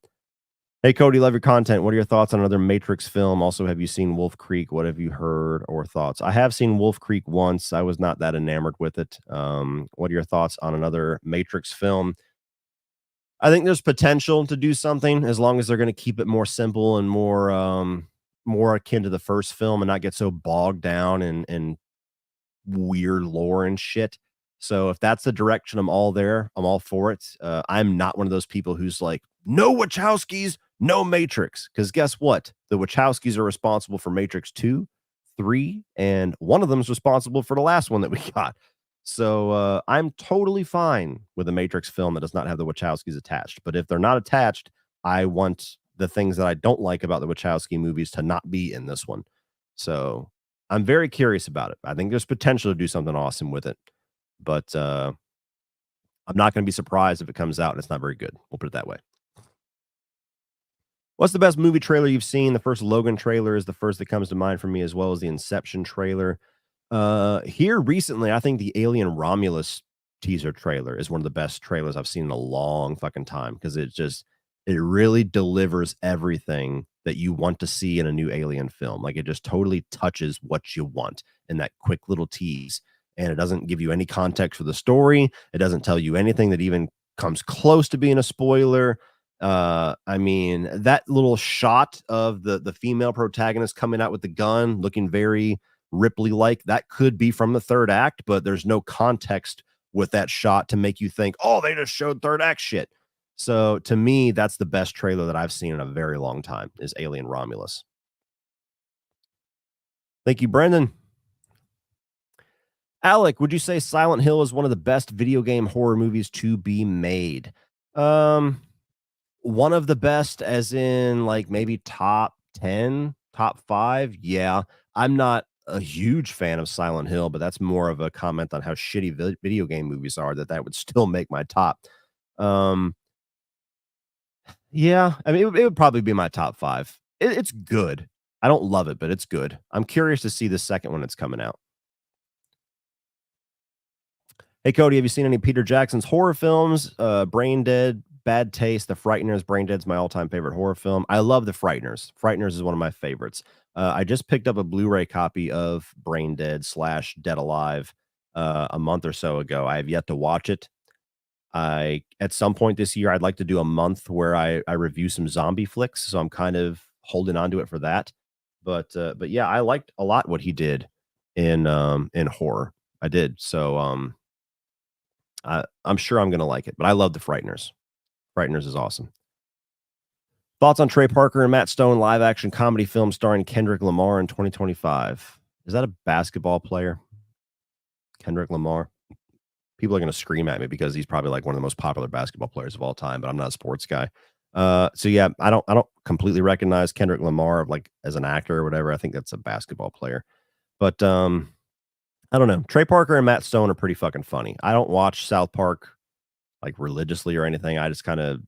Hey, Cody, love your content. What are your thoughts on another Matrix film? Also, have you seen Wolf Creek? What have you heard or thoughts? I have seen Wolf Creek once. I was not that enamored with it. What are your thoughts on another Matrix film? I think there's potential to do something as long as they're going to keep it more simple and more akin to the first film and not get so bogged down and weird lore and shit. So if that's the direction, I'm all there. I'm all for it. I'm not one of those people who's like, no Wachowskis, no Matrix. Because guess what? The Wachowskis are responsible for Matrix 2, 3, and one of them is responsible for the last one that we got. So I'm totally fine with a Matrix film that does not have the Wachowskis attached. But if they're not attached, I want the things that I don't like about the Wachowski movies to not be in this one. So I'm very curious about it. I think there's potential to do something awesome with it, but I'm not going to be surprised if it comes out and it's not very good. We'll put it that way. What's the best movie trailer you've seen? The first Logan trailer is the first that comes to mind for me, as well as the Inception trailer. Here recently, I think the Alien Romulus teaser trailer is one of the best trailers I've seen in a long fucking time because it really delivers everything that you want to see in a new Alien film. Like it just totally touches what you want in that quick little tease. And it doesn't give you any context for the story. It doesn't tell you anything that even comes close to being a spoiler. I mean, that little shot of the female protagonist coming out with the gun, looking very Ripley like, that could be from the third act, but there's no context with that shot to make you think, oh, they just showed third act shit. So to me, that's the best trailer that I've seen in a very long time is Alien Romulus. Thank you, Brendan. Alec, would you say Silent Hill is one of the best video game horror movies to be made? Um, One of the best, as in like maybe top 10, top 5. Yeah. I'm not a huge fan of Silent Hill, but that's more of a comment on how shitty video game movies are that would still make my top. Um, yeah, I mean, it would probably be my top 5. It's good. I don't love it, but it's good. I'm curious to see the second one that's coming out. Hey, Cody, have you seen any Peter Jackson's horror films? Brain Dead, Bad Taste, The Frighteners. Brain Dead's my all-time favorite horror film. I love The Frighteners. Frighteners is one of my favorites. I just picked up a Blu-ray copy of Brain Dead slash Dead Alive a month or so ago. I have yet to watch it. I at some point this year, I'd like to do a month where I review some zombie flicks, so I'm kind of holding on to it for that. But yeah, I liked a lot what he did in horror. I did. So I'm sure I'm gonna like it, but I love The Frighteners. Frighteners is awesome. Thoughts on Trey Parker and Matt Stone live action comedy film starring Kendrick Lamar in 2025? Is that a basketball player? Kendrick Lamar? People are going to scream at me because he's probably like one of the most popular basketball players of all time, but I'm not a sports guy. So yeah, I don't completely recognize Kendrick Lamar like as an actor or whatever. I think that's a basketball player. But I don't know. Trey Parker and Matt Stone are pretty fucking funny. I don't watch South Park like religiously or anything. I just kind of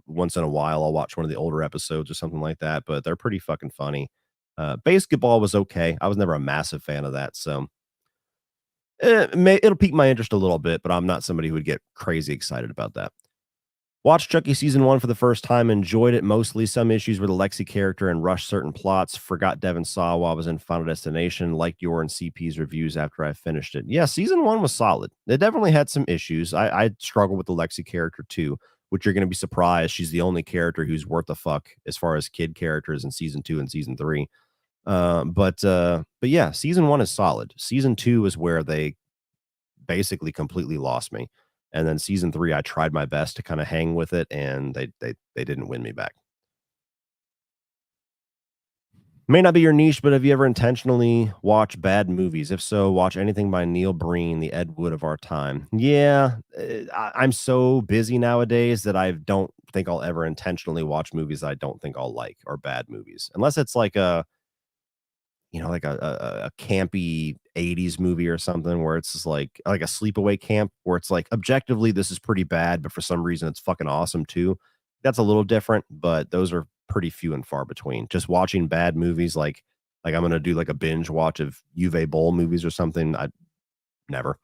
once in a while I'll watch one of the older episodes or something like that, but they're pretty fucking funny. Basketball was okay. I was never a massive fan of that, so it'll pique my interest a little bit, but I'm not somebody who would get crazy excited about that. Watched Chucky season 1 for the first time, enjoyed it mostly. Some issues with the Lexi character and rushed certain plots. Forgot Devin saw while I was in Final Destination. Liked your and CP's reviews after I finished it. Yeah, season 1 was solid. It definitely had some issues. I struggle with the Lexi character too, which you're going to be surprised. She's the only character who's worth a fuck as far as kid characters in season 2 and season 3. But yeah, season 1 is solid. Season 2 is where they basically completely lost me. And then season 3, I tried my best to kind of hang with it, and they didn't win me back. May not be your niche, but have you ever intentionally watched bad movies? If so, watch anything by Neil Breen, the Ed Wood of our time. Yeah, I'm so busy nowadays that I don't think I'll ever intentionally watch movies I don't think I'll like or bad movies, unless it's like like a campy 80s movie or something where it's just like a sleepaway camp where it's like objectively this is pretty bad, but for some reason it's fucking awesome too. That's a little different, but those are pretty few and far between. Just watching bad movies like I'm gonna do like a binge watch of Uwe Boll movies or something. I never.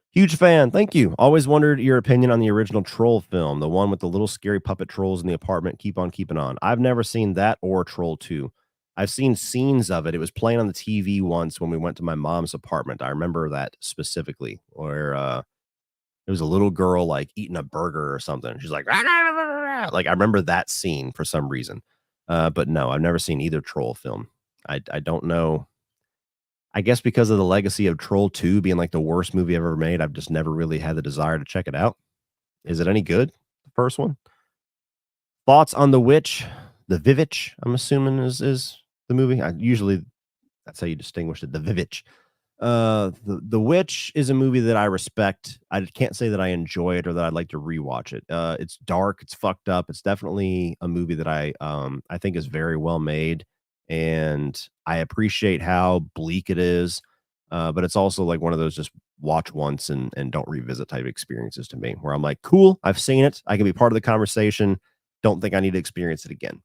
Huge fan. Thank you. Always wondered your opinion on the original Troll film, the one with the little scary puppet trolls in the apartment. Keep on keeping on. I've never seen that or Troll 2. I've seen scenes of it. It was playing on the TV once when we went to my mom's apartment. I remember that specifically, where there was a little girl like eating a burger or something. She's like, "Rah, rah, rah, rah, rah." Like I remember that scene for some reason. But no, I've never seen either Troll film. I don't know. I guess because of the legacy of Troll 2 being like the worst movie ever made, I've just never really had the desire to check it out. Is it any good? The first one? Thoughts on The Witch? The Vivitch, I'm assuming is the movie. Usually that's how you distinguish it, The Vivitch. The Witch is a movie that I respect. I can't say that I enjoy it or that I'd like to rewatch it. It's dark, it's fucked up. It's definitely a movie that I think is very well made, and I appreciate how bleak it is. But it's also like one of those just watch once and don't revisit type experiences to me, where I'm like, cool, I've seen it. I can be part of the conversation. Don't think I need to experience it again.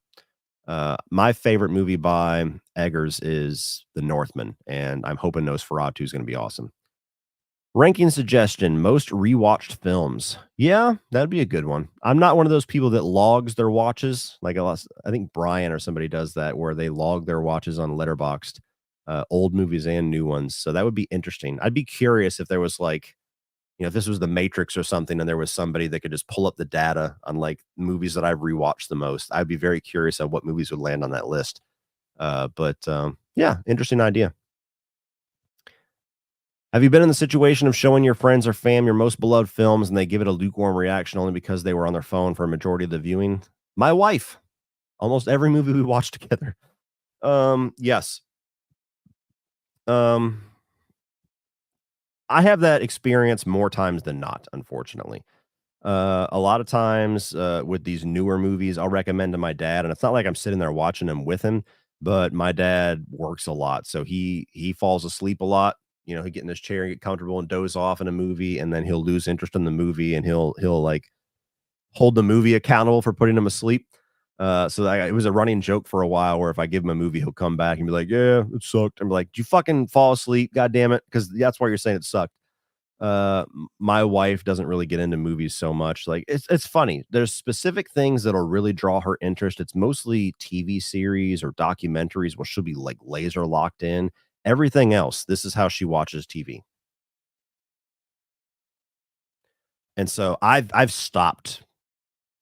My favorite movie by Eggers is The Northman, and I'm hoping Nosferatu is going to be awesome. Ranking suggestion: most rewatched films. Yeah, that'd be a good one. I'm not one of those people that logs their watches. Like I think Brian or somebody does that, where they log their watches on Letterboxd, old movies and new ones. So that would be interesting. I'd be curious if there was like, if this was the Matrix or something, and there was somebody that could just pull up the data on like movies that I've rewatched the most. I'd be very curious of what movies would land on that list. But yeah, interesting idea. Have you been in the situation of showing your friends or fam your most beloved films and they give it a lukewarm reaction only because they were on their phone for a majority of the viewing? My wife, almost every movie we watched together. Yes. Um, I have that experience more times than not, unfortunately. A lot of times, with these newer movies, I'll recommend to my dad, and it's not like I'm sitting there watching them with him, but my dad works a lot, so he falls asleep a lot. He'll get in his chair and get comfortable and doze off in a movie, and then he'll lose interest in the movie, and he'll like hold the movie accountable for putting him asleep. It was a running joke for a while where if I give him a movie, he'll come back and be like, "Yeah, it sucked." I'm like, "Did you fucking fall asleep? God damn it!" Because that's why you're saying it sucked. My wife doesn't really get into movies so much. Like it's funny. There's specific things that'll really draw her interest. It's mostly TV series or documentaries where she'll be like laser locked in. Everything else, this is how she watches TV. And so I've stopped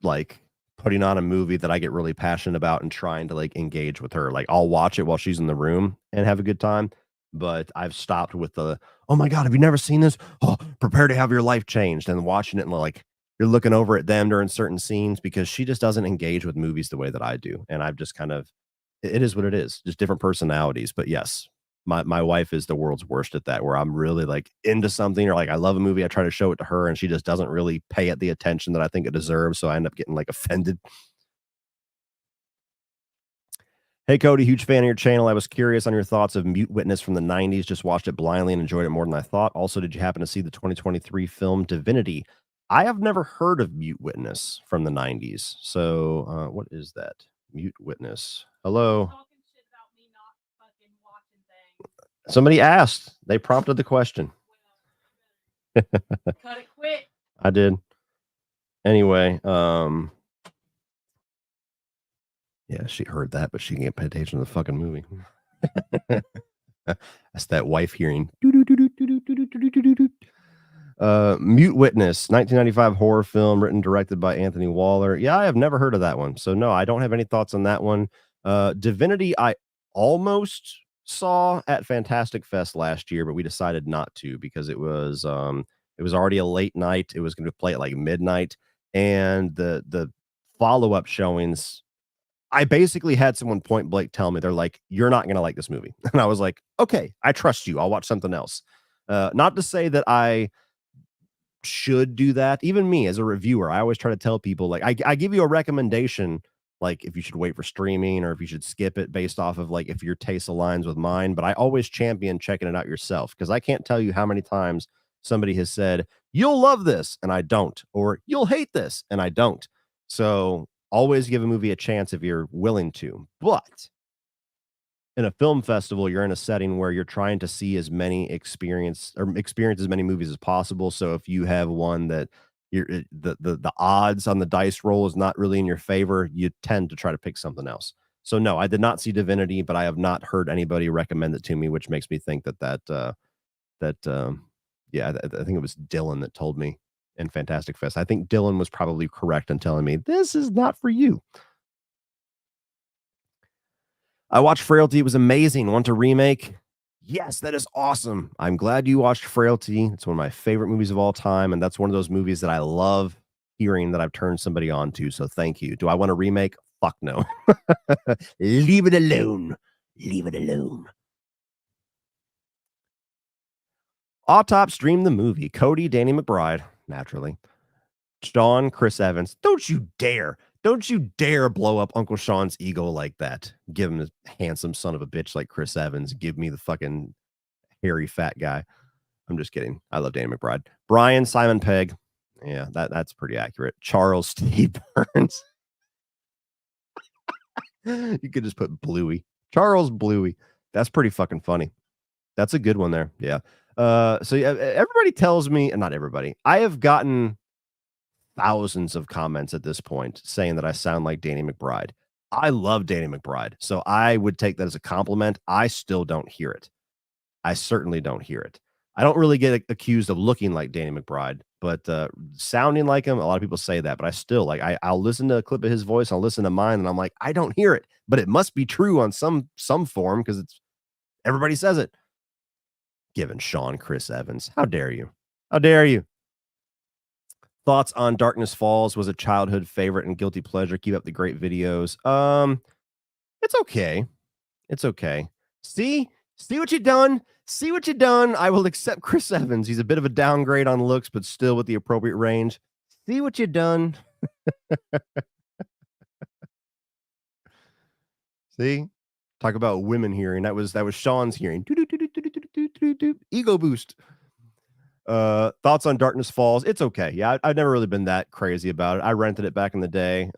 like putting on a movie that I get really passionate about and trying to like engage with her. Like I'll watch it while she's in the room and have a good time. But I've stopped with the, oh my God, have you never seen this? Oh, prepare to have your life changed. And watching it and like you're looking over at them during certain scenes because she just doesn't engage with movies the way that I do. And I've just kind of, it is what it is, just different personalities. But yes, my wife is the world's worst at that, where I'm really like into something or like I love a movie, I try to show it to her and she just doesn't really pay it the attention that I think it deserves. So I end up getting like offended. Hey, Cody, huge fan of your channel. I was curious on your thoughts of Mute Witness from the 90s. Just watched it blindly and enjoyed it more than I thought. Also, did you happen to see the 2023 film Divinity? I have never heard of Mute Witness from the 90s. So, what is that? Mute Witness. Hello. Somebody asked. They prompted the question. Cut it quick. I did. Anyway, yeah, she heard that, but she can't pay attention to the fucking movie. That's that wife hearing. Mute Witness, 1995 horror film written directed by Anthony Waller. Yeah, I have never heard of that one. So no, I don't have any thoughts on that one. Divinity, I almost saw at Fantastic Fest last year, but we decided not to because it was already a late night. It was going to play at like midnight, and the follow-up showings, I basically had someone point blank tell me, they're like, "You're not gonna like this movie." And I was like, "Okay, I trust you. I'll watch something else." Not to say that I should do that. Even me as a reviewer, I always try to tell people, like, I give you a recommendation, like if you should wait for streaming or if you should skip it based off of like if your taste aligns with mine. But I always champion checking it out yourself because I can't tell you how many times somebody has said, "You'll love this," and I don't, or "You'll hate this," and I don't. So always give a movie a chance if you're willing to. But in a film festival, you're in a setting where you're trying to see as many experience as many movies as possible. So if you have one that the odds on the dice roll is not really in your favor, you tend to try to pick something else. So no, I did not see Divinity, but I have not heard anybody recommend it to me, which makes me think that yeah, I think it was Dylan that told me in Fantastic Fest. I think Dylan was probably correct in telling me this is not for you. I watched Frailty. It was amazing. Want a remake? Yes, that is awesome. I'm glad you watched Frailty. It's one of my favorite movies of all time. And that's one of those movies that I love hearing that I've turned somebody on to. So thank you. Do I want a remake? Fuck no. Leave it alone. Leave it alone. Autop streamed the movie. Cody, Danny McBride, naturally. Sean, Chris Evans. Don't you dare. Don't you dare blow up Uncle Sean's ego like that. Give him a handsome son of a bitch like Chris Evans. Give me the fucking hairy fat guy. I'm just kidding. I love Danny McBride. Brian, Simon Pegg. Yeah, that's pretty accurate. Charles Steve Burns. You could just put Bluey. Charles Bluey. That's pretty fucking funny. That's a good one there. Yeah. So yeah, everybody tells me, and not everybody, I have gotten thousands of comments at this point saying that I sound like Danny McBride. I love Danny McBride, so I would take that as a compliment. I still don't hear it. I certainly don't hear it. I don't really get accused of looking like Danny McBride, but sounding like him, a lot of people say that, but I still like I'll listen to a clip of his voice, I'll listen to mine, and I'm like, I don't hear it, but it must be true on some form because it's everybody says it. Giving Sean Chris Evans. How dare you? How dare you? Thoughts on Darkness Falls? Was a childhood favorite and guilty pleasure. Keep up the great videos. It's okay. It's okay. See what you done. See what you done. I will accept Chris Evans. He's a bit of a downgrade on looks, but still with the appropriate range. See what you done. See, talk about women hearing. That was Sean's hearing. Ego boost. Thoughts on Darkness Falls? It's okay. Yeah, I've never really been that crazy about it. I rented it back in the day.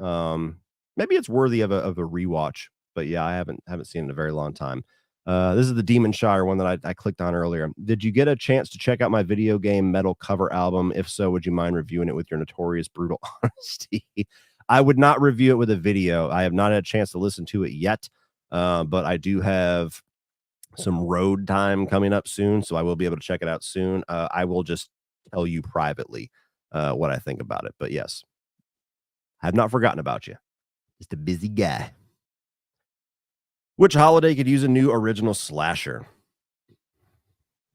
Maybe it's worthy of a rewatch, but yeah, I haven't seen it in a very long time. This is the Demon Shire one that I clicked on earlier. Did you get a chance to check out my video game metal cover album? If so, would you mind reviewing it with your notorious brutal honesty? I would not review it with a video. I have not had a chance to listen to it yet, but I do have some road time coming up soon, so I will be able to check it out soon. I will just tell you privately what I think about it. But yes, I have not forgotten about you. Just a busy guy. Which holiday could use a new original slasher?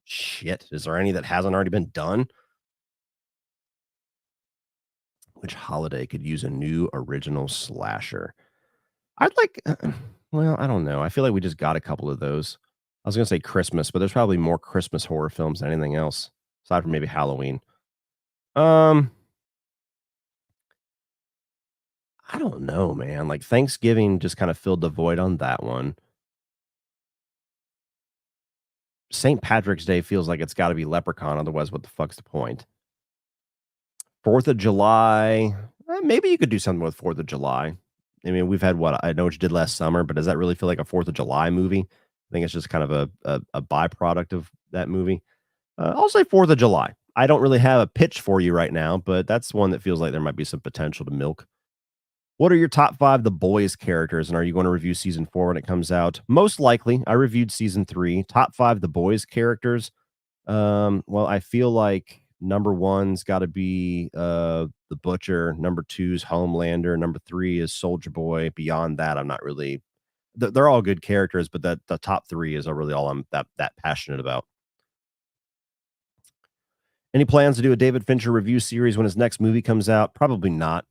Shit, is there any that hasn't already been done? Which holiday could use a new original slasher? I'd like, well, I don't know. I feel like we just got a couple of those. I was going to say Christmas, but there's probably more Christmas horror films than anything else, aside from maybe Halloween. I don't know, man. Like Thanksgiving just kind of filled the void on that one. St. Patrick's Day feels like it's got to be Leprechaun. Otherwise, what the fuck's the point? 4th of July, maybe you could do something with 4th of July. I mean, we've had what I know what you did last summer, but does that really feel like a 4th of July movie? I think it's just kind of a byproduct of that movie. I'll say 4th of July. I don't really have a pitch for you right now, but that's one that feels like there might be some potential to milk. What are your top 5 The Boys characters, and are you going to review season 4 when it comes out? Most likely. I reviewed season 3. Top 5 The Boys characters. Well, I feel like number 1's gotta be, The Butcher, number 2's Homelander, number 3 is Soldier Boy. Beyond that, I'm not really they're all good characters, but that the top 3 is really all I'm that passionate about. Any plans to do a David Fincher review series when his next movie comes out? Probably not.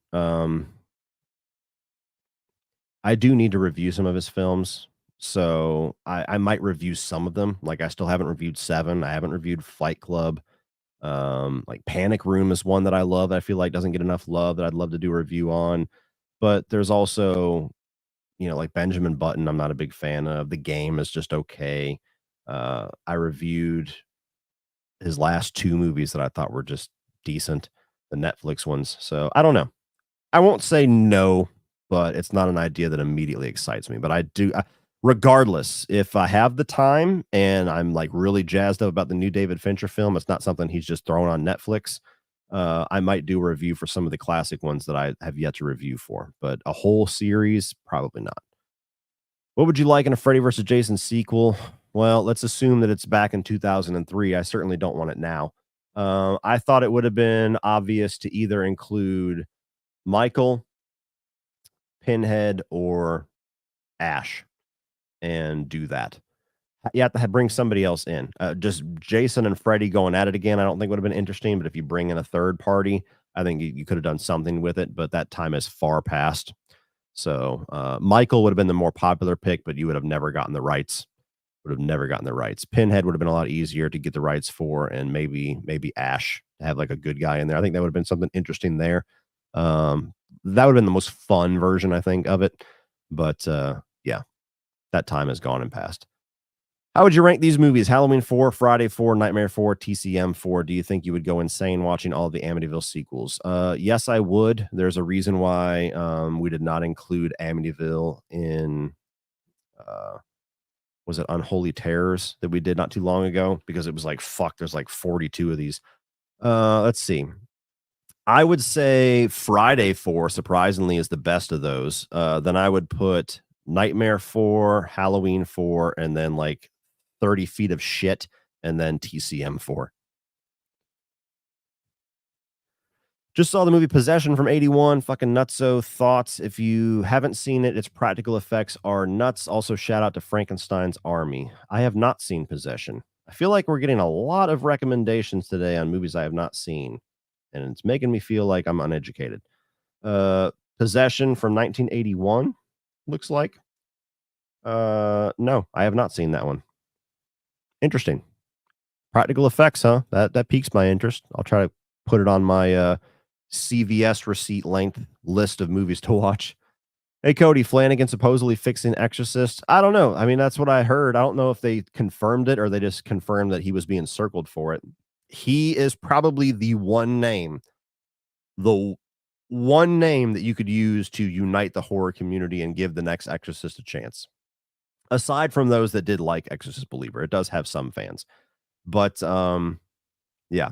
I do need to review some of his films, so I might review some of them. Like, I still haven't reviewed Seven, I haven't reviewed Fight Club. Like Panic Room is one that I love that I feel like doesn't get enough love that I'd love to do a review on. But there's also, like Benjamin Button, I'm not a big fan of. The Game is just okay. I reviewed his last 2 movies that I thought were just decent, the Netflix ones. So I don't know. I won't say no, but it's not an idea that immediately excites me. But I do, regardless, if I have the time and I'm like really jazzed up about the new David Fincher film, it's not something he's just throwing on Netflix. I might do a review for some of the classic ones that I have yet to review for, but a whole series, probably not. What would you like in a Freddy versus Jason sequel? Well, let's assume that it's back in 2003. I certainly don't want it now. I thought it would have been obvious to either include Michael, Pinhead, or Ash and do that. You have to bring somebody else in. Just Jason and Freddy going at it again, I don't think would have been interesting. But if you bring in a third party, I think you could have done something with it. But that time is far past. So Michael would have been the more popular pick, but you would have never gotten the rights. Would have never gotten the rights. Pinhead would have been a lot easier to get the rights for, and maybe Ash to have like a good guy in there. I think that would have been something interesting there. That would have been the most fun version, I think, of it. But yeah, that time has gone and passed. How would you rank these movies? Halloween 4, Friday 4, Nightmare 4, TCM 4. Do you think you would go insane watching all of the Amityville sequels? Yes, I would. There's a reason why we did not include Amityville in was it Unholy Terrors that we did not too long ago? Because it was like, fuck, there's like 42 of these. Let's see. I would say Friday 4, surprisingly, is the best of those. Then I would put Nightmare 4, Halloween 4, and then like 30 Feet of Shit, and then TCM 4. Just saw the movie Possession from 81. Fucking nutso. Thoughts? If you haven't seen it, its practical effects are nuts. Also, shout out to Frankenstein's Army. I have not seen Possession. I feel like we're getting a lot of recommendations today on movies I have not seen, and it's making me feel like I'm uneducated. Possession from 1981, looks like. No, I have not seen that one. Interesting. Practical effects, huh? That piques my interest. I'll try to put it on my CVS receipt length list of movies to watch. Hey, Cody, Flanagan supposedly fixing Exorcist. I don't know. I mean, that's what I heard. I don't know if they confirmed it or they just confirmed that he was being circled for it. He is probably the one name that you could use to unite the horror community and give the next Exorcist a chance. Aside from those that did like Exorcist Believer, it does have some fans. But yeah.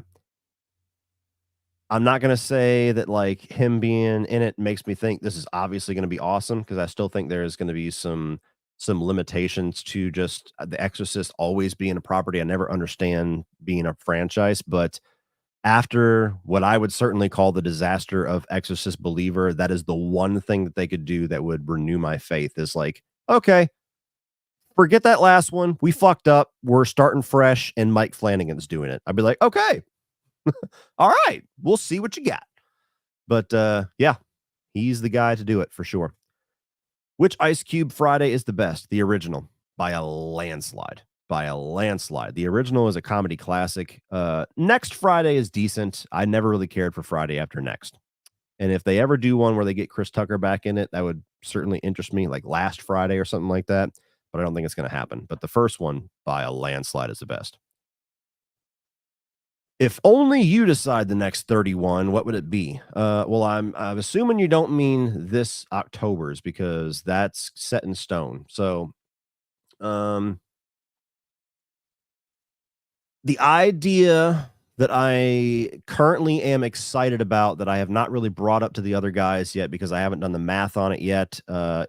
I'm not gonna say that like him being in it makes me think this is obviously gonna be awesome, because I still think there's gonna be some limitations to just The Exorcist always being a property. I never understand being a franchise, but after what I would certainly call the disaster of Exorcist Believer, that is the one thing that they could do that would renew my faith is like, okay, forget that last one. We fucked up. We're starting fresh, and Mike Flanagan's doing it. I'd be like, okay, all right, we'll see what you got. But yeah, he's the guy to do it for sure. Which Ice Cube Friday is the best? The original, by a landslide. By a landslide. The original is a comedy classic. Next Friday is decent. I never really cared for Friday After Next. And if they ever do one where they get Chris Tucker back in it, that would certainly interest me, like last Friday or something like that. But I don't think it's going to happen. But the first one by a landslide is the best. If only you decide the next 31, what would it be? Well, I'm assuming you don't mean this October's because that's set in stone. So, um, the idea that I currently am excited about that I have not really brought up to the other guys yet because I haven't done the math on it yet,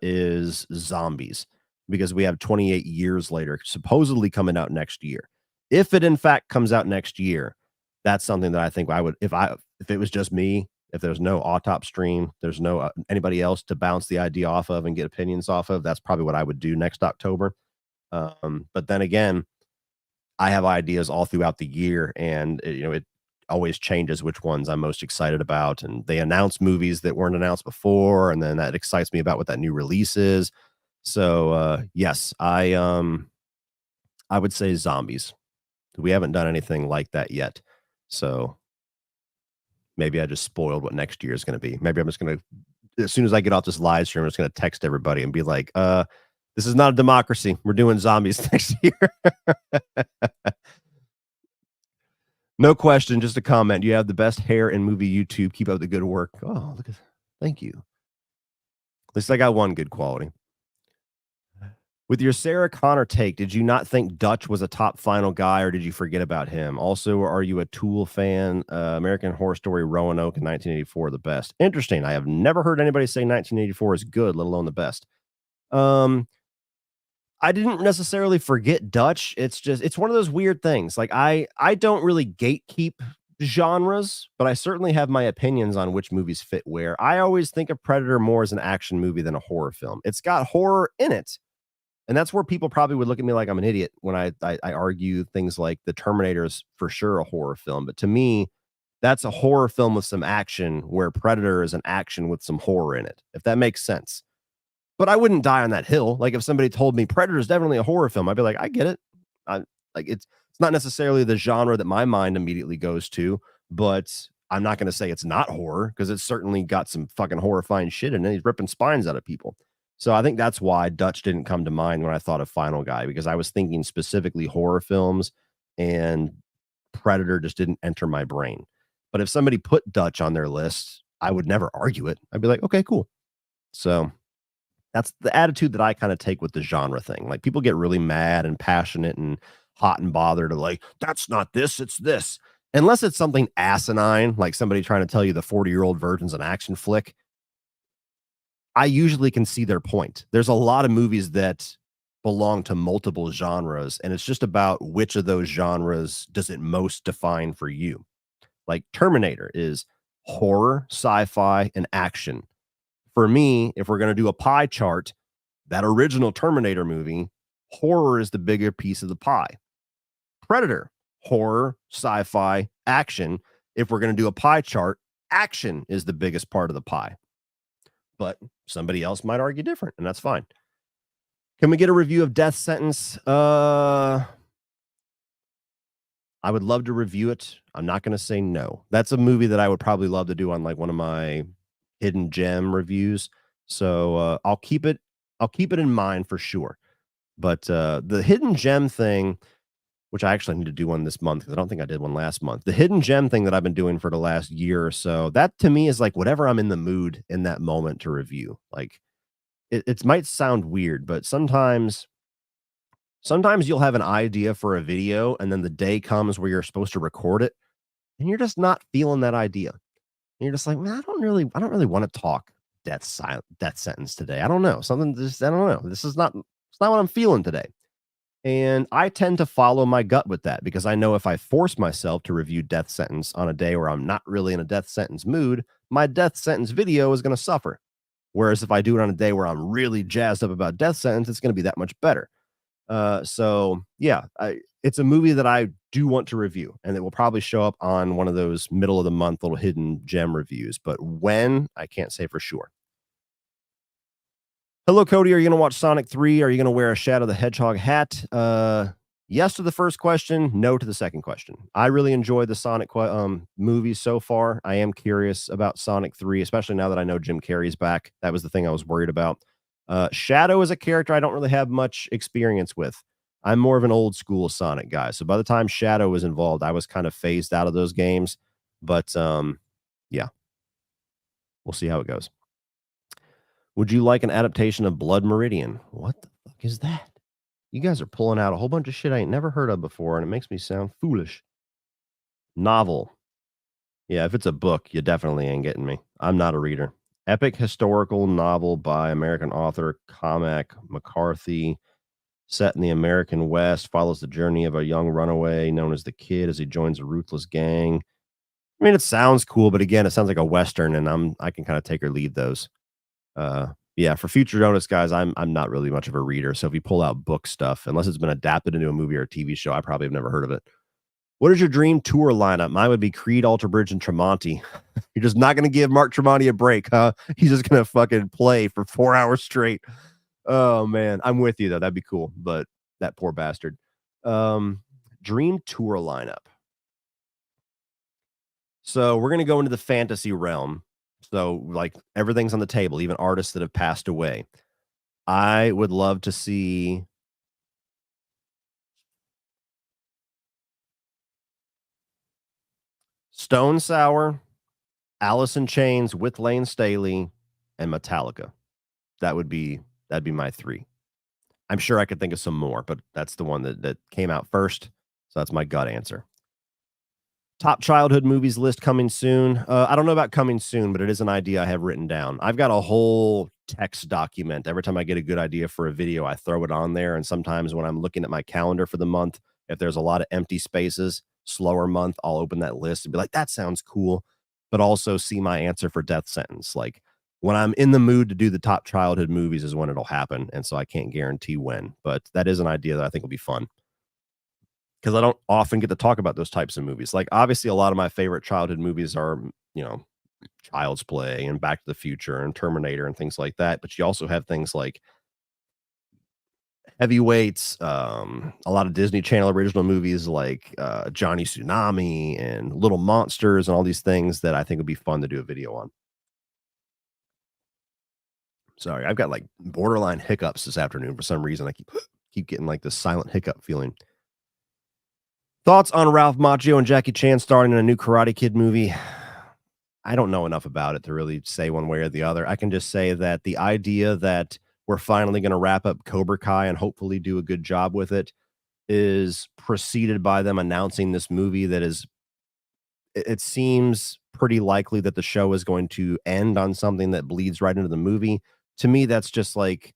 is zombies, because we have 28 years later, supposedly coming out next year. If it in fact comes out next year, that's something that I think I would, if it was just me, if there's no autop stream, there's no anybody else to bounce the idea off of and get opinions off of, that's probably what I would do next October. But then again, I have ideas all throughout the year, and it always changes which ones I'm most excited about. And they announce movies that weren't announced before, and then that excites me about what that new release is. So yes, I would say zombies. We haven't done anything like that yet, so maybe I just spoiled what next year is going to be. Maybe I'm just going to, as soon as I get off this live stream, I'm just going to text everybody and be like, "This is not a democracy. We're doing zombies next year." No question, just a comment. You have the best hair in movie YouTube. Keep up the good work. Oh, look at thank you. At least I got one good quality. With your Sarah Connor take, did you not think Dutch was a top final guy, or did you forget about him? Also, are you a Tool fan? American Horror Story, Roanoke in 1984, the best. Interesting. I have never heard anybody say 1984 is good, let alone the best. Um, I didn't necessarily forget Dutch. It's just it's one of those weird things. Like I don't really gatekeep genres, but I certainly have my opinions on which movies fit where. I always think of Predator more as an action movie than a horror film. It's got horror in it. And that's where people probably would look at me like I'm an idiot when I argue things like The Terminator is for sure a horror film. But to me, that's a horror film with some action, where Predator is an action with some horror in it, if that makes sense. But I wouldn't die on that hill. Like if somebody told me Predator is definitely a horror film, I'd be like, I get it. I like it's not necessarily the genre that my mind immediately goes to, but I'm not going to say it's not horror because it's certainly got some fucking horrifying shit in it. He's ripping spines out of people. So I think that's why Dutch didn't come to mind when I thought of Final Guy, because I was thinking specifically horror films, and Predator just didn't enter my brain. But if somebody put Dutch on their list, I would never argue it. I'd be like, okay, cool. So that's the attitude that I kind of take with the genre thing. Like people get really mad and passionate and hot and bothered, to like, that's not this, it's this. Unless it's something asinine, like somebody trying to tell you the 40-year-old virgin's an action flick, I usually can see their point. There's a lot of movies that belong to multiple genres, and it's just about which of those genres does it most define for you. Like Terminator is horror, sci-fi, and action. For me, if we're going to do a pie chart, that original Terminator movie, horror is the bigger piece of the pie. Predator, horror, sci-fi, action. If we're going to do a pie chart, action is the biggest part of the pie. But somebody else might argue different, and that's fine. Can we get a review of Death Sentence? I would love to review it. I'm not going to say no. That's a movie that I would probably love to do on like one of my hidden gem reviews. So I'll keep it in mind for sure. But the hidden gem thing, which I actually need to do one this month because I don't think I did one last month. The hidden gem thing that I've been doing for the last year or so, that to me is like whatever I'm in the mood in that moment to review. Like it might sound weird, but sometimes you'll have an idea for a video, and then the day comes where you're supposed to record it, and you're just not feeling that idea. And you're just like, man, I don't really want to talk death sentence today. I don't know. Something just I don't know. It's not what I'm feeling today. And I tend to follow my gut with that, because I know if I force myself to review Death Sentence on a day where I'm not really in a Death Sentence mood, my Death Sentence video is going to suffer. Whereas if I do it on a day where I'm really jazzed up about Death Sentence, it's going to be that much better. So yeah, it's a movie that I do want to review, and it will probably show up on one of those middle of the month little hidden gem reviews. But when, I can't say for sure. Hello, Cody. Are you going to watch Sonic 3? Are you going to wear a Shadow the Hedgehog hat? Yes to the first question, no to the second question. I really enjoyed the Sonic movies so far. I am curious about Sonic 3, especially now that I know Jim Carrey's back. That was the thing I was worried about. Shadow is a character I don't really have much experience with. I'm more of an old school Sonic guy. So by the time Shadow was involved, I was kind of phased out of those games. But yeah, we'll see how it goes. Would you like an adaptation of Blood Meridian? What the fuck is that? You guys are pulling out a whole bunch of shit I ain't never heard of before, and it makes me sound foolish. Novel. Yeah, if it's a book, you definitely ain't getting me. I'm not a reader. Epic historical novel by American author Cormac McCarthy, set in the American West, follows the journey of a young runaway known as the Kid as he joins a ruthless gang. I mean, it sounds cool, but again, it sounds like a western, and I can kind of take or leave those. Yeah, for future notice, guys, I'm not really much of a reader. So if you pull out book stuff, unless it's been adapted into a movie or a TV show, I probably have never heard of it. What is your dream tour lineup? Mine would be Creed, Alter Bridge, and Tremonti. You're just not going to give Mark Tremonti a break, huh? He's just going to fucking play for 4 hours straight. Oh man, I'm with you though. That'd be cool, but that poor bastard. Um, Dream tour lineup. So we're going to go into the fantasy realm. So like everything's on the table, even artists that have passed away. I would love to see Stone Sour, Alice in Chains with Lane Staley, and Metallica. That'd be my 3. I'm sure I could think of some more, but that's the one that came out first. So that's my gut answer. Top childhood movies list coming soon. I don't know about coming soon, but it is an idea I have written down. I've got a whole text document. Every time I get a good idea for a video, I throw it on there. And sometimes when I'm looking at my calendar for the month, if there's a lot of empty spaces, slower month, I'll open that list and be like, that sounds cool. But also see my answer for Death Sentence. Like when I'm in the mood to do the top childhood movies is when it'll happen. And so I can't guarantee when, but that is an idea that I think will be fun because I don't often get to talk about those types of movies. Like, obviously, a lot of my favorite childhood movies are, you know, Child's Play and Back to the Future and Terminator and things like that. But you also have things like Heavyweights, a lot of Disney Channel original movies like Johnny Tsunami and Little Monsters and all these things that I think would be fun to do a video on. Sorry, I've got like borderline hiccups this afternoon for some reason. I keep getting like this silent hiccup feeling. Thoughts on Ralph Macchio and Jackie Chan starring in a new Karate Kid movie? I don't know enough about it to really say one way or the other. I can just say that the idea that we're finally going to wrap up Cobra Kai and hopefully do a good job with it is preceded by them announcing this movie that is, it seems pretty likely that the show is going to end on something that bleeds right into the movie. To me, that's just like,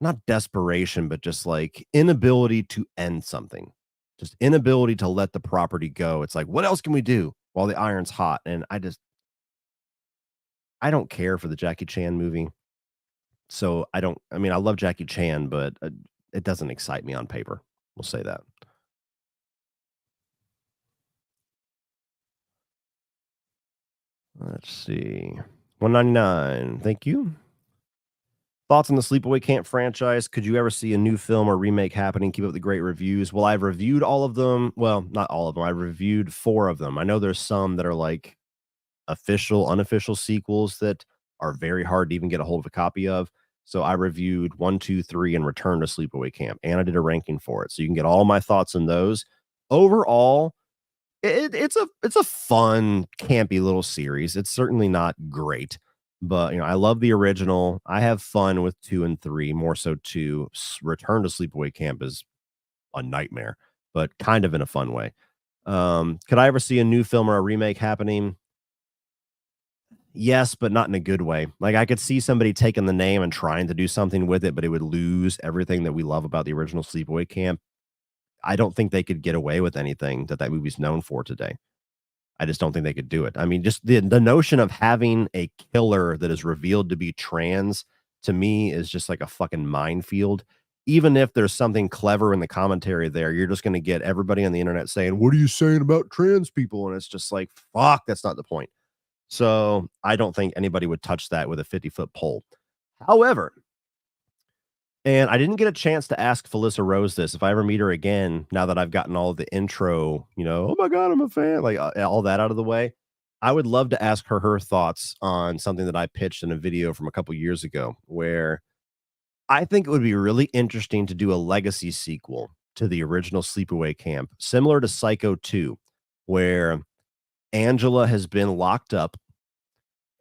not desperation, but just like inability to end something, just inability to let the property go. It's like, what else can we do while the iron's hot? And I don't care for the Jackie Chan movie. So I mean, I love Jackie Chan, but it doesn't excite me on paper. We'll say that. Let's see. 199. Thank you. Thoughts on the Sleepaway Camp franchise? Could you ever see a new film or remake happening? Keep up the great reviews. Well, I've reviewed all of them. Well, not all of them. I've reviewed 4 of them. I know there's some that are like official, unofficial sequels that are very hard to even get a hold of a copy of. So I reviewed 1, 2, 3, and Return to Sleepaway Camp, and I did a ranking for it. So you can get all my thoughts on those. Overall, it's a fun, campy little series. It's certainly not great, but I love the original. I have fun with 2 and 3, more so 2. Return to Sleepaway Camp is a nightmare, but kind of in a fun way. Could I ever see a new film or a remake happening? Yes, but not in a good way. Like I could see somebody taking the name and trying to do something with it, but it would lose everything that we love about the original Sleepaway Camp. I don't think they could get away with anything that movie's known for today. I just don't think they could do it. I mean, just the notion of having a killer that is revealed to be trans to me is just like a fucking minefield. Even if there's something clever in the commentary there, you're just going to get everybody on the internet saying, "What are you saying about trans people?" And it's just like, fuck, that's not the point. So I don't think anybody would touch that with a 50-foot pole. However, And I didn't get a chance to ask Felissa Rose this. If I ever meet her again, now that I've gotten all the intro, oh my God, I'm a fan, like all that out of the way, I would love to ask her her thoughts on something that I pitched in a video from a couple years ago, where I think it would be really interesting to do a legacy sequel to the original Sleepaway Camp, similar to Psycho 2, where Angela has been locked up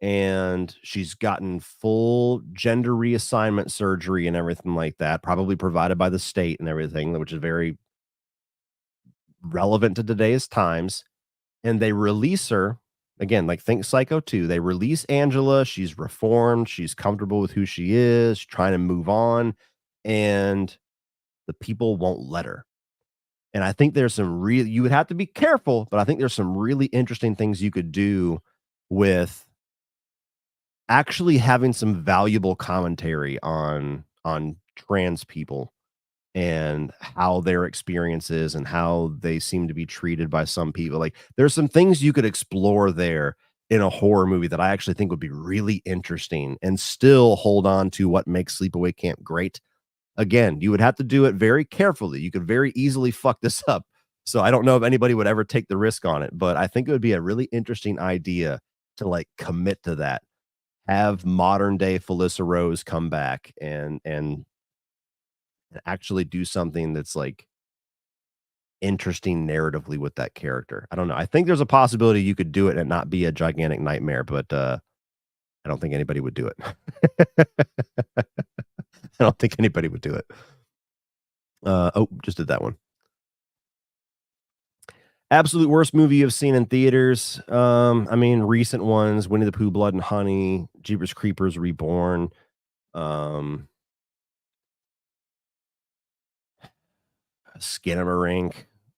and she's gotten full gender reassignment surgery and everything like that, probably provided by the state and everything, which is very relevant to today's times. And they release her again, like think Psycho 2. They release Angela. She's reformed. She's comfortable with who she is, trying to move on. And the people won't let her. And I think there's some real, you would have to be careful, but I think there's some really interesting things you could do with actually having some valuable commentary on trans people and how their experiences and how they seem to be treated by some people. Like there's some things you could explore there in a horror movie that I actually think would be really interesting and still hold on to what makes Sleepaway Camp great. Again, you would have to do it very carefully. You could very easily fuck this up. So I don't know if anybody would ever take the risk on it, but I think it would be a really interesting idea to like commit to that. Have modern day Felissa Rose come back and actually do something that's like interesting narratively with that character. I don't know. I think there's a possibility you could do it and not be a gigantic nightmare, but I don't think anybody would do it. I don't think anybody would do it. Oh, just did that one. Absolute worst movie you've seen in theaters. I mean, recent ones: Winnie the Pooh, Blood and Honey, Jeepers Creepers Reborn. Um, Skinamarink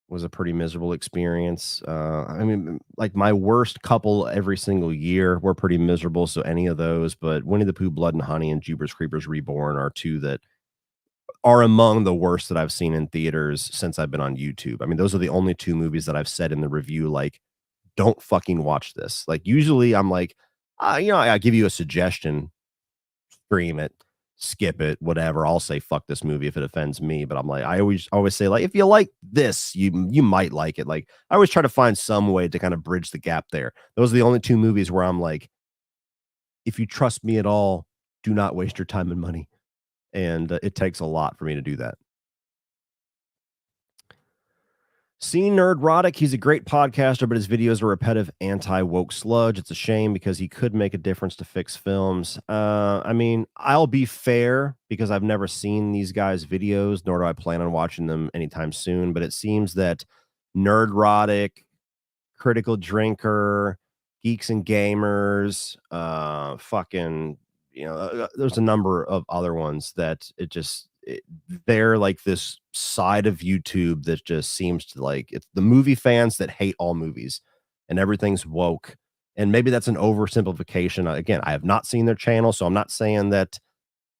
was a pretty miserable experience. I mean, like my worst couple every single year were pretty miserable. So any of those, but Winnie the Pooh, Blood and Honey, and Jeepers Creepers Reborn are two that are among the worst that I've seen in theaters since I've been on YouTube. I mean, those are the only two movies that I've said in the review, like, don't fucking watch this. Like, usually I'm like, I give you a suggestion, stream it, skip it, whatever. I'll say fuck this movie if it offends me. But I'm like, I always say, like, if you like this, you might like it. Like, I always try to find some way to kind of bridge the gap there. Those are the only two movies where I'm like, if you trust me at all, do not waste your time and money. And it takes a lot for me to do that. Seen Nerdrotic, he's a great podcaster, but his videos are repetitive anti-woke sludge. It's a shame because he could make a difference to fix films. I mean, I'll be fair because I've never seen these guys' videos, nor do I plan on watching them anytime soon. But it seems that Nerdrotic, Critical Drinker, Geeks and Gamers, fucking, there's a number of other ones that they're like this side of YouTube that just seems to like it's the movie fans that hate all movies and everything's woke. And maybe that's an oversimplification. Again, I have not seen their channel, so I'm not saying that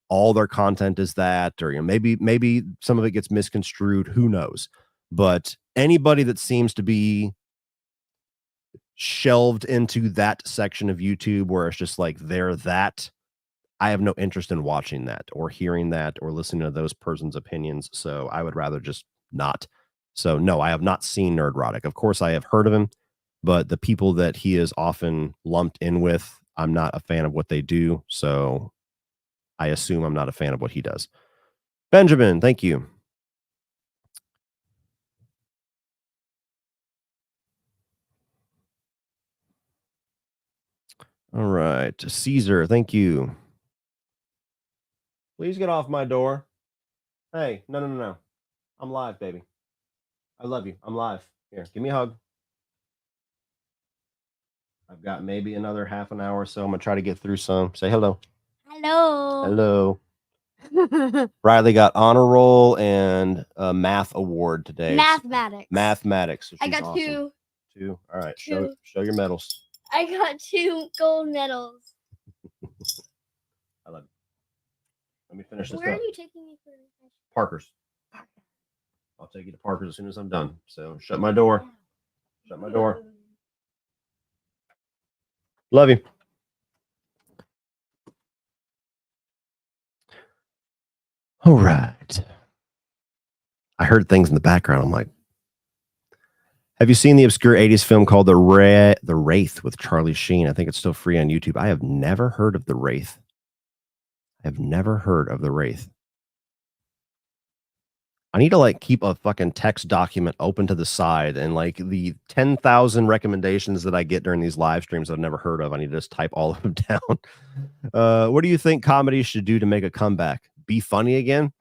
all their content is that, or maybe some of it gets misconstrued. Who knows? But anybody that seems to be shelved into that section of YouTube where it's just like they're that, I have no interest in watching that or hearing that or listening to those person's opinions. So I would rather just not. So no, I have not seen Nerdrotic. Of course, I have heard of him, but the people that he is often lumped in with, I'm not a fan of what they do. So I assume I'm not a fan of what he does. Benjamin, thank you. All right. Caesar, thank you. Please get off my door. Hey, no, no, no, no. I'm live, baby. I love you. I'm live. Here, give me a hug. I've got maybe another half an hour or so. I'm gonna try to get through some. Say hello. Hello. Hello. Riley got honor roll and a math award today. Mathematics. Mathematics. So I got awesome. two. Two. All right. Two. Show your medals. I got 2 gold medals. I love you. Let me finish this Where up. are you taking me for? Parker's. I'll take you to Parker's as soon as I'm done. So shut my door. Shut my door. Love you. All right. I heard things in the background. I'm like, have you seen the obscure 80s film called The Wraith with Charlie Sheen? I think it's still free on YouTube. I have never heard of The Wraith. I have never heard of The Wraith. I need to like keep a fucking text document open to the side, and like the 10,000 recommendations that I get during these live streams I've never heard of, I need to just type all of them down. What do you think comedy should do to make a comeback? Be funny again?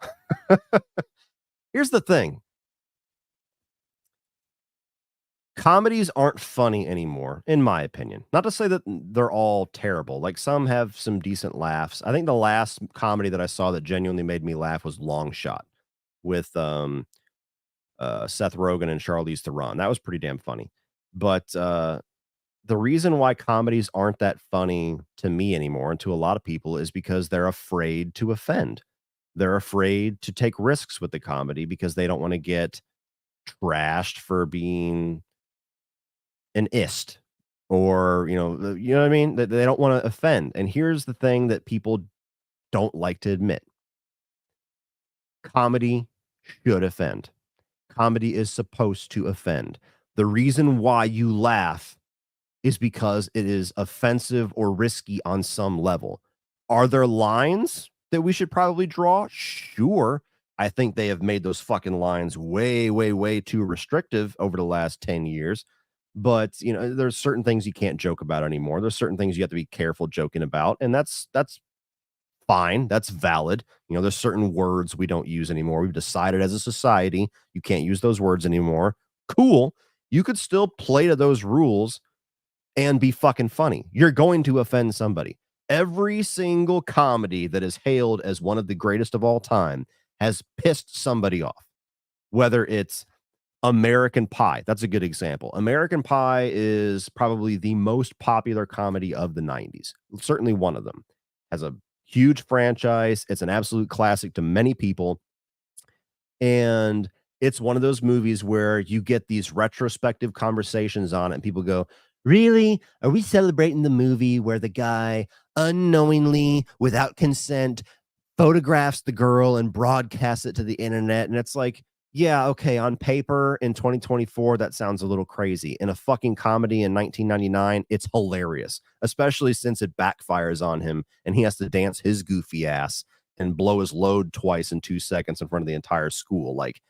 Here's the thing. Comedies aren't funny anymore, in my opinion. Not to say that they're all terrible. Like some have some decent laughs. I think the last comedy that I saw that genuinely made me laugh was Long Shot with Seth Rogen and Charlize Theron. That was pretty damn funny. But the reason why comedies aren't that funny to me anymore and to a lot of people is because they're afraid to offend. They're afraid to take risks with the comedy because they don't want to get trashed for being an ist, or you know what I mean, that they don't want to offend. And here's the thing that people don't like to admit: comedy should offend. Comedy is supposed to offend. The reason why you laugh is because it is offensive or risky on some level. Are there lines that we should probably draw? Sure. I think they have made those fucking lines way, way, way too restrictive over the last 10 years. But, there's certain things you can't joke about anymore. There's certain things you have to be careful joking about. And that's fine. That's valid. There's certain words we don't use anymore. We've decided as a society, you can't use those words anymore. Cool. You could still play to those rules and be fucking funny. You're going to offend somebody. Every single comedy that is hailed as one of the greatest of all time has pissed somebody off. Whether it's American Pie, that's a good example. American Pie is probably the most popular comedy of the 90s. Certainly one of them. Has a huge franchise. It's an absolute classic to many people. And it's one of those movies where you get these retrospective conversations on it, and people go, really? Are we celebrating the movie where the guy unknowingly, without consent, photographs the girl and broadcasts it to the internet? And it's like, yeah, okay, on paper in 2024, that sounds a little crazy. In a fucking comedy in 1999, it's hilarious, especially since it backfires on him and he has to dance his goofy ass and blow his load twice in 2 seconds in front of the entire school. Like,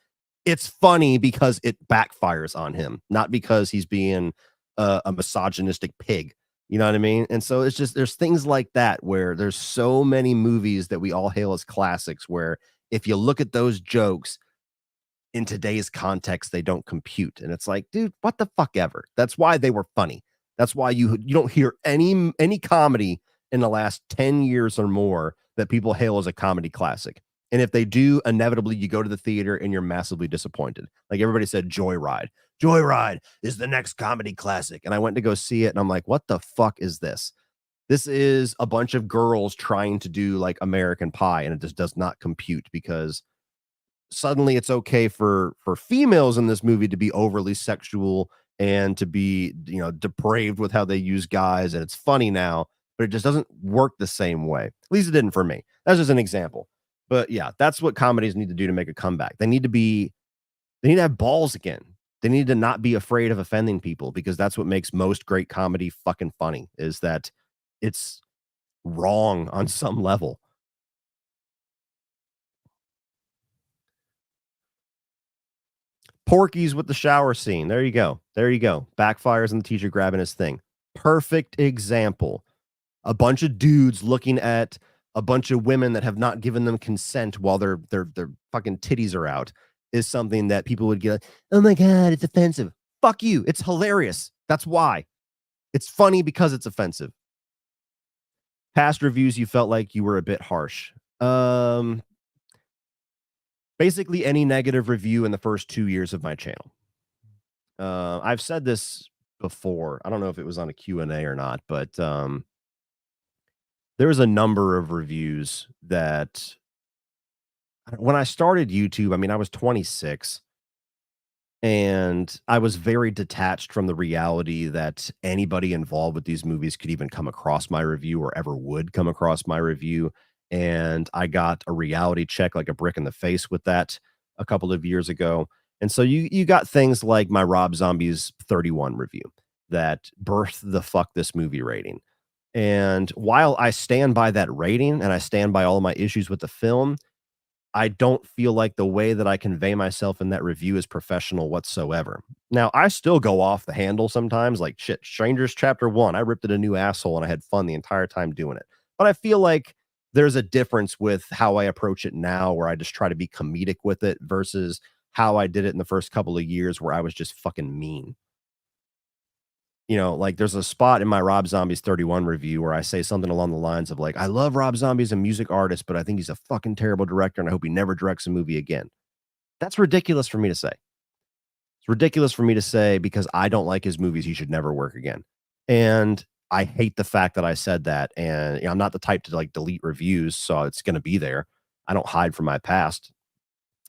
it's funny because it backfires on him, not because he's being a misogynistic pig. You know what I mean? And so it's just, there's things like that where there's so many movies that we all hail as classics where if you look at those jokes in today's context, they don't compute. And it's like, dude, what the fuck ever. That's why they were funny. That's why you don't hear any comedy in the last 10 years or more that people hail as a comedy classic. And if they do, inevitably you go to the theater and you're massively disappointed. Like everybody said, Joyride. Joyride is the next comedy classic. And I went to go see it and I'm like, what the fuck is this? This is a bunch of girls trying to do like American Pie, and it just does not compute because suddenly it's okay for females in this movie to be overly sexual and to be, depraved with how they use guys, and it's funny now, but it just doesn't work the same way. At least it didn't for me. That's just an example. But yeah, that's what comedies need to do to make a comeback. They need to have balls again. They need to not be afraid of offending people, because that's what makes most great comedy fucking funny, is that it's wrong on some level. Porky's with the shower scene. There you go. There you go. Backfires on the teacher grabbing his thing. Perfect example. A bunch of dudes looking at a bunch of women that have not given them consent while their fucking titties are out is something that people would get like, oh my God, it's offensive. Fuck you. It's hilarious. That's why. It's funny because it's offensive. Past reviews, you felt like you were a bit harsh. Basically any negative review in the first 2 years of my channel. I've said this before. I don't know if it was on a Q&A or not, but there was a number of reviews that when I started YouTube, I mean, I was 26 and I was very detached from the reality that anybody involved with these movies could even come across my review or ever would come across my review. and I got a reality check like a brick in the face with that a couple of years ago. And so you got things like my Rob Zombie's 31 review that birthed the fuck this movie rating. And while I stand by that rating and I stand by all of my issues with the film, I don't feel like the way that I convey myself in that review is professional whatsoever. Now, I still go off the handle sometimes, like shit, Strangers Chapter 1, I ripped it a new asshole and I had fun the entire time doing it. But I feel like there's a difference with how I approach it now, where I just try to be comedic with it versus how I did it in the first couple of years where I was just fucking mean. Like there's a spot in my Rob Zombie's 31 review where I say something along the lines of like, I love Rob Zombie as a music artist, but I think he's a fucking terrible director and I hope he never directs a movie again. That's ridiculous for me to say. It's ridiculous for me to say because I don't like his movies. He should never work again. And I hate the fact that I said that. And I'm not the type to like delete reviews, so it's going to be there. I don't hide from my past,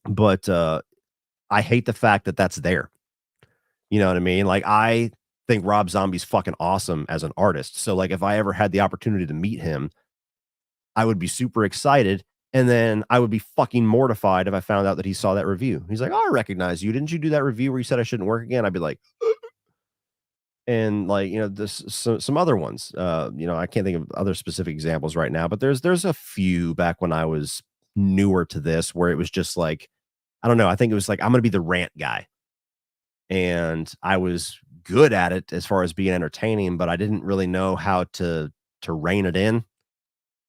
but I hate the fact that that's there. You know what I mean? Like, I think Rob Zombie's fucking awesome as an artist. So, like, if I ever had the opportunity to meet him, I would be super excited. And then I would be fucking mortified if I found out that he saw that review. He's like, "Oh, I recognize you. Didn't you do that review where you said I shouldn't work again?" I'd be like, and like, this some other ones. I can't think of other specific examples right now, but there's a few back when I was newer to this where it was just like, I don't know. I think it was like, I'm gonna be the rant guy. And I was good at it as far as being entertaining, but I didn't really know how to rein it in.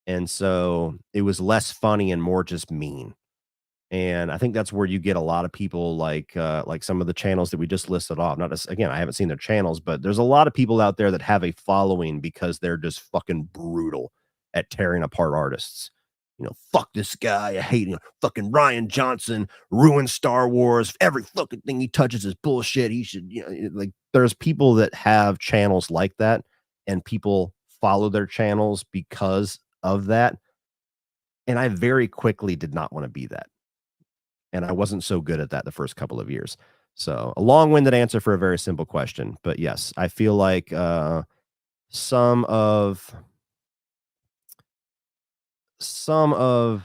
And so it was less funny and more just mean. And I think that's where you get a lot of people like some of the channels that we just listed off. Not as, again, I haven't seen their channels, but there's a lot of people out there that have a following because they're just fucking brutal at tearing apart artists. Fuck this guy. I hate him. Fucking Ryan Johnson ruined Star Wars. Every fucking thing he touches is bullshit. He should, like, there's people that have channels like that, and people follow their channels because of that. And I very quickly did not want to be that. And I wasn't so good at that the first couple of years. So a long-winded answer for a very simple question. But yes, I feel like some of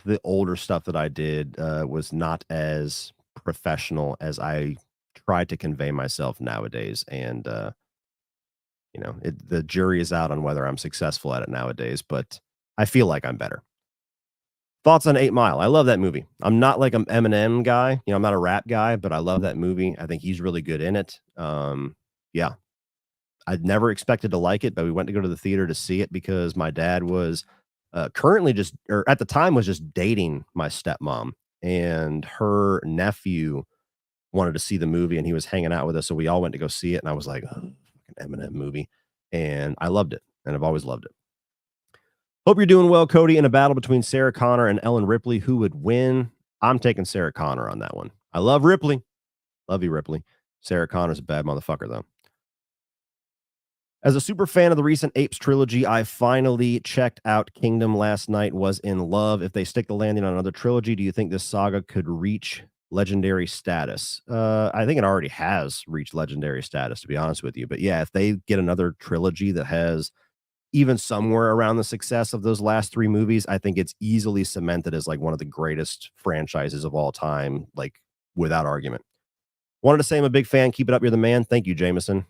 the older stuff that I did was not as professional as I tried to convey myself nowadays. And, the jury is out on whether I'm successful at it nowadays, but I feel like I'm better. Thoughts on 8 Mile? I love that movie. I'm not like an Eminem guy. I'm not a rap guy, but I love that movie. I think he's really good in it. Yeah. I'd never expected to like it, but we went to go to the theater to see it because my dad was currently or at the time was just dating my stepmom, and her nephew wanted to see the movie and he was hanging out with us. So we all went to go see it. And I was like, oh, fucking Eminem movie. And I loved it. And I've always loved it. Hope you're doing well, Cody. In a battle between Sarah Connor and Ellen Ripley, who would win? I'm taking Sarah Connor on that one. I love Ripley. Love you, Ripley. Sarah Connor's a bad motherfucker, though. As a super fan of the recent Apes trilogy, I finally checked out Kingdom last night. Was in love. If they stick the landing on another trilogy, do you think this saga could reach legendary status? I think it already has reached legendary status, to be honest with you. But yeah, if they get another trilogy that has even somewhere around the success of those last 3 movies, I think it's easily cemented as like one of the greatest franchises of all time, like without argument. Wanted to say I'm a big fan. Keep it up. You're the man. Thank you, Jameson.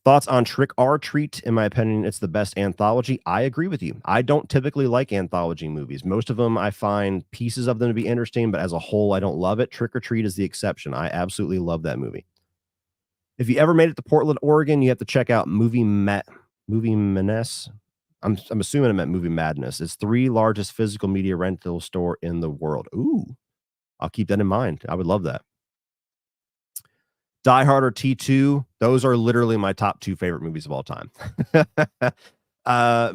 Thoughts on Trick or Treat? In my opinion, it's the best anthology. I agree with you. I don't typically like anthology movies. Most of them, I find pieces of them to be interesting, but as a whole, I don't love it. Trick or Treat is the exception. I absolutely love that movie. If you ever made it to Portland, Oregon, you have to check out Movie Menace. I'm assuming I meant Movie Madness. It's 3 largest physical media rental store in the world. Ooh, I'll keep that in mind. I would love that. Die Hard or T2, those are literally my top 2 favorite movies of all time.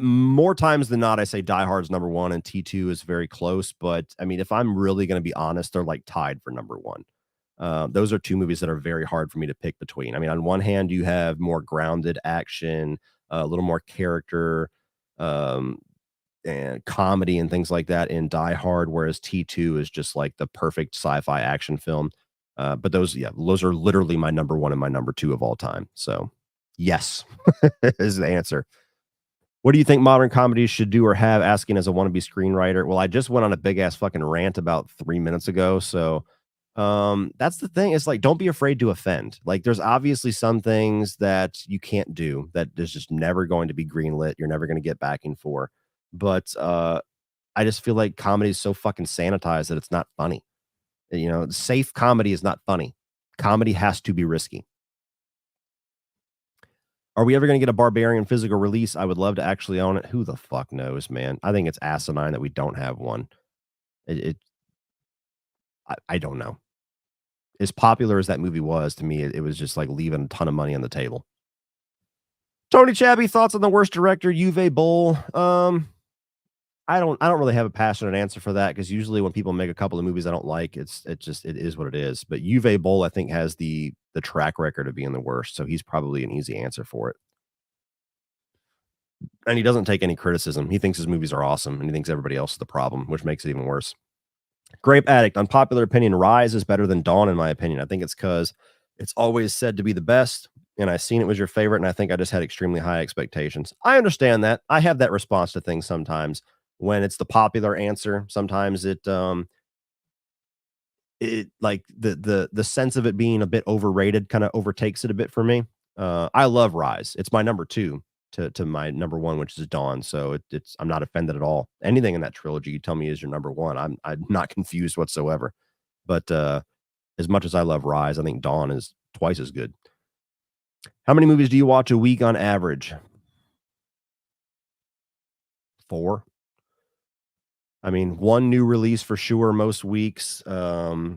More times than not, I say Die Hard's number 1 and T2 is very close. But I mean, if I'm really going to be honest, they're like tied for number 1. Those are 2 movies that are very hard for me to pick between. I mean, on one hand, you have more grounded action, a little more character, and comedy and things like that in Die Hard, whereas T2 is just like the perfect sci-fi action film. But those are literally my number 1 and my number 2 of all time. So yes, is the answer. What do you think modern comedies should do or have? Asking as a wannabe screenwriter. Well, I just went on a big ass fucking rant about 3 minutes ago. So that's the thing. It's like, don't be afraid to offend. Like, there's obviously some things that you can't do that is just never going to be greenlit. You're never going to get backing for. But I just feel like comedy is so fucking sanitized that it's not funny. You know, safe comedy is not funny. Comedy has to be risky. Are we ever going to get a Barbarian physical release? I would love to actually own it. Who the fuck knows, man? I think it's asinine that we don't have one. I don't know. As popular as that movie was, to me, it was just like leaving a ton of money on the table. Tony Chabby, thoughts on the worst director, Uwe Boll? I don't really have a passionate answer for that, because usually when people make a couple of movies I don't like, it is what it is. But Uwe Boll, I think, has the track record of being the worst, so he's probably an easy answer for it. And he doesn't take any criticism. He thinks his movies are awesome, and he thinks everybody else is the problem, which makes it even worse. Grape Addict, unpopular opinion, Rise is better than Dawn, in my opinion. I think it's because it's always said to be the best, and I seen it was your favorite, and I think I just had extremely high expectations. I understand that. I have that response to things sometimes when it's the popular answer. Sometimes it like the sense of it being a bit overrated kind of overtakes it a bit for me. I love Rise. It's my number 2 to my number 1, which is Dawn. So it's I'm not offended at all. Anything in that trilogy you tell me is your number 1, I'm not confused whatsoever. But as much as I love Rise, I think Dawn is twice as good. How many movies do you watch a week on average? 4. I mean, 1 new release for sure most weeks. Yeah,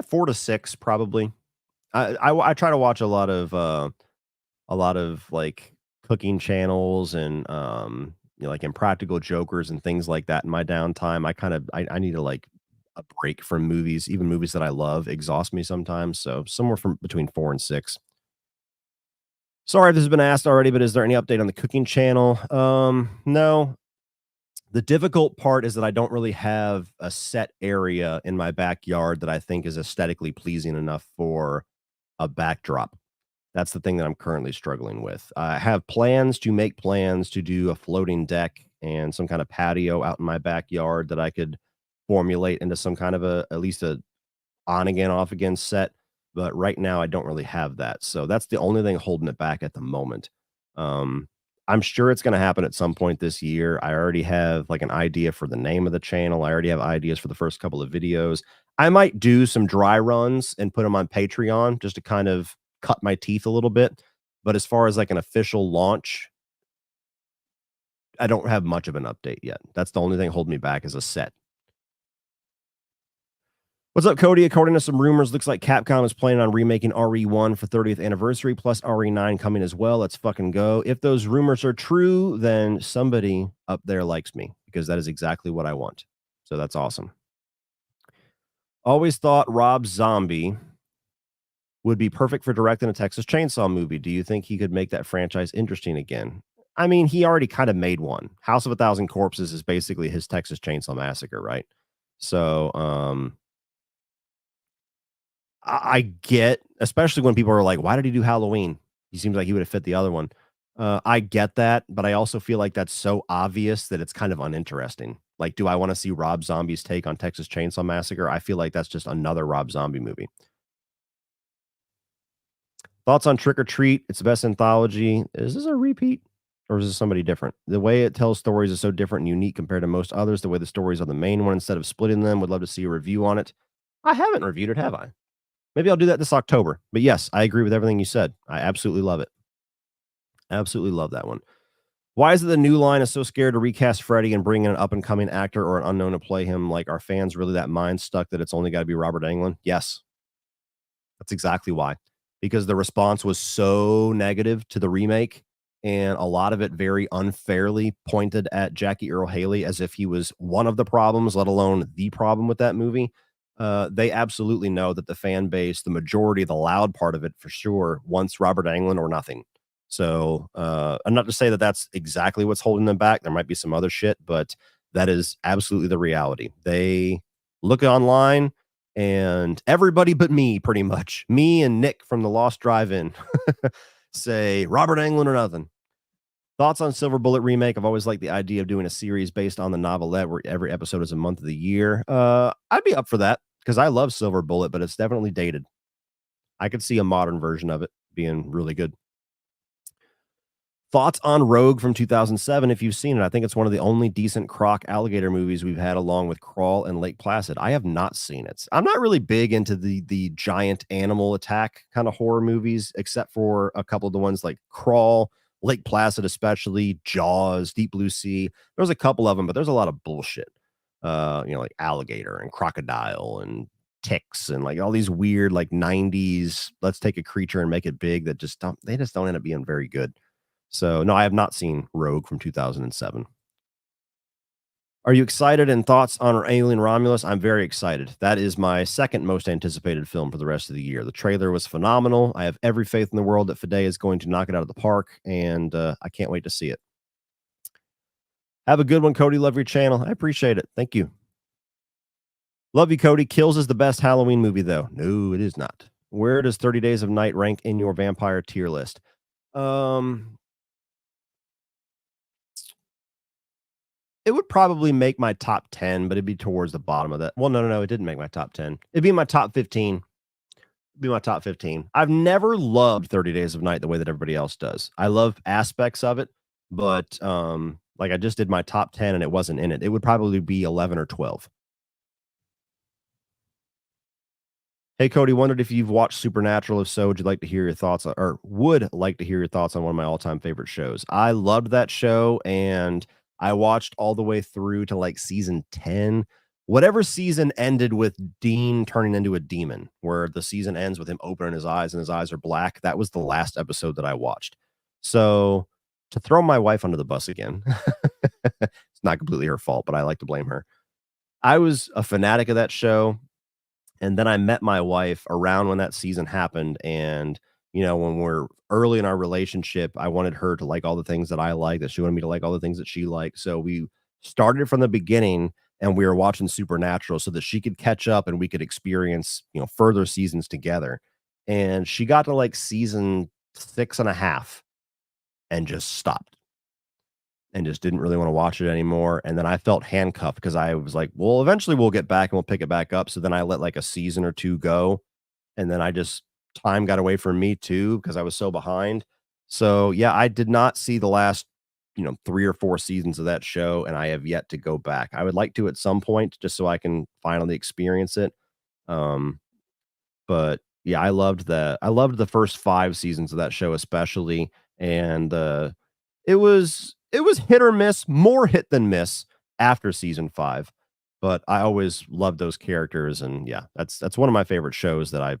4 to 6 probably. I try to watch a lot of like cooking channels and like Impractical Jokers and things like that in my downtime. I need to like a break from movies. Even movies that I love exhaust me sometimes. So somewhere from between 4 and 6. Sorry if this has been asked already, but is there any update on the cooking channel? No. The difficult part is that I don't really have a set area in my backyard that I think is aesthetically pleasing enough for a backdrop. That's the thing that I'm currently struggling with. I have plans to do a floating deck and some kind of patio out in my backyard that I could formulate into some kind of at least a on again, off again set. But right now I don't really have that. So that's the only thing holding it back at the moment. I'm sure it's going to happen at some point this year. I already have like an idea for the name of the channel. I already have ideas for the first couple of videos. I might do some dry runs and put them on Patreon just to kind of cut my teeth a little bit. But as far as like an official launch, I don't have much of an update yet. That's the only thing holding me back is a set. What's up, Cody? According to some rumors, looks like Capcom is planning on remaking RE1 for 30th anniversary, plus RE9 coming as well. Let's fucking go. If those rumors are true, then somebody up there likes me, because that is exactly what I want. So that's awesome. Always thought Rob Zombie would be perfect for directing a Texas Chainsaw movie. Do you think he could make that franchise interesting again? I mean, he already kind of made one. House of a Thousand Corpses is basically his Texas Chainsaw Massacre, right? So, I get, especially when people are like, why did he do Halloween? He seems like he would have fit the other one. I get that, but I also feel like that's so obvious that it's kind of uninteresting. Like, do I want to see Rob Zombie's take on Texas Chainsaw Massacre? I feel like that's just another Rob Zombie movie. Thoughts on Trick or Treat? It's the best anthology. Is this a repeat? Or is this somebody different? The way it tells stories is so different and unique compared to most others. The way the stories are the main one instead of splitting them. Would love to see a review on it. I haven't reviewed it, have I? Maybe I'll do that this October. But yes, I agree with everything you said. I absolutely love it. Absolutely love that one. Why is it the New Line is so scared to recast Freddy and bring in an up-and-coming actor or an unknown to play him? Like, are fans really that mind stuck that it's only got to be Robert Englund? Yes. That's exactly why. Because the response was so negative to the remake, and a lot of it very unfairly pointed at Jackie Earle Haley as if he was one of the problems, let alone the problem with that movie. They absolutely know that the fan base, the majority, the loud part of it for sure, wants Robert Englund or nothing. So, I'm not to say that that's exactly what's holding them back. There might be some other shit, but that is absolutely the reality. They look online and everybody but me, pretty much, me and Nick from the Lost Drive-In Say Robert Englund or nothing. Thoughts on Silver Bullet remake? I've always liked the idea of doing a series based on the novelette where every episode is a month of the year. I'd be up for that because I love Silver Bullet, but it's definitely dated. I could see a modern version of it being really good. Thoughts on Rogue from 2007, if you've seen it. I think it's one of the only decent croc alligator movies we've had, along with Crawl and Lake Placid. I have not seen it. I'm not really big into the giant animal attack kind of horror movies, except for a couple of the ones like Crawl, Lake Placid, especially Jaws, Deep Blue Sea. There's a couple of them, but there's a lot of bullshit. Like alligator and crocodile and ticks and like all these weird like 90s, let's take a creature and make it big, that just don't end up being very good. So, no, I have not seen Rogue from 2007. Are you excited, and thoughts on Alien Romulus? I'm very excited. That is my second most anticipated film for the rest of the year. The trailer was phenomenal. I have every faith in the world that Fede is going to knock it out of the park, and I can't wait to see it. Have a good one, Cody. Love your channel. I appreciate it. Thank you. Love you, Cody. Kills is the best Halloween movie, though. No, it is not. Where does 30 Days of Night rank in your vampire tier list? It would probably make my top 10, but it'd be towards the bottom of that. Well, no, it didn't make my top 10. It'd be my top 15. It'd be my top 15. I've never loved 30 Days of Night the way that everybody else does. I love aspects of it, but like I just did my top 10 and it wasn't in it. It would probably be 11 or 12. Hey, Cody, wondered if you've watched Supernatural. If so, would you like to hear your thoughts on, or would like to hear your thoughts on one of my all-time favorite shows? I loved that show, and I watched all the way through to like season 10. Whatever season ended with Dean turning into a demon, where the season ends with him opening his eyes and his eyes are black. That was the last episode that I watched. So to throw my wife under the bus again, it's not completely her fault, but I like to blame her. I was a fanatic of that show. And then I met my wife around when that season happened. And, when we're early in our relationship, I wanted her to like all the things that I like, that she wanted me to like all the things that she liked. So we started from the beginning, and we were watching Supernatural so that she could catch up and we could experience, further seasons together. And she got to like season 6.5 and just stopped and just didn't really want to watch it anymore. And then I felt handcuffed because I was like, well, eventually we'll get back and we'll pick it back up. So then I let like a season or two go. And then time got away from me too, because I was so behind. So yeah, I did not see the last, 3 or 4 seasons of that show. And I have yet to go back. I would like to at some point, just so I can finally experience it. But yeah, I loved the first 5 seasons of that show, especially. And, it was hit or miss, more hit than miss after season 5, but I always loved those characters, and yeah, that's one of my favorite shows that I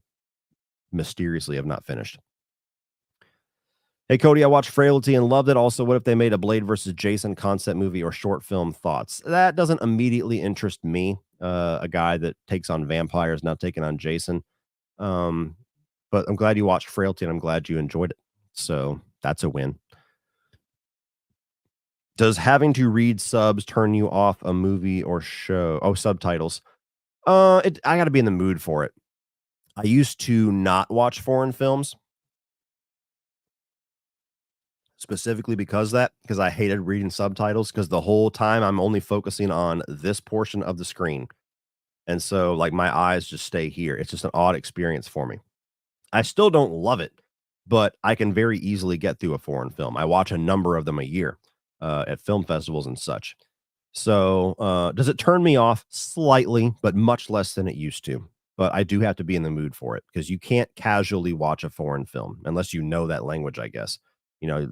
mysteriously have not finished. Hey, Cody, I watched Frailty and loved it. Also, what if they made a Blade versus Jason concept movie or short film? Thoughts? That doesn't immediately interest me. A guy that takes on vampires, not taking on Jason. But I'm glad you watched Frailty, and I'm glad you enjoyed it. So that's a win. Does having to read subs turn you off a movie or show? Oh, subtitles. I got to be in the mood for it. I used to not watch foreign films specifically because I hated reading subtitles, because the whole time I'm only focusing on this portion of the screen. And so like my eyes just stay here. It's just an odd experience for me. I still don't love it, but I can very easily get through a foreign film. I watch a number of them a year. At film festivals and such. So does it turn me off? Slightly, but much less than it used to. But I do have to be in the mood for it, because you can't casually watch a foreign film unless you know that language, I guess.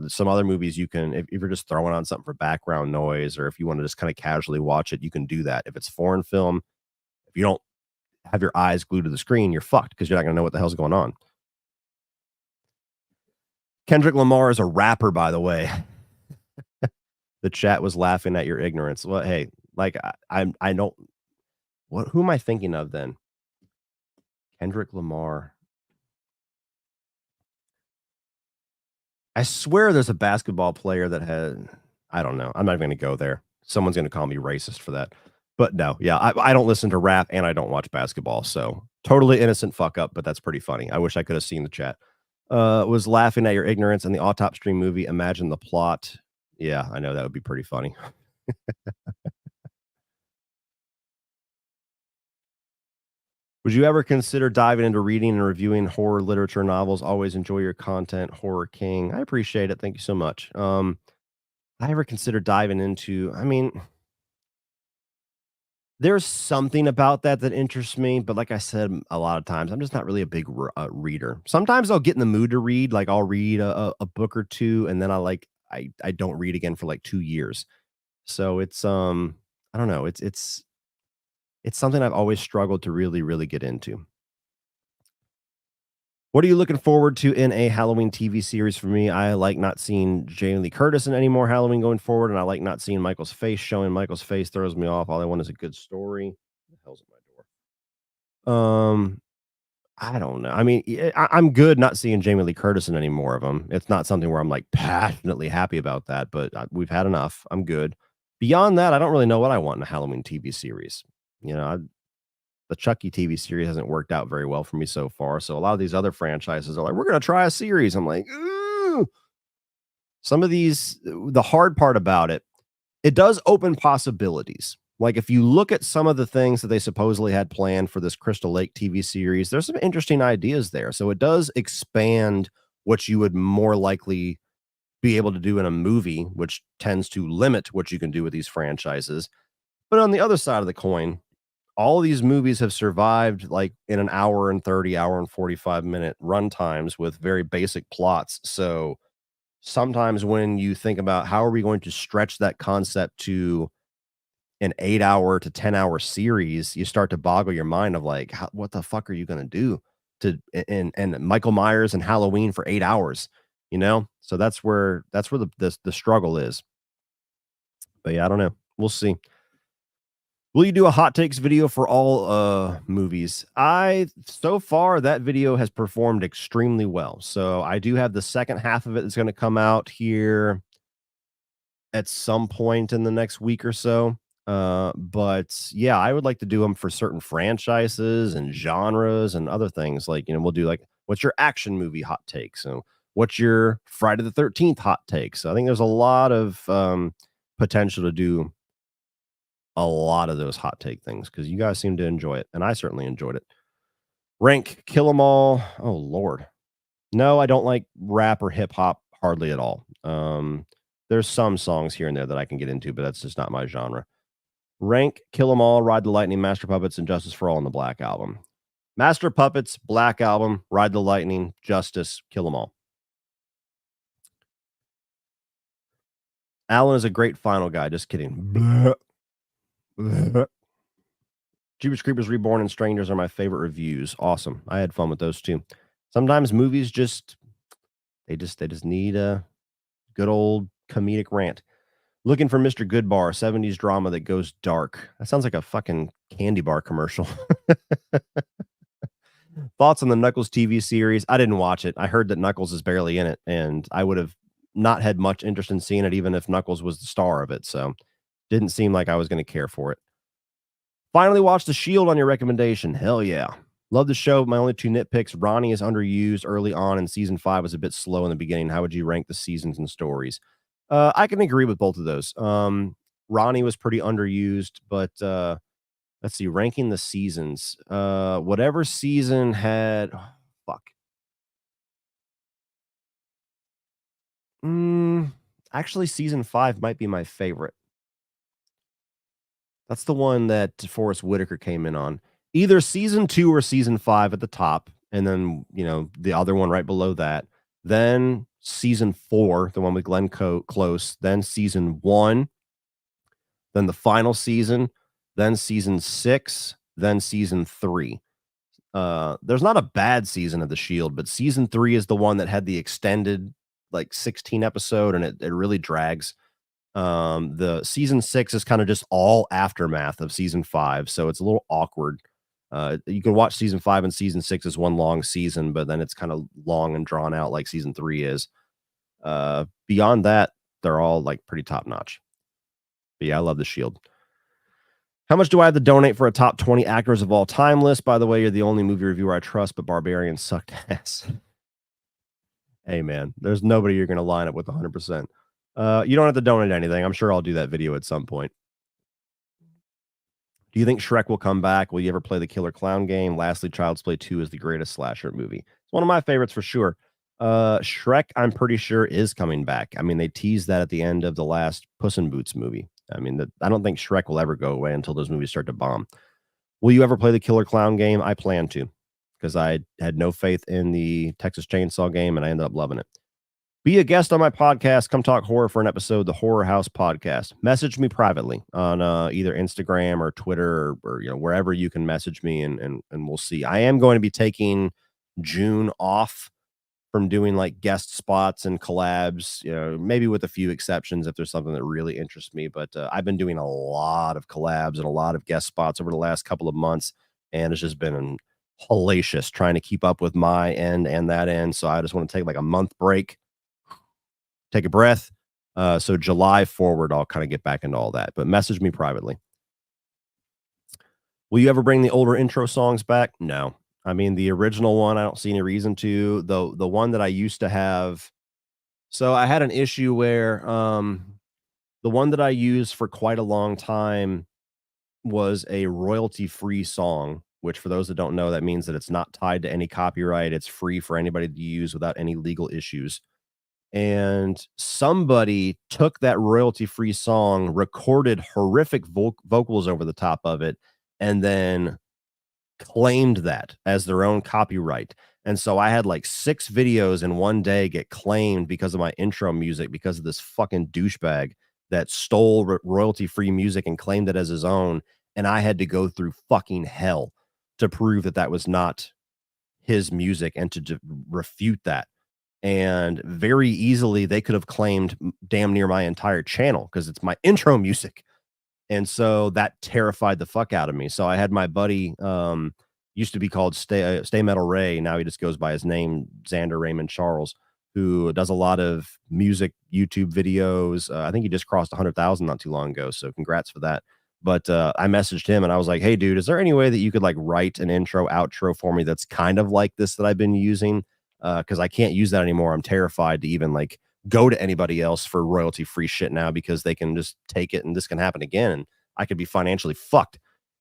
Some other movies you can, if you're just throwing on something for background noise, or if you want to just kind of casually watch it, you can do that. If it's foreign film, if you don't have your eyes glued to the screen, you're fucked, because you're not going to know what the hell's going on. Kendrick Lamar is a rapper, by the way. The chat was laughing at your ignorance. Well, hey, like I don't. Who am I thinking of then? Kendrick Lamar. I swear there's a basketball player that had. I don't know. I'm not going to go there. Someone's going to call me racist for that. But no, yeah, I don't listen to rap, and I don't watch basketball. So totally innocent fuck up, but that's pretty funny. I wish I could have seen the chat. Was laughing at your ignorance in the autopsy stream movie. Imagine the plot. Yeah, I know that would be pretty funny. Would you ever consider diving into reading and reviewing horror literature novels? Always enjoy your content, Horror King. I appreciate it. Thank you so much. I ever consider diving into, I mean, there's something about that that interests me, but like I said, a lot of times I'm just not really a big reader. Sometimes I'll get in the mood to read, like I'll read a book or two, and then I don't read again for like 2 years. So it's I don't know, it's something I've always struggled to really get into. What are you looking forward to in a Halloween TV series? For me, I like not seeing Jamie Lee Curtis in any more Halloween going forward, and I like not seeing Michael's face. Showing Michael's face throws me off. All I want is a good story. The hell's at my door? I don't know. I mean, I'm good not seeing Jamie Lee Curtis in any more of them. It's not something where I'm like passionately happy about that, but we've had enough. I'm good. Beyond that, I don't really know what I want in a Halloween TV series. You know, the Chucky TV series hasn't worked out very well for me so far. So a lot of these other franchises are like, we're going to try a series. I'm like, ooh. Some of these, the hard part about it, it does open possibilities. Like if you look at some of the things that they supposedly had planned for this Crystal Lake TV series, there's some interesting ideas there. So it does expand what you would more likely be able to do in a movie, which tends to limit what you can do with these franchises. But on the other side of the coin, all of these movies have survived like in an hour and 30 hour and 45-minute run times with very basic plots. So sometimes when you think about how are we going to stretch that concept to an 8 hour to 10-hour series, you start to boggle your mind of like, what the fuck are you going to do to and Michael Myers and Halloween for 8 hours, you know? So that's where the struggle is. But yeah, I don't know. We'll see. Will you do a hot takes video for all movies? I so far that video has performed extremely well. So I do have the second half of it that's going to come out here at some point in the next week or so. But yeah, I would like to do them for certain franchises and genres and other things. Like, you know, we'll do like, what's your action movie hot take? So what's your Friday the 13th hot take? So I think there's a lot of potential to do a lot of those hot take things because you guys seem to enjoy it, and I certainly enjoyed it. Rank Kill 'Em All. Oh Lord, no, I don't like rap or hip hop hardly at all. There's some songs here and there that I can get into, but that's just not my genre. Rank Kill 'Em All, Ride the Lightning, Master Puppets, and Justice for All on the Black Album. Master Puppets, Black Album, Ride the Lightning, Justice, Kill 'Em All. Alan is a great final guy. Just kidding. Blah. Blah. Jeepers Creepers Reborn and Strangers are my favorite reviews. Awesome. I had fun with those too. Sometimes movies just need a good old comedic rant. Looking for Mr. Goodbar, 70s drama that goes dark. That sounds like a fucking candy bar commercial. Thoughts on the Knuckles TV series? I didn't watch it. I heard that Knuckles is barely in it, and I would have not had much interest in seeing it, even if Knuckles was the star of it. So didn't seem like I was going to care for it. Finally watched The Shield on your recommendation. Hell yeah. Love the show. My only two nitpicks. Ronnie is underused early on, and season 5 was a bit slow in the beginning. How would you rank the seasons and stories? I can agree with both of those. Ronnie was pretty underused, but let's see, ranking the seasons. Whatever season had fuck. Actually, season 5 might be my favorite. That's the one that Forrest Whitaker came in on. Either season 2 or season 5 at the top, and then, you know, the other one right below that. Then season 4, the one with Glenn Close, then season 1, then the final season, then season 6, then season 3. There's not a bad season of The Shield, but season 3 is the one that had the extended like 16 episode, and it really drags. The season 6 is kind of just all aftermath of season 5, so it's a little awkward. You can watch season 5 and season 6 as one long season, but then it's kind of long and drawn out like season 3 is. Beyond that, they're all like pretty top notch. But yeah, I love The Shield. How much do I have to donate for a top 20 actors of all time list? By the way, you're the only movie reviewer I trust, but Barbarian sucked ass. Hey, man, there's nobody you're gonna line up with 100%. You don't have to donate anything. I'm sure I'll do that video at some point. Do you think Shrek will come back? Will you ever play the Killer Clown game? Lastly, Child's Play 2 is the greatest slasher movie. It's one of my favorites for sure. Shrek, I'm pretty sure, is coming back. I mean, they teased that at the end of the last Puss in Boots movie. I mean, I don't think Shrek will ever go away until those movies start to bomb. Will you ever play the Killer Clown game? I plan to, because I had no faith in the Texas Chainsaw game, and I ended up loving it. Be a guest on my podcast. Come talk horror for an episode, the Horror House Podcast. Message me privately on either Instagram or Twitter or wherever you can message me, and we'll see. I am going to be taking June off from doing like guest spots and collabs, maybe with a few exceptions if there's something that really interests me. But I've been doing a lot of collabs and a lot of guest spots over the last couple of months, and it's just been hellacious trying to keep up with my end and that end. So I just want to take like a month break, take a breath. So July forward, I'll kind of get back into all that, but message me privately. Will you ever bring the older intro songs back? No. I mean, the original one, I don't see any reason to. The one that I used to have. So I had an issue where the one that I used for quite a long time was a royalty-free song, which for those that don't know, that means that it's not tied to any copyright. It's free for anybody to use without any legal issues. And somebody took that royalty-free song, recorded horrific vocals over the top of it, and then claimed that as their own copyright. And so I had like 6 videos in one day get claimed because of my intro music, because of this fucking douchebag that stole royalty-free music and claimed it as his own. And I had to go through fucking hell to prove that that was not his music and to refute that. And very easily they could have claimed damn near my entire channel because it's my intro music. And so that terrified the fuck out of me. So I had my buddy, used to be called Stay Metal Ray. Now he just goes by his name, Xander Raymond Charles, who does a lot of music YouTube videos. I think he just crossed 100,000 not too long ago. So congrats for that. But I messaged him and I was like, hey, dude, is there any way that you could like write an intro, outro for me that's kind of like this that I've been using? Because I can't use that anymore. I'm terrified to even like go to anybody else for royalty free shit now because they can just take it and this can happen again and I could be financially fucked.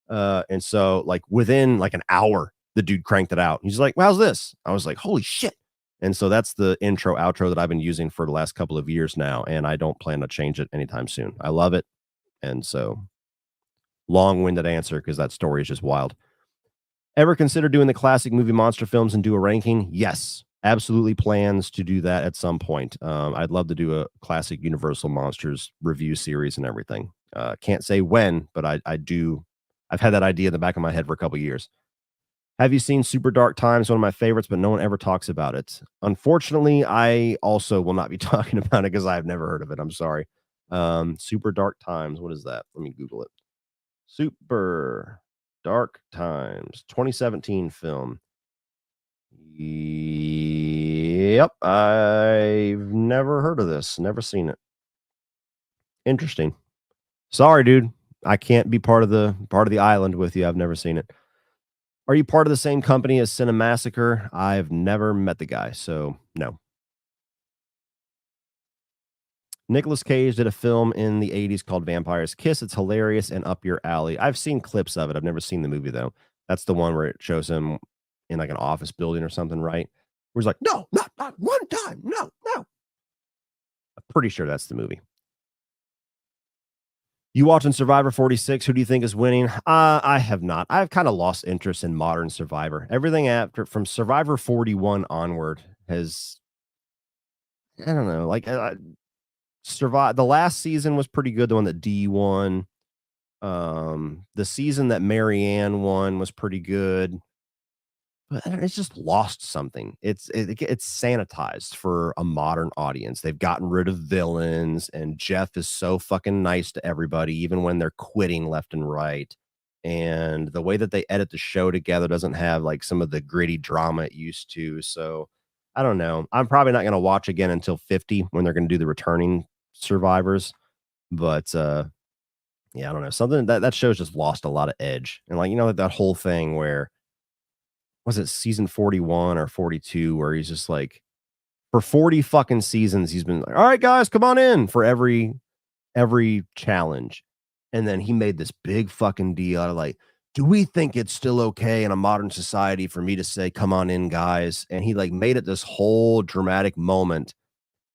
And so like within like an hour, the dude cranked it out. He's like, well, how's this? I was like, holy shit. And so that's the intro outro that I've been using for the last couple of years now. And I don't plan to change it anytime soon. I love it. And so long-winded answer because that story is just wild. Ever consider doing the classic movie monster films and do a ranking? Yes, absolutely plans to do that at some point. I'd love to do a classic Universal Monsters review series and everything. Can't say when, but I do. I've had that idea in the back of my head for a couple of years. Have you seen Super Dark Times? One of my favorites, but no one ever talks about it. Unfortunately, I also will not be talking about it because I've never heard of it. I'm sorry. Super Dark Times. What is that? Let me Google it. Super Dark Times, 2017 film. Yep, I've never heard of this. Never seen it. Interesting. Sorry, dude. I can't be part of the island with you. I've never seen it. Are you part of the same company as Cinemassacre? I've never met the guy, so no. Nicolas Cage did a film in the 80s called Vampire's Kiss. It's hilarious and up your alley. I've seen clips of it. I've never seen the movie, though. That's the one where it shows him in like an office building or something, right? Where he's like, no, not one time. No. I'm pretty sure that's the movie. You watching Survivor 46? Who do you think is winning? I have not. I've kind of lost interest in modern Survivor. Everything after from Survivor 41 onward has, I don't know, like survive. The last season was pretty good. The one that D won. The season that Marianne won was pretty good. But it's just lost something. It's sanitized for a modern audience. They've gotten rid of villains, and Jeff is so fucking nice to everybody, even when they're quitting left and right. And the way that they edit the show together doesn't have like some of the gritty drama it used to. So I don't know. I'm probably not going to watch again until 50 when they're going to do the returning survivors. But yeah, I don't know. Something that show's just lost a lot of edge. And like, that whole thing where was it season 41 or 42 where he's just like For 40 fucking seasons, he's been like, all right, guys, come on in for every challenge. And then he made this big fucking deal out of like, do we think it's still okay in a modern society for me to say, come on in, guys? And he like made it this whole dramatic moment.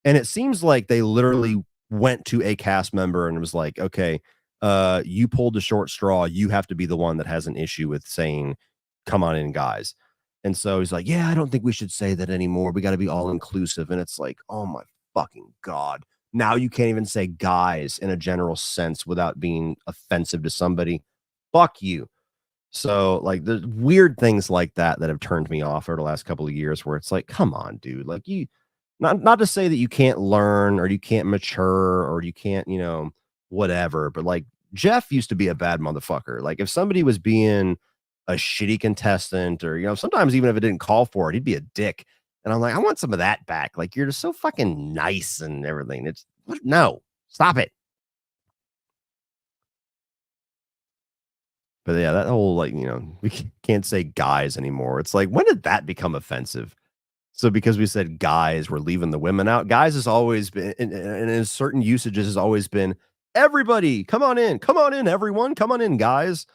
And it seems like they literally went to a cast member and was like, okay, you pulled the short straw. You have to be the one that has an issue with saying, come on in, guys. And so he's like, yeah, I don't think we should say that anymore. We got to be all inclusive. And it's like, oh my fucking God. Now you can't even say guys in a general sense without being offensive to somebody. Fuck you. So like there's weird things like that that have turned me off over the last couple of years where it's like, come on, dude. Like you not to say that you can't learn or you can't mature or you can't, whatever, but like Jeff used to be a bad motherfucker. Like if somebody was being a shitty contestant or, sometimes even if it didn't call for it, he'd be a dick. And I'm like, I want some of that back. Like you're just so fucking nice and everything. No, stop it. But yeah, that whole we can't say guys anymore. It's like, when did that become offensive? So because we said guys, we're leaving the women out. Guys has always been, and in certain usages has always been, everybody, come on in, everyone, come on in, guys.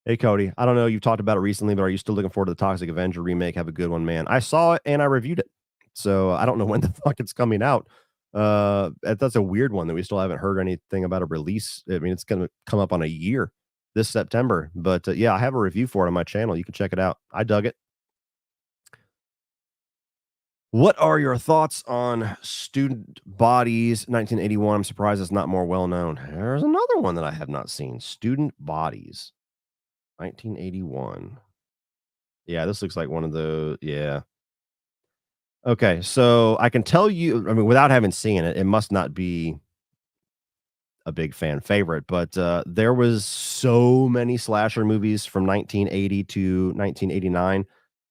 Hey, Cody, I don't know, you've talked about it recently, but are you still looking forward to the Toxic Avenger remake? Have a good one, man. I saw it and I reviewed it. So I don't know when the fuck it's coming out. That's a weird one that we still haven't heard anything about a release. I mean, it's going to come up on a year this September. But yeah, I have a review for it on my channel. You can check it out. I dug it. What are your thoughts on Student Bodies 1981? I'm surprised it's not more well known. There's another one that I have not seen. Student Bodies 1981. Yeah, this looks like one of the, yeah. Okay, so I can tell you, I mean, without having seen it, it must not be a big fan favorite, but there was so many slasher movies from 1980 to 1989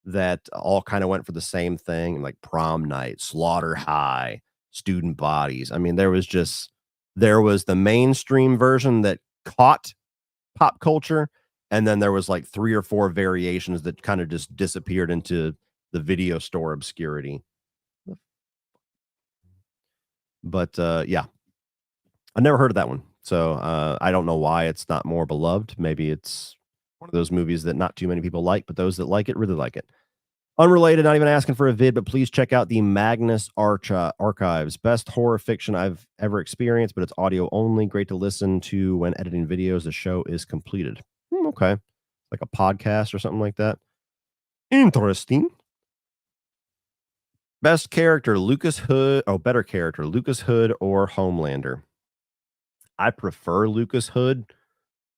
that all kind of went for the same thing, like Prom Night, Slaughter High, Student Bodies. I mean, there was the mainstream version that caught pop culture, and then there was like 3 or 4 variations that kind of just disappeared into the video store obscurity. But yeah, I never heard of that one. So I don't know why it's not more beloved. Maybe it's one of those movies that not too many people like, but those that like it really like it. Unrelated, not even asking for a vid, but please check out the Magnus Archives. Best horror fiction I've ever experienced, but it's audio only. Great to listen to when editing videos. The show is completed. Okay. Like a podcast or something like that. Interesting. Best character, Lucas Hood. Oh, better character, Lucas Hood or Homelander. I prefer Lucas Hood.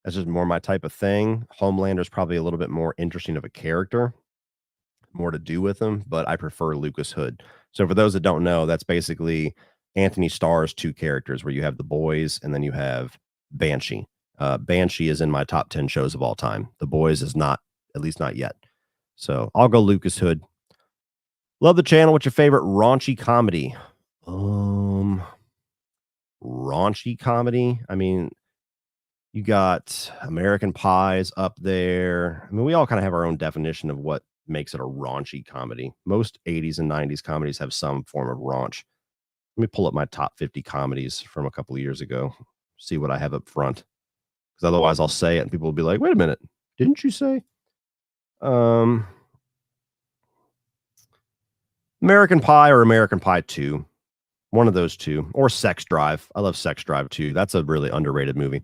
That's just more my type of thing. Homelander's probably a little bit more interesting of a character, more to do with him, but I prefer Lucas Hood. So for those that don't know, that's basically Anthony Starr's 2 characters where you have the boys and then you have Banshee. Banshee is in my top 10 shows of all time. The boys is not, at least not yet. So I'll go Lucas Hood. Love the channel. What's your favorite raunchy comedy? Raunchy comedy. I mean, you got American Pies up there. I mean, we all kind of have our own definition of what makes it a raunchy comedy. Most 80s and 90s comedies have some form of raunch. Let me pull up my top 50 comedies from a couple of years ago, see what I have up front. Because otherwise I'll say it and people will be like, wait a minute, didn't you say? American Pie or American Pie 2. One of those 2. Or Sex Drive. I love Sex Drive too. That's a really underrated movie.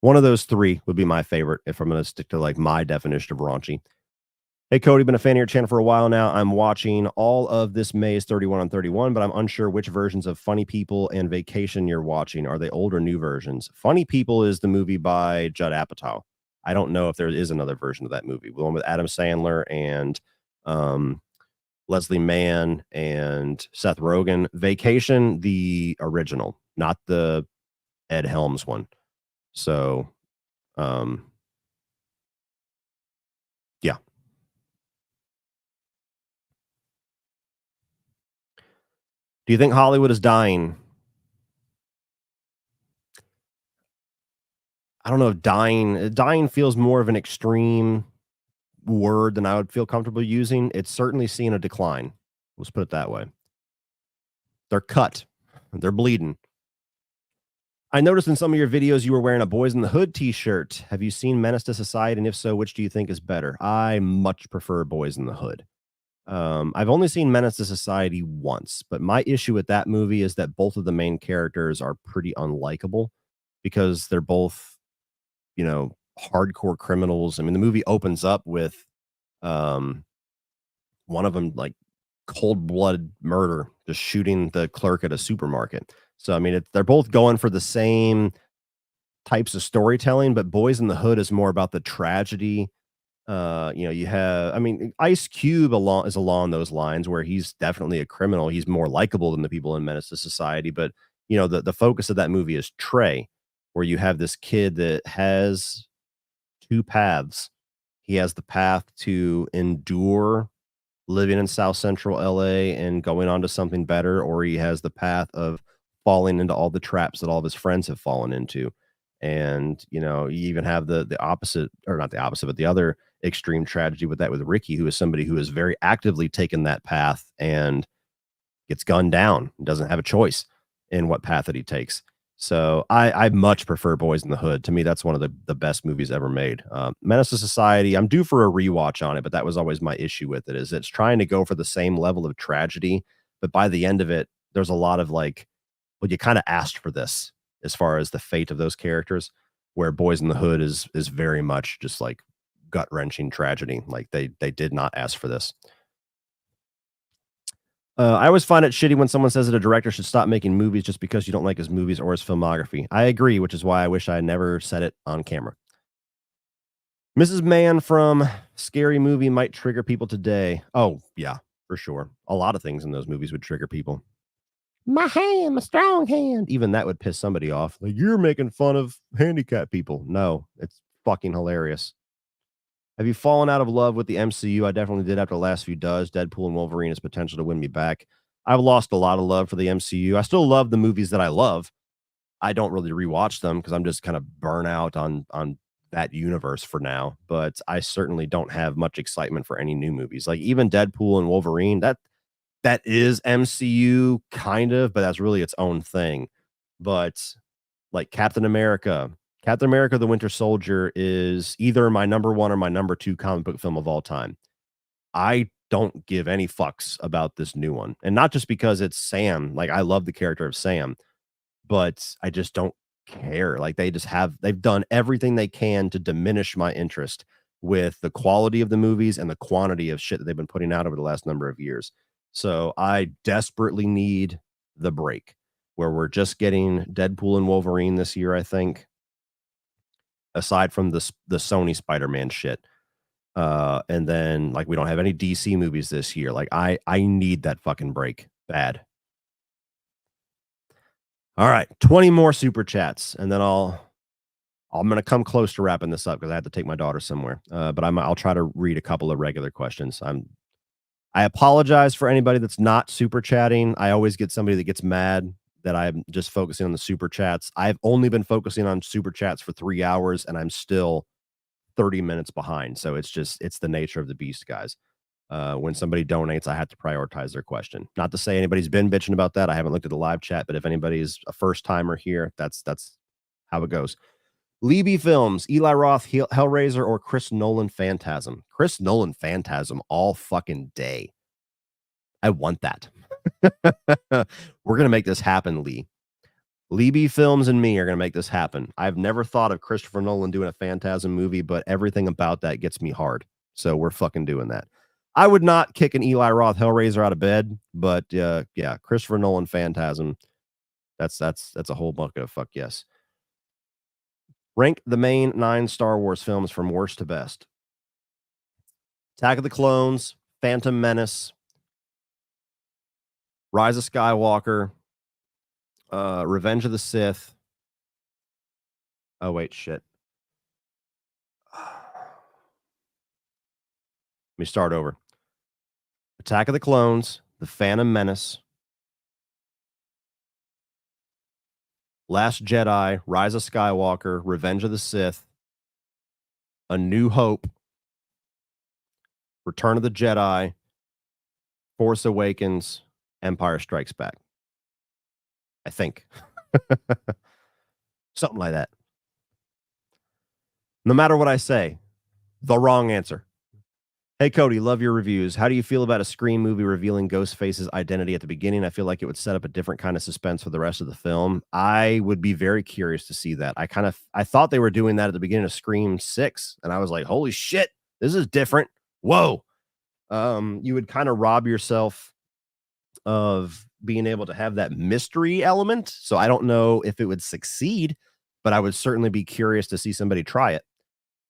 One of those 3 would be my favorite if I'm going to stick to like my definition of raunchy. Hey, Cody, been a fan of your channel for a while now. I'm watching all of this May's 31 on 31, but I'm unsure which versions of Funny People and Vacation you're watching. Are they old or new versions? Funny People is the movie by Judd Apatow. I don't know if there is another version of that movie. The one with Adam Sandler and Leslie Mann and Seth Rogen. Vacation, the original, not the Ed Helms one. So, yeah. Do you think Hollywood is dying? I don't know if dying feels more of an extreme word than I would feel comfortable using. It's certainly seen a decline. Let's put it that way. They're cut. They're bleeding. I noticed in some of your videos you were wearing a Boys in the Hood t-shirt. Have you seen Menace to Society? And if so, which do you think is better? I much prefer Boys in the Hood. I've only seen Menace to Society once, but my issue with that movie is that both of the main characters are pretty unlikable because they're both, hardcore criminals. I mean, the movie opens up with um, one of them like cold blood murder, just shooting the clerk at a supermarket. So, I mean, they're both going for the same types of storytelling, but Boys in the Hood is more about the tragedy. You have, I mean, Ice Cube is along those lines where he's definitely a criminal. He's more likable than the people in Menace to Society. But, the focus of that movie is Trey, where you have this kid that has two paths. He has the path to endure living in South Central LA and going on to something better, or he has the path of falling into all the traps that all of his friends have fallen into. And, you even have the opposite, or not the opposite, but the other extreme tragedy with that with Ricky, who is somebody who has very actively taken that path and gets gunned down, doesn't have a choice in what path that he takes. So I much prefer Boys in the Hood. To me, that's one of the best movies ever made. Menace to Society, I'm due for a rewatch on it, but that was always my issue with it, is it's trying to go for the same level of tragedy, but by the end of it, there's a lot of like, well, you kind of asked for this as far as the fate of those characters, where Boys in the Hood is very much just like gut-wrenching tragedy. Like they did not ask for this. I always find it shitty when someone says that a director should stop making movies just because you don't like his movies or his filmography. I agree, which is why I wish I had never said it on camera. Mrs. Mann from Scary Movie might trigger people today. Oh, yeah, for sure. A lot of things in those movies would trigger people. My hand, my strong hand. Even that would piss somebody off. Like, you're making fun of handicapped people. No, it's fucking hilarious. Have you fallen out of love with the MCU? I definitely did after the last few does. Deadpool and Wolverine has potential to win me back. I've lost a lot of love for the MCU. I still love the movies that I love. I don't really rewatch them because I'm just kind of burnt out on that universe for now. But I certainly don't have much excitement for any new movies. Like even Deadpool and Wolverine, that is MCU kind of, but that's really its own thing. But like Captain America, the Winter Soldier is either my number one or my number two comic book film of all time. I don't give any fucks about this new one. And not just because it's Sam. Like I love the character of Sam, but I just don't care. Like they've done everything they can to diminish my interest with the quality of the movies and the quantity of shit that they've been putting out over the last number of years. So I desperately need the break where we're just getting Deadpool and Wolverine this year, I think, aside from the Sony Spider-Man shit. And then like we don't have any DC movies this year. Like I need that fucking break bad. All right, 20 more super chats, and then I'm gonna come close to wrapping this up because I have to take my daughter somewhere. But I'll try to read a couple of regular questions. I apologize for anybody that's not super chatting. I always get somebody that gets mad that I'm just focusing on the super chats. I've only been focusing on super chats for 3 hours, and I'm still 30 minutes behind. So it's the nature of the beast, guys. When somebody donates, I have to prioritize their question. Not to say anybody's been bitching about that. I haven't looked at the live chat, but if anybody's a first timer here, that's how it goes. Libby Films, Eli Roth, Hellraiser, or Chris Nolan Phantasm? Chris Nolan Phantasm all fucking day. I want that. We're going to make this happen, Lee. Libby Films and me are going to make this happen. I've never thought of Christopher Nolan doing a Phantasm movie, but everything about that gets me hard. So we're fucking doing that. I would not kick an Eli Roth Hellraiser out of bed, but yeah, Christopher Nolan Phantasm. That's a whole bucket of fuck yes. Rank the main 9 Star Wars films from worst to best. Attack of the Clones, Phantom Menace, Rise of Skywalker, Revenge of the Sith. Oh wait, shit. Let me start over. Attack of the Clones, The Phantom Menace, Last Jedi, Rise of Skywalker, Revenge of the Sith, A New Hope, Return of the Jedi, Force Awakens, Empire Strikes Back. I think. Something like that. No matter what I say, the wrong answer. Hey, Cody, love your reviews. How do you feel about a Scream movie revealing Ghostface's identity at the beginning? I feel like it would set up a different kind of suspense for the rest of the film. I would be very curious to see that. I thought they were doing that at the beginning of Scream 6, and I was like, holy shit, this is different. Whoa. You would kind of rob yourself of being able to have that mystery element. So I don't know if it would succeed, but I would certainly be curious to see somebody try it.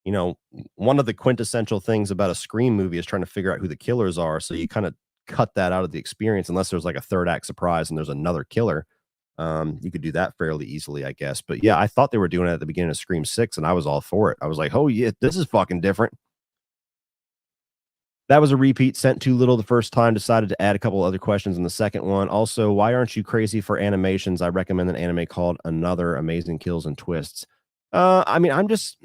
You know, one of the quintessential things about a Scream movie is trying to figure out who the killers are. So you kind of cut that out of the experience unless there's like a third act surprise and there's another killer. You could do that fairly easily, I guess. But yeah, I thought they were doing it at the beginning of Scream 6, and I was all for it. I was like, oh yeah, this is fucking different. That was a repeat, sent too little the first time, decided to add a couple other questions in the second one. Also, why aren't you crazy for animations? I recommend an anime called Another Amazing Kills and Twists. I mean, I'm just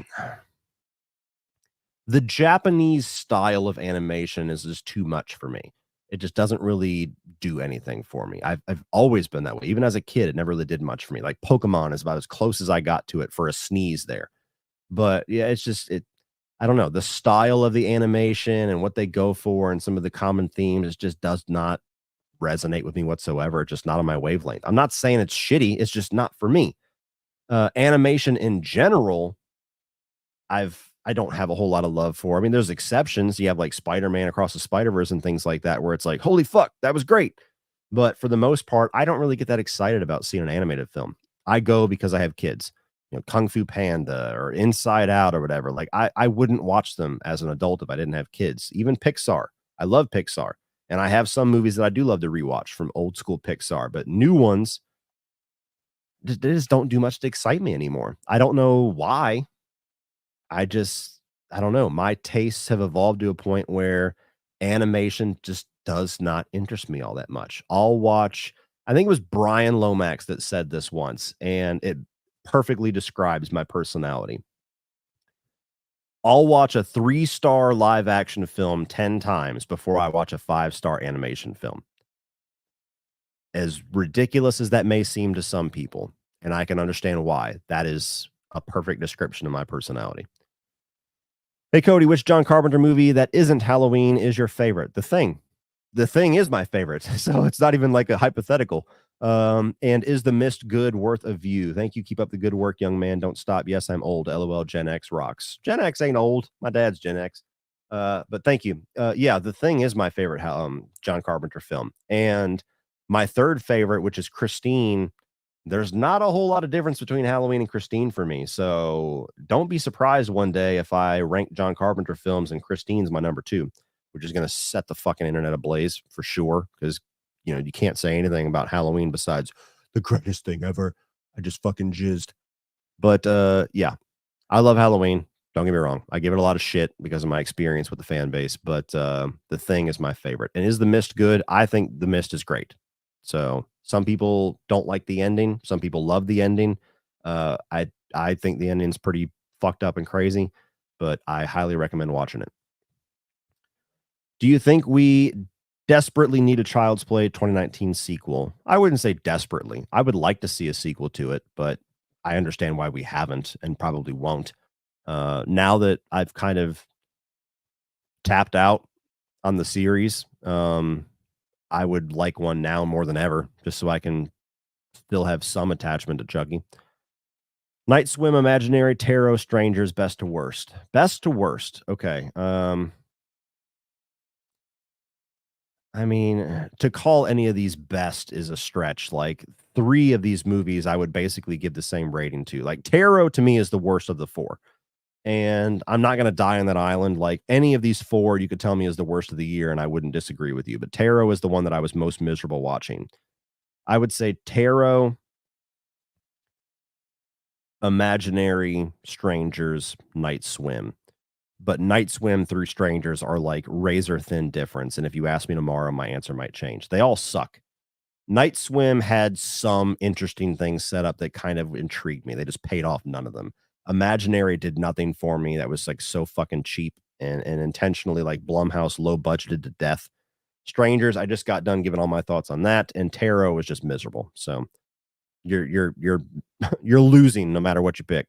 the Japanese style of animation is just too much for me. It just doesn't really do anything for me. I've always been that way. Even as a kid, it never really did much for me. Like Pokemon is about as close as I got to it for a sneeze there. But yeah, it's just I don't know. The style of the animation and what they go for and some of the common themes just does not resonate with me whatsoever. Just not on my wavelength. I'm not saying it's shitty. It's just not for me. Animation in general, I don't have a whole lot of love for. I mean, there's exceptions. You have like Spider-Man Across the Spider-Verse and things like that, where it's like, holy fuck, that was great. But for the most part, I don't really get that excited about seeing an animated film. I go because I have kids. You know, Kung Fu Panda or Inside Out or whatever. Like I wouldn't watch them as an adult if I didn't have kids. Even Pixar. I love Pixar. And I have some movies that I do love to rewatch from old school Pixar, but new ones, they just don't do much to excite me anymore. I don't know why. I don't know. My tastes have evolved to a point where animation just does not interest me all that much. I'll watch, I think it was Brian Lomax that said this once, and it perfectly describes my personality. I'll watch a 3-star live action film 10 times before I watch a 5-star animation film. As ridiculous as that may seem to some people, and I can understand why, that is a perfect description of my personality. Hey, Cody, which John Carpenter movie that isn't Halloween is your favorite? The Thing. The Thing is my favorite, so it's not even like a hypothetical. And is The Mist good, worth a view? Thank you. Keep up the good work, young man. Don't stop. Yes, I'm old. LOL. Gen X rocks. Gen X ain't old. My dad's Gen X. But thank you. Yeah, The Thing is my favorite John Carpenter film. And my third favorite, which is Christine, there's not a whole lot of difference between Halloween and Christine for me. So don't be surprised one day if I rank John Carpenter films and Christine's my number 2, which is going to set the fucking internet ablaze for sure. Because, you know, you can't say anything about Halloween besides the greatest thing ever. I just fucking jizzed. But yeah, I love Halloween. Don't get me wrong. I give it a lot of shit because of my experience with the fan base. But The Thing is my favorite. And is The Mist good? I think The Mist is great. So some people don't like the ending. Some people love the ending. I think the ending's pretty fucked up and crazy, but I highly recommend watching it. Do you think we desperately need a Child's Play 2019 sequel? I wouldn't say desperately. I would like to see a sequel to it, but I understand why we haven't and probably won't. Now that I've kind of tapped out on the series, I would like one now more than ever, just so I can still have some attachment to Chucky. Night Swim, Imaginary, Tarot, Strangers, best to worst. Best to worst. Okay. I mean, to call any of these best is a stretch. Like 3 of these movies, I would basically give the same rating to. Like Tarot to me is the worst of the 4. And I'm not going to die on that island. Like any of these 4, you could tell me is the worst of the year, and I wouldn't disagree with you. But Tarot is the one that I was most miserable watching. I would say Tarot, Imaginary, Strangers, Night Swim. But Night Swim through Strangers are like razor thin difference. And if you ask me tomorrow, my answer might change. They all suck. Night Swim had some interesting things set up that kind of intrigued me. They just paid off none of them. Imaginary did nothing for me. That was like so fucking cheap and intentionally like Blumhouse low budgeted to death. Strangers, I just got done giving all my thoughts on that, and Tarot was just miserable. So you're you're losing no matter what you pick.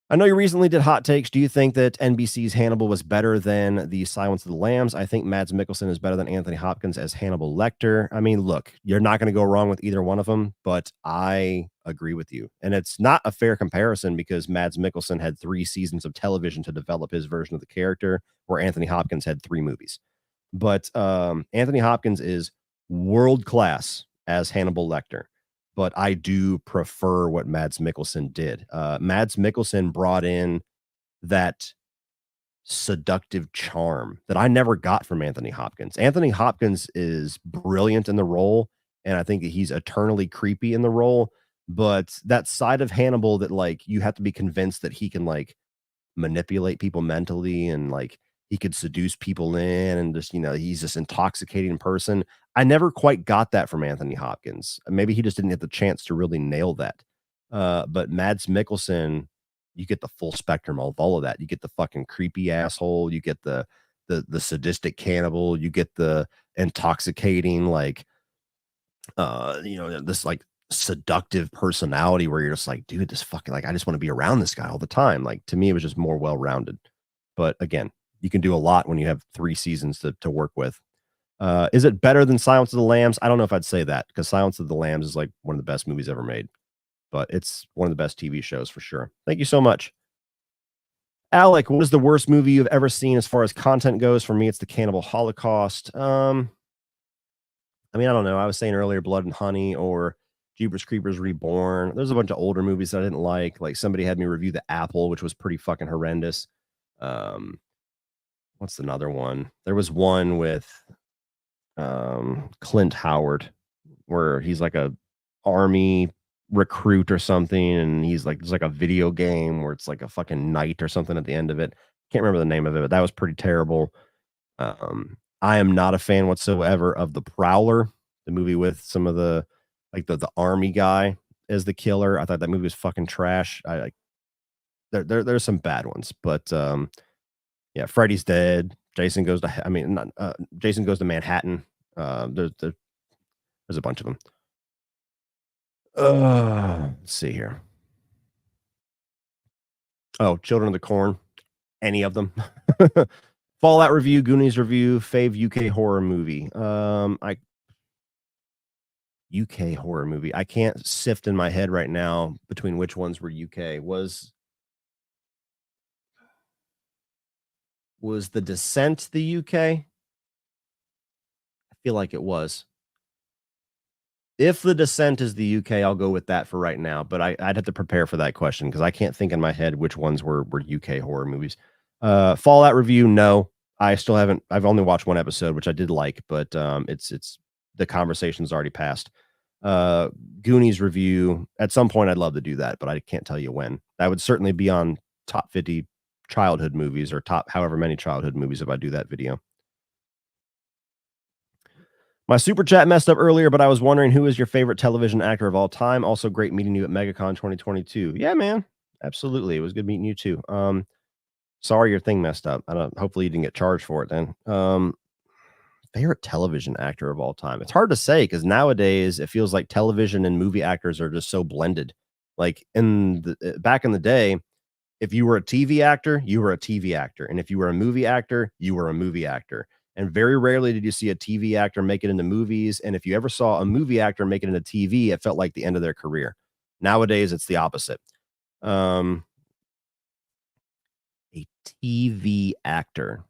I know you recently did hot takes. Do you think that NBC's Hannibal was better than the Silence of the Lambs? I think Mads Mikkelsen is better than Anthony Hopkins as Hannibal Lecter. I mean, look, you're not going to go wrong with either one of them, but I agree with you. And it's not a fair comparison because Mads Mikkelsen had 3 seasons of television to develop his version of the character, where Anthony Hopkins had 3 movies. But Anthony Hopkins is world class as Hannibal Lecter, but I do prefer what Mads Mikkelsen did. Mads Mikkelsen brought in that seductive charm that I never got from Anthony Hopkins. Anthony Hopkins is brilliant in the role, and I think that he's eternally creepy in the role. But that side of Hannibal that like you have to be convinced that he can like manipulate people mentally and like he could seduce people in and just, he's this intoxicating person. I never quite got that from Anthony Hopkins. Maybe he just didn't get the chance to really nail that. But Mads Mikkelsen, you get the full spectrum of all of that. You get the fucking creepy asshole, you get the sadistic cannibal, you get the intoxicating like this like seductive personality where you're just like, dude, this fucking like I just want to be around this guy all the time. Like to me, it was just more well-rounded. But again, you can do a lot when you have 3 seasons to work with. Is it better than Silence of the Lambs? I don't know if I'd say that because Silence of the Lambs is like one of the best movies ever made, but it's one of the best TV shows for sure. Thank you so much. Alec, what is the worst movie you've ever seen as far as content goes? For me, it's the Cannibal Holocaust. I mean, I don't know. I was saying earlier, Blood and Honey or Jeepers Creepers Reborn. There's a bunch of older movies that I didn't like. Like somebody had me review The Apple, which was pretty fucking horrendous. What's another one? There was one with Clint Howard where he's like a army recruit or something, and he's like there's like a video game where it's like a fucking knight or something at the end of it. Can't remember the name of it, but that was pretty terrible. I am not a fan whatsoever of The Prowler, the movie with some of the like the army guy as the killer. I thought that movie was fucking trash. I like there's some bad ones, but yeah, Freddy's Dead. Jason goes to I mean not, Jason Goes to Manhattan. There's a bunch of them. Let's see here. Oh, Children of the Corn. Any of them. Fallout review, Goonies review, fave UK horror movie. UK horror movie. I can't sift in my head right now between which ones were UK. Was The Descent the UK? I feel like it was. If The Descent is the UK, I'll go with that for right now. But I'd have to prepare for that question because I can't think in my head which ones were UK horror movies. Fallout review, no. I still haven't. I've only watched one episode, which I did like, but it's the conversation's already passed. Goonies review. At some point, I'd love to do that, but I can't tell you when. That would certainly be on top 50 childhood movies or top however many childhood movies if I do that video. My super chat messed up earlier, but I was wondering who is your favorite television actor of all time. Also, great meeting you at MegaCon 2022. Yeah, man, absolutely. It was good meeting you too. Sorry your thing messed up. Hopefully you didn't get charged for it then. Favorite television actor of all time. It's hard to say because nowadays it feels like television and movie actors are just so blended. Like back in the day, if you were a TV actor, you were a TV actor. And if you were a movie actor, you were a movie actor. And very rarely did you see a TV actor make it into movies. And if you ever saw a movie actor make it into TV, it felt like the end of their career. Nowadays, it's the opposite. A TV actor.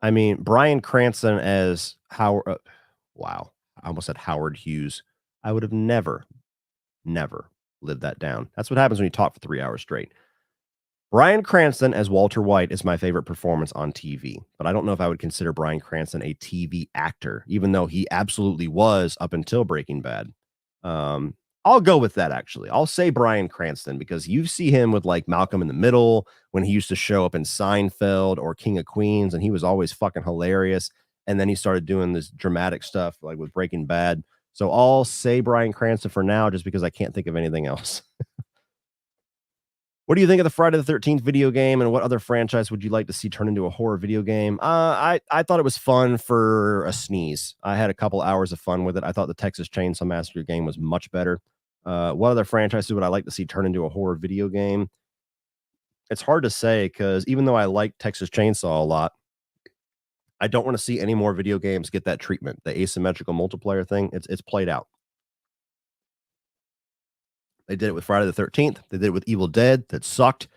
I mean, Bryan Cranston as Howard. Wow. I almost said Howard Hughes. I would have never lived that down. That's what happens when you talk for 3 hours straight. Bryan Cranston as Walter White is my favorite performance on TV, but I don't know if I would consider Bryan Cranston a TV actor, even though he absolutely was up until Breaking Bad. I'll go with that, actually. I'll say Bryan Cranston because you see him with like Malcolm in the Middle when he used to show up in Seinfeld or King of Queens, and he was always fucking hilarious. And then he started doing this dramatic stuff like with Breaking Bad. So I'll say Bryan Cranston for now just because I can't think of anything else. What do you think of the Friday the 13th video game, and what other franchise would you like to see turn into a horror video game? I thought it was fun for a sneeze. I had a couple hours of fun with it. I thought the Texas Chainsaw Massacre game was much better. What other franchises would I like to see turn into a horror video game? It's hard to say because even though I like Texas Chainsaw a lot, I don't want to see any more video games get that treatment. The asymmetrical multiplayer thing, it's played out. They did it with Friday the 13th. They did it with Evil Dead. That sucked.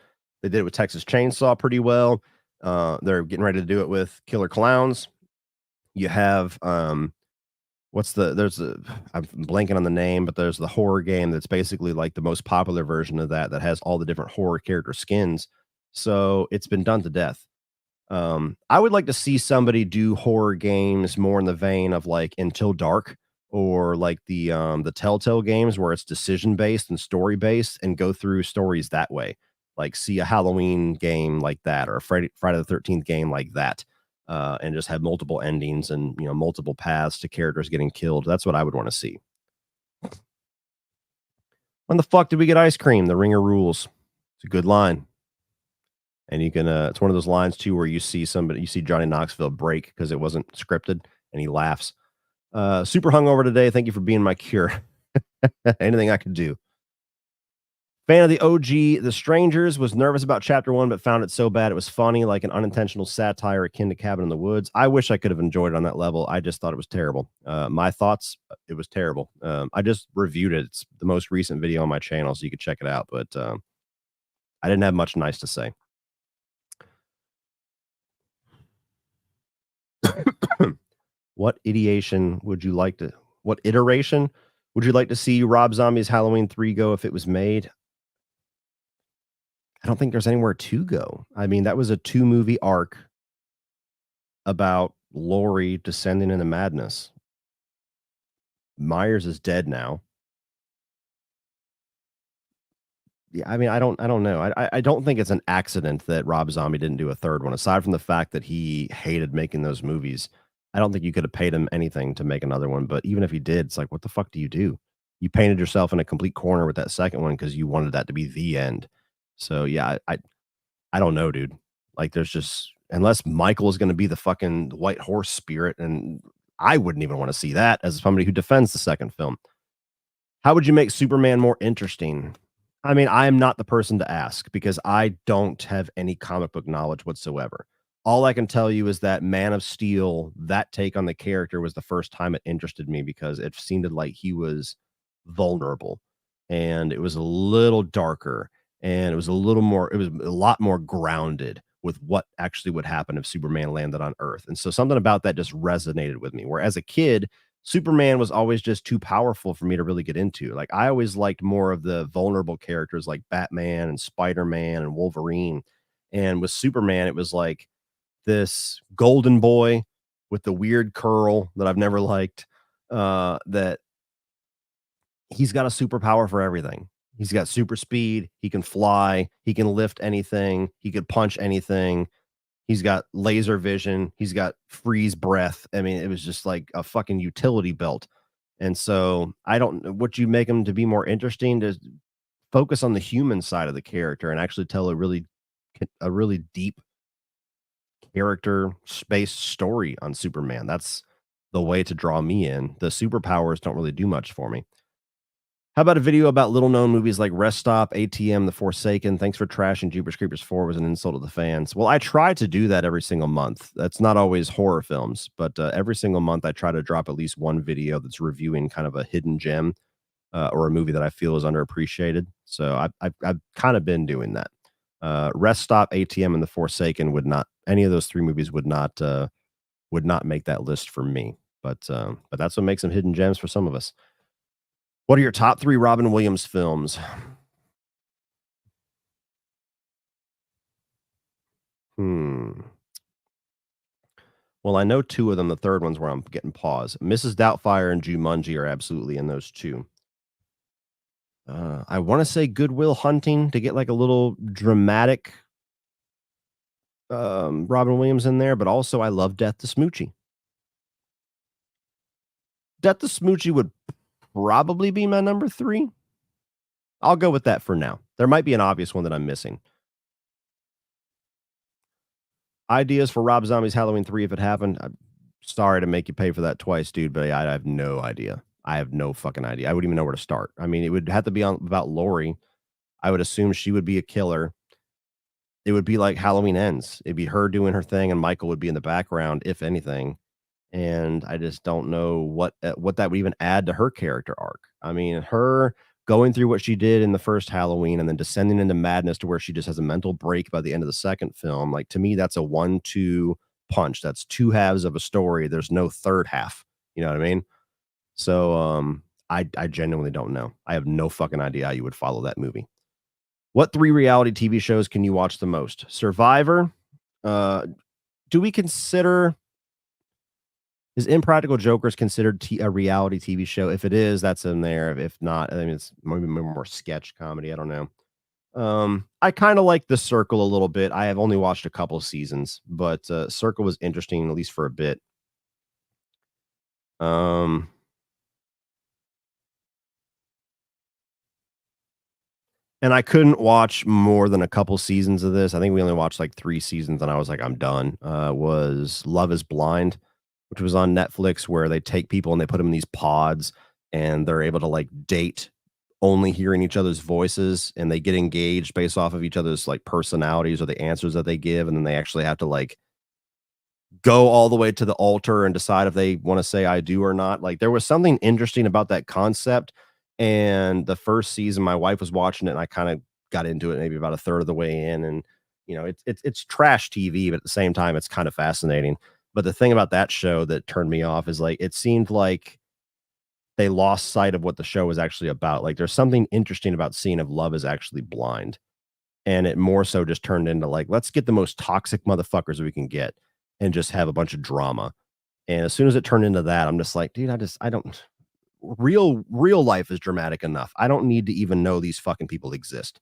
They did it with Texas Chainsaw pretty well. They're getting ready to do it with Killer Clowns. You have I'm blanking on the name, but there's the horror game that's basically like the most popular version of that has all the different horror character skins. So it's been done to death. I would like to see somebody do horror games more in the vein of like Until Dark, or like the Telltale games where it's decision based and story based, and go through stories that way. Like see a Halloween game like that, or a Friday the 13th game like that, and just have multiple endings and multiple paths to characters getting killed. That's what I would want to see. When the fuck did we get ice cream? The ringer rules. It's a good line. And you can it's one of those lines too where you see Johnny Knoxville break because it wasn't scripted, and he laughs. Super hungover today. Thank you for being my cure. Anything I could do. Fan of the OG The Strangers. Was nervous about chapter 1, but found it so bad it was funny, like an unintentional satire akin to Cabin in the Woods. I wish I could have enjoyed it on that level. I just thought it was terrible. My thoughts, it was terrible. I just reviewed it. It's the most recent video on my channel, so you could check it out. But I didn't have much nice to say. What iteration would you like to see Rob Zombie's Halloween 3 go if it was made? I don't think there's anywhere to go. I mean, that was a 2-movie arc about Laurie descending into madness. Myers is dead now. Yeah, I mean, I don't know. I don't think it's an accident that Rob Zombie didn't do a third one, aside from the fact that he hated making those movies. I don't think you could have paid him anything to make another one, but even if he did, it's like, what the fuck do? You painted yourself in a complete corner with that second one because you wanted that to be the end. So yeah, I don't know, dude. Like, there's just, unless Michael is going to be the fucking white horse spirit, and I wouldn't even want to see that as somebody who defends the second film. How would you make Superman more interesting? I mean, I am not the person to ask because I don't have any comic book knowledge whatsoever. All I can tell you is that Man of Steel, that take on the character, was the first time it interested me because it seemed like he was vulnerable, and it was a little darker, and it was a lot more grounded with what actually would happen if Superman landed on Earth. And so something about that just resonated with me. Where as a kid, Superman was always just too powerful for me to really get into. Like, I always liked more of the vulnerable characters like Batman and Spider-Man and Wolverine. And with Superman, it was like this golden boy with the weird curl that I've never liked, that he's got a superpower for everything. He's got super speed. He can fly. He can lift anything. He could punch anything. He's got laser vision. He's got freeze breath. I mean, it was just like a fucking utility belt. And so I don't, what you make him to be more interesting, to focus on the human side of the character and actually tell a really deep character space story on Superman. That's the way to draw me in. The superpowers don't really do much for me. How about a video about little known movies like Rest Stop, ATM, The Forsaken? Thanks for trashing Jeepers Creepers 4 was an insult to the fans. Well, I try to do that every single month. That's not always horror films, but every single month I try to drop at least one video that's reviewing kind of a hidden gem, or a movie that I feel is underappreciated. So I've kind of been doing that. Rest Stop, ATM, and The Forsaken any of those 3 movies would not make that list for me. But that's what makes them hidden gems for some of us. What are your top 3 Robin Williams films? Well, I know 2 of them. The third one's where I'm getting pause. Mrs. Doubtfire and Jumanji are absolutely in those 2. I want to say Good Will Hunting to get like a little dramatic Robin Williams in there, but also I love Death to Smoochie. Death to Smoochie would probably be my number 3. I'll go with that for now. There might be an obvious one that I'm missing. Ideas for Rob Zombie's Halloween 3 if it happened? I'm sorry to make you pay for that twice, dude, but I have no idea. I have no fucking idea. I wouldn't even know where to start. I mean, it would have to be about Lori. I would assume she would be a killer. It would be like Halloween Ends. It'd be her doing her thing, and Michael would be in the background, if anything. And I just don't know what that would even add to her character arc. I mean, her going through what she did in the first Halloween and then descending into madness to where she just has a mental break by the end of the second film. Like to me, that's a 1-2 punch. That's two halves of a story. There's no third half. You know what I mean? So I genuinely don't know. I have no fucking idea how you would follow that movie. What 3 reality TV shows can you watch the most? Survivor. Do we consider Is Impractical Jokers considered a reality TV show? If it is, that's in there. If not, I mean, it's maybe more sketch comedy. I don't know. I kind of like The Circle a little bit. I have only watched a couple seasons, but Circle was interesting at least for a bit. And I couldn't watch more than a couple seasons of this. I think we only watched like 3 seasons, and I was like, I'm done. Was Love Is Blind, which was on Netflix, where they take people and they put them in these pods, and they're able to like date only hearing each other's voices, and they get engaged based off of each other's like personalities or the answers that they give, and then they actually have to like go all the way to the altar and decide if they want to say I do or not. Like there was something interesting about that concept. And the first season, my wife was watching it, and I kind of got into it maybe about a third of the way in. And it's trash TV, but at the same time, it's kind of fascinating. But the thing about that show that turned me off is like it seemed like they lost sight of what the show was actually about. Like there's something interesting about seeing if love is actually blind. And it more so just turned into like, let's get the most toxic motherfuckers we can get and just have a bunch of drama. And as soon as it turned into that, I'm just like, dude, I don't real life is dramatic enough. I don't need to even know these fucking people exist.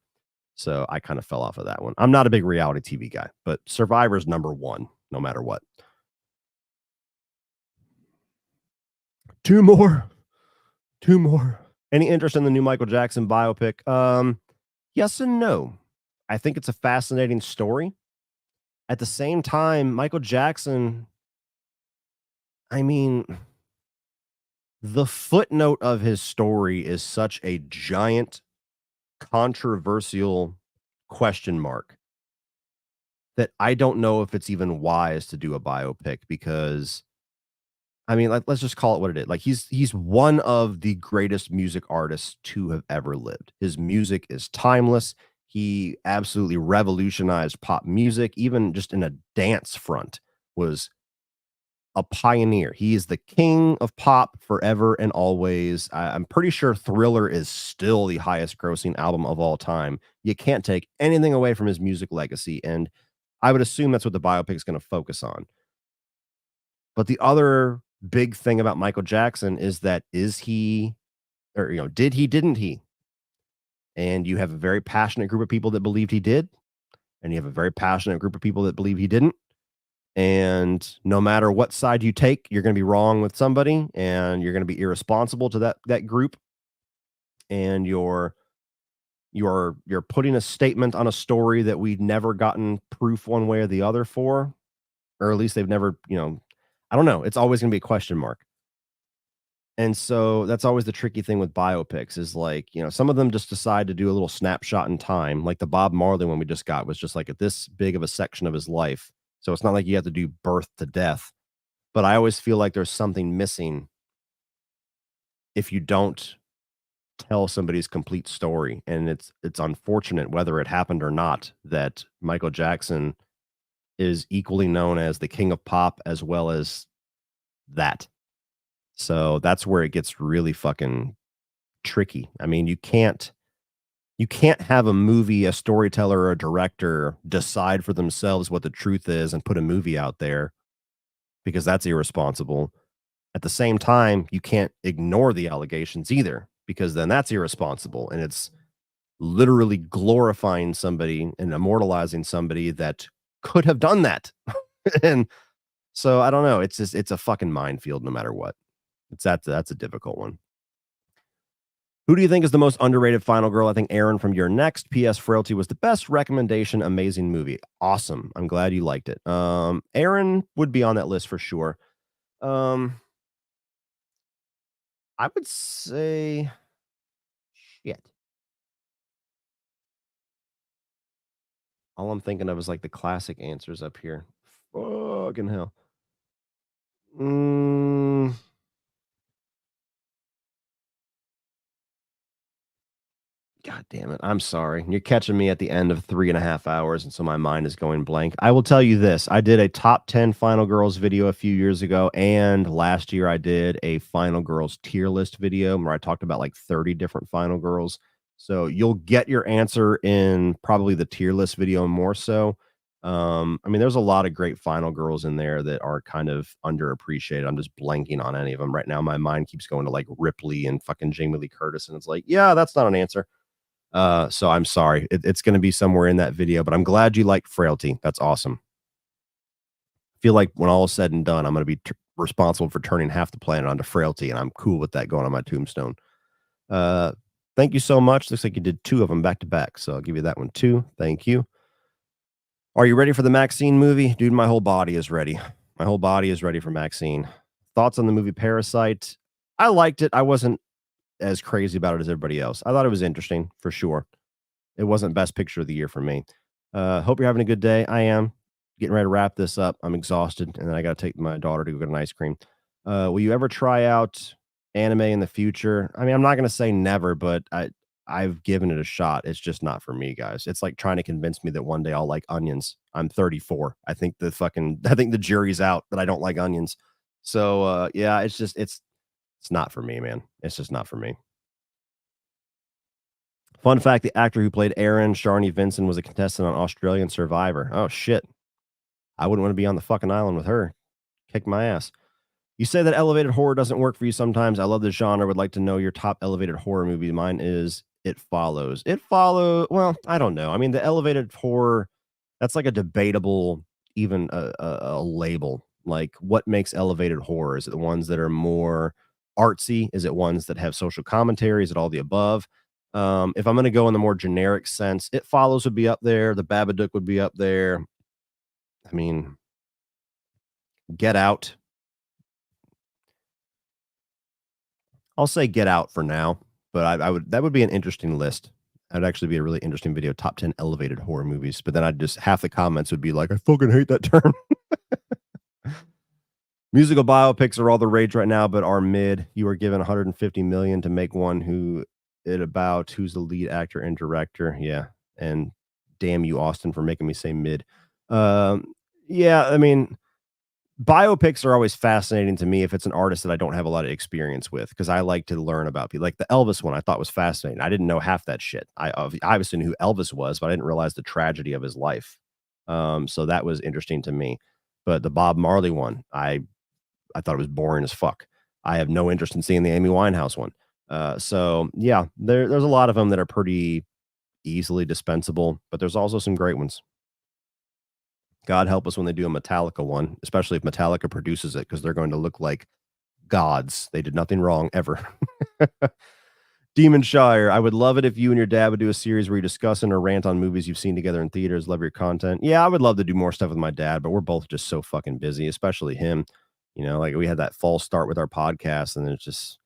So I kind of fell off of that one. I'm not a big reality TV guy, but Survivor's number 1, no matter what. 2 more. 2 more. Any interest in the new Michael Jackson biopic? Yes and no. I think it's a fascinating story. At the same time, Michael Jackson, I mean, the footnote of his story is such a giant controversial question mark that I don't know if it's even wise to do a biopic because I mean, let's just call it what it is. Like he's one of the greatest music artists to have ever lived. His music is timeless. He absolutely revolutionized pop music, even just in a dance front was a pioneer. He is the king of pop forever and always. I'm pretty sure Thriller is still the highest grossing album of all time. You can't take anything away from his music legacy. And I would assume that's what the biopic is going to focus on. But the other big thing about Michael Jackson is that is he, or, did he, didn't he? And you have a very passionate group of people that believed he did. And you have a very passionate group of people that believe he didn't. And no matter what side you take, you're going to be wrong with somebody and you're going to be irresponsible to that group. And you're putting a statement on a story that we've never gotten proof one way or the other for, or at least they've never, I don't know. It's always going to be a question mark. And so that's always the tricky thing with biopics is like, some of them just decide to do a little snapshot in time. Like the Bob Marley one we just got was just like at this big of a section of his life. So it's not like you have to do birth to death, but I always feel like there's something missing if you don't tell somebody's complete story. And it's unfortunate whether it happened or not that Michael Jackson is equally known as the king of pop as well as that. So that's where it gets really fucking tricky. I mean, you can't have a movie, a storyteller, or a director decide for themselves what the truth is and put a movie out there because that's irresponsible. At the same time, you can't ignore the allegations either because then that's irresponsible and it's literally glorifying somebody and immortalizing somebody that could have done that. And so I don't know. It's a fucking minefield no matter what. That's a difficult one. Who do you think is the most underrated final girl? I think Aaron from Your Next. P.S. Frailty was the best recommendation. Amazing movie. Awesome. I'm glad you liked it. Aaron would be on that list for sure. I would say shit. All I'm thinking of is like the classic answers up here. Fucking hell. God damn it. I'm sorry. You're catching me at the end of 3.5 hours, and so my mind is going blank. I will tell you this. I did a top 10 Final Girls video a few years ago, and last year I did a Final Girls tier list video where I talked about like 30 different Final Girls. So you'll get your answer in probably the tier list video more so. I mean, there's a lot of great Final Girls in there that are kind of underappreciated. I'm just blanking on any of them right now. My mind keeps going to like Ripley and fucking Jamie Lee Curtis, and it's like, yeah, that's not an answer. So I'm sorry. It's going to be somewhere in that video, but I'm glad you liked Frailty. That's awesome. I feel like when all is said and done, I'm going to be responsible for turning half the planet onto Frailty, and I'm cool with that going on my tombstone. Thank you so much. Looks like you did 2 of them back to back, so I'll give you that one too. Thank you. Are you ready for the MaXXXine movie? Dude, my whole body is ready. My whole body is ready for MaXXXine. Thoughts on the movie Parasite? I liked it. I wasn't as crazy about it as everybody else. I thought it was interesting for sure. It wasn't best picture of the year for me. Hope you're having a good day. I am getting ready to wrap this up. I'm exhausted, and then I got to take my daughter to go get an ice cream. Will you ever try out anime in the future? I mean, I'm not going to say never, but I've given it a shot. It's just not for me, guys. It's like trying to convince me that one day I'll like onions. I'm 34. I think the jury's out that I don't like onions. So yeah, it's not for me, man. It's just not for me. Fun fact, the actor who played Aaron, Sharni Vincent, was a contestant on Australian Survivor. Oh, shit. I wouldn't want to be on the fucking island with her. Kick my ass. You say that elevated horror doesn't work for you sometimes. I love the genre. Would like to know your top elevated horror movie. Mine is It Follows. Well, I don't know. I mean, the elevated horror, that's like a debatable, even a label. Like, what makes elevated horror? Is it the ones that are more artsy? Is it ones that have social commentary? Is it all the above? If I'm going to go in the more generic sense, It Follows would be up there. The Babadook would be up there. I mean, Get Out. I'll say Get Out for now, but that would be an interesting list. That would actually be a really interesting video, top 10 elevated horror movies. But then I'd just half the comments would be like, I fucking hate that term. Musical biopics are all the rage right now, but are mid. You are given 150 million to make one who's the lead actor and director. Yeah. And damn you, Austin, for making me say mid. Yeah, I mean, biopics are always fascinating to me if it's an artist that I don't have a lot of experience with, because I like to learn about people. Like the Elvis one, I thought was fascinating. I didn't know half that shit. I obviously knew who Elvis was, but I didn't realize the tragedy of his life. So that was interesting to me. But the Bob Marley one, I thought it was boring as fuck. I have no interest in seeing the Amy Winehouse one. So yeah, there's a lot of them that are pretty easily dispensable, but there's also some great ones. God help us when they do a Metallica one, especially if Metallica produces it, because they're going to look like gods. They did nothing wrong ever. Demon Shire, I would love it if you and your dad would do a series where you discuss and or rant on movies you've seen together in theaters. Love your content. Yeah, I would love to do more stuff with my dad, but we're both just so fucking busy, especially him. You know, like we had that false start with our podcast, and it's just,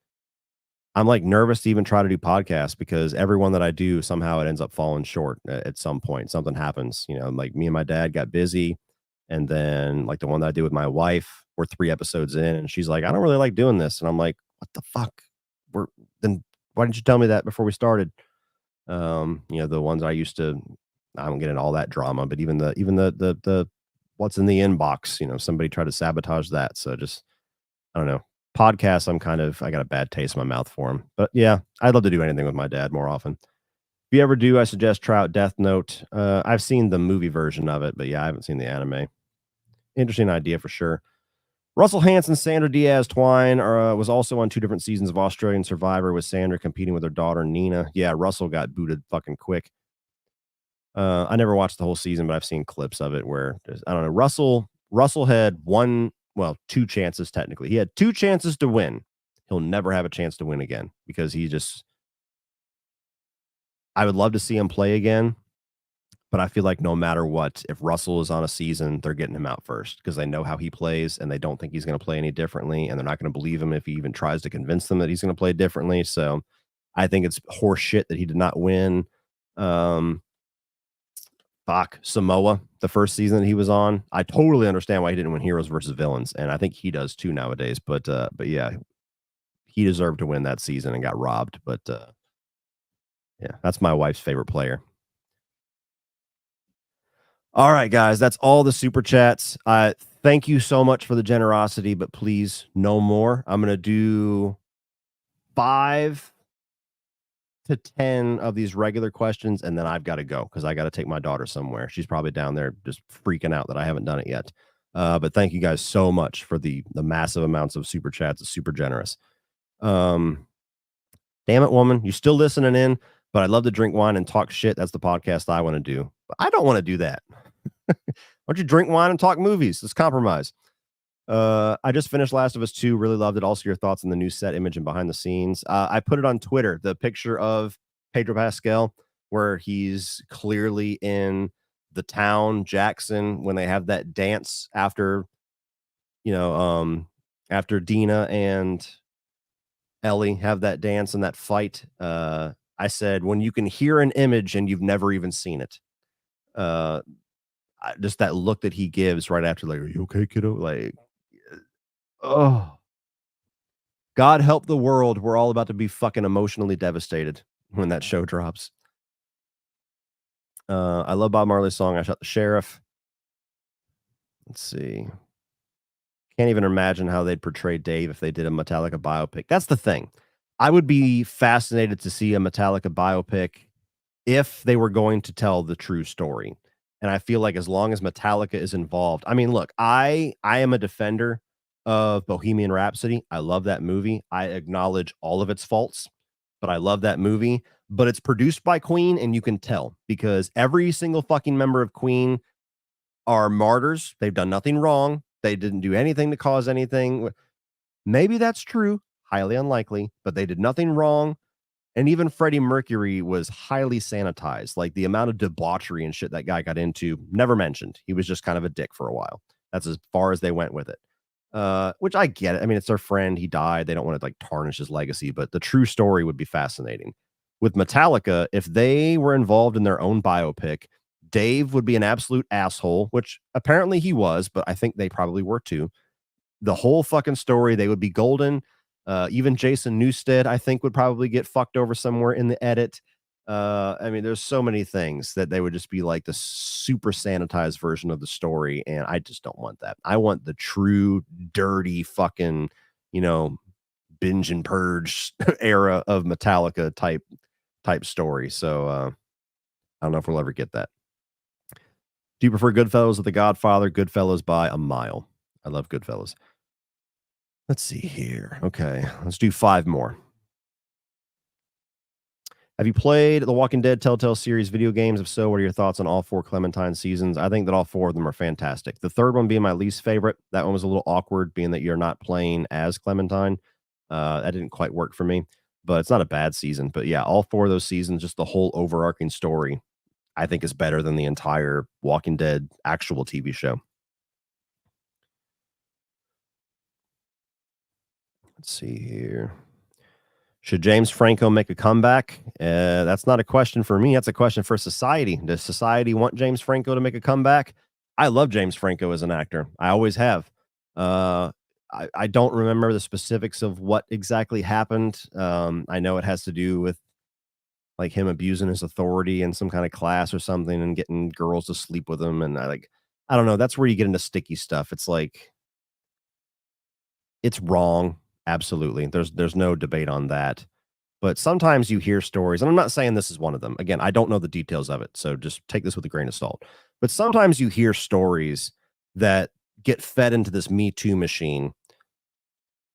I'm like nervous to even try to do podcasts because every one that I do, somehow it ends up falling short at some point. Something happens, you know, like me and my dad got busy. And then like the one that I did with my wife, we're 3 episodes in and she's like, I don't really like doing this. And I'm like, what the fuck? Then why didn't you tell me that before we started? You know, the ones I used to, I don't get into all that drama, but even the what's in the inbox, you know, somebody tried to sabotage that. So just, I don't know. Podcasts, I got a bad taste in my mouth for them. But yeah, I'd love to do anything with my dad more often. If you ever do, I suggest try out Death Note. I've seen the movie version of it, but yeah, I haven't seen the anime. Interesting idea for sure. Russell Hanson, Sandra Diaz Twine was also on 2 different seasons of Australian Survivor with Sandra competing with her daughter Nina. Yeah, Russell got booted fucking quick. I never watched the whole season, but I've seen clips of it where I don't know. Russell had 2 chances technically. He had 2 chances to win. He'll never have a chance to win again because he just I would love to see him play again, but I feel like no matter what, if Russell is on a season, they're getting him out first because they know how he plays and they don't think he's going to play any differently, and they're not going to believe him if he even tries to convince them that he's going to play differently. So I think it's horse shit that he did not win. Samoa, the first season that he was on. I totally understand why he didn't win Heroes versus Villains, and I think he does too nowadays. But yeah, he deserved to win that season and got robbed. But yeah, that's my wife's favorite player. All right, guys, that's all the super chats. Thank you so much for the generosity, but please no more. I'm gonna do 5 to 10 of these regular questions, and then I've got to go because I got to take my daughter somewhere. She's probably down there just freaking out that I haven't done it yet. But thank you guys so much for the massive amounts of super chats. It's super generous. Damn it, woman, you still listening in? But I'd love to drink wine and talk shit. That's the podcast I want to do. But I don't want to do that. Why don't you drink wine and talk movies? Let's compromise. I just finished Last of Us 2. Really loved it. Also, your thoughts on the new set image and behind the scenes. I put it on Twitter, the picture of Pedro Pascal, where he's clearly in the town, Jackson, when they have that dance after, after Dina and Ellie have that dance and that fight. I said, when you can hear an image and you've never even seen it. Just that look that he gives right after, like, are you okay, kiddo? Like, oh, God help the world. We're all about to be fucking emotionally devastated when that show drops. I love Bob Marley's song, I Shot the Sheriff. Let's see. Can't even imagine how they'd portray Dave if they did a Metallica biopic. That's the thing. I would be fascinated to see a Metallica biopic if they were going to tell the true story. And I feel like as long as Metallica is involved, I mean, look, I am a defender of Bohemian Rhapsody. I love that movie. I acknowledge all of its faults, but I love that movie. But it's produced by Queen, and you can tell because every single fucking member of Queen are martyrs. They've done nothing wrong. They didn't do anything to cause anything. Maybe that's true. Highly unlikely, but they did nothing wrong. And even Freddie Mercury was highly sanitized. Like the amount of debauchery and shit that guy got into, never mentioned. He was just kind of a dick for a while. That's as far as they went with it. Which I get it. I mean, it's their friend. He died. They don't want to like tarnish his legacy, but the true story would be fascinating. With Metallica, if they were involved in their own biopic, Dave would be an absolute asshole, which apparently he was, but I think they probably were too. The whole fucking story, they would be golden. Even Jason Newsted, I think, would probably get fucked over somewhere in the edit. I mean, there's so many things that they would just be like the super sanitized version of the story, and I just don't want that. I want the true, dirty, fucking, binge and purge era of Metallica type story. So I don't know if we'll ever get that. Do you prefer Goodfellas or The Godfather? Goodfellas by a mile. I love Goodfellas. Let's see here. Okay, let's do 5 more. Have you played the Walking Dead Telltale series video games? If so, what are your thoughts on all 4 Clementine seasons? I think that all 4 of them are fantastic. The third one being my least favorite. That one was a little awkward, being that you're not playing as Clementine. That didn't quite work for me, but it's not a bad season. But yeah, all 4 of those seasons, just the whole overarching story, I think is better than the entire Walking Dead actual TV show. Let's see here. Should James Franco make a comeback? That's not a question for me. That's a question for society. Does society want James Franco to make a comeback? I love James Franco as an actor. I always have. I don't remember the specifics of what exactly happened. I know it has to do with like him abusing his authority in some kind of class or something and getting girls to sleep with him. And I don't know. That's where you get into sticky stuff. It's like, it's wrong. Absolutely. There's no debate on that. But sometimes you hear stories, and I'm not saying this is one of them. Again, I don't know the details of it, so just take this with a grain of salt. But sometimes you hear stories that get fed into this Me Too machine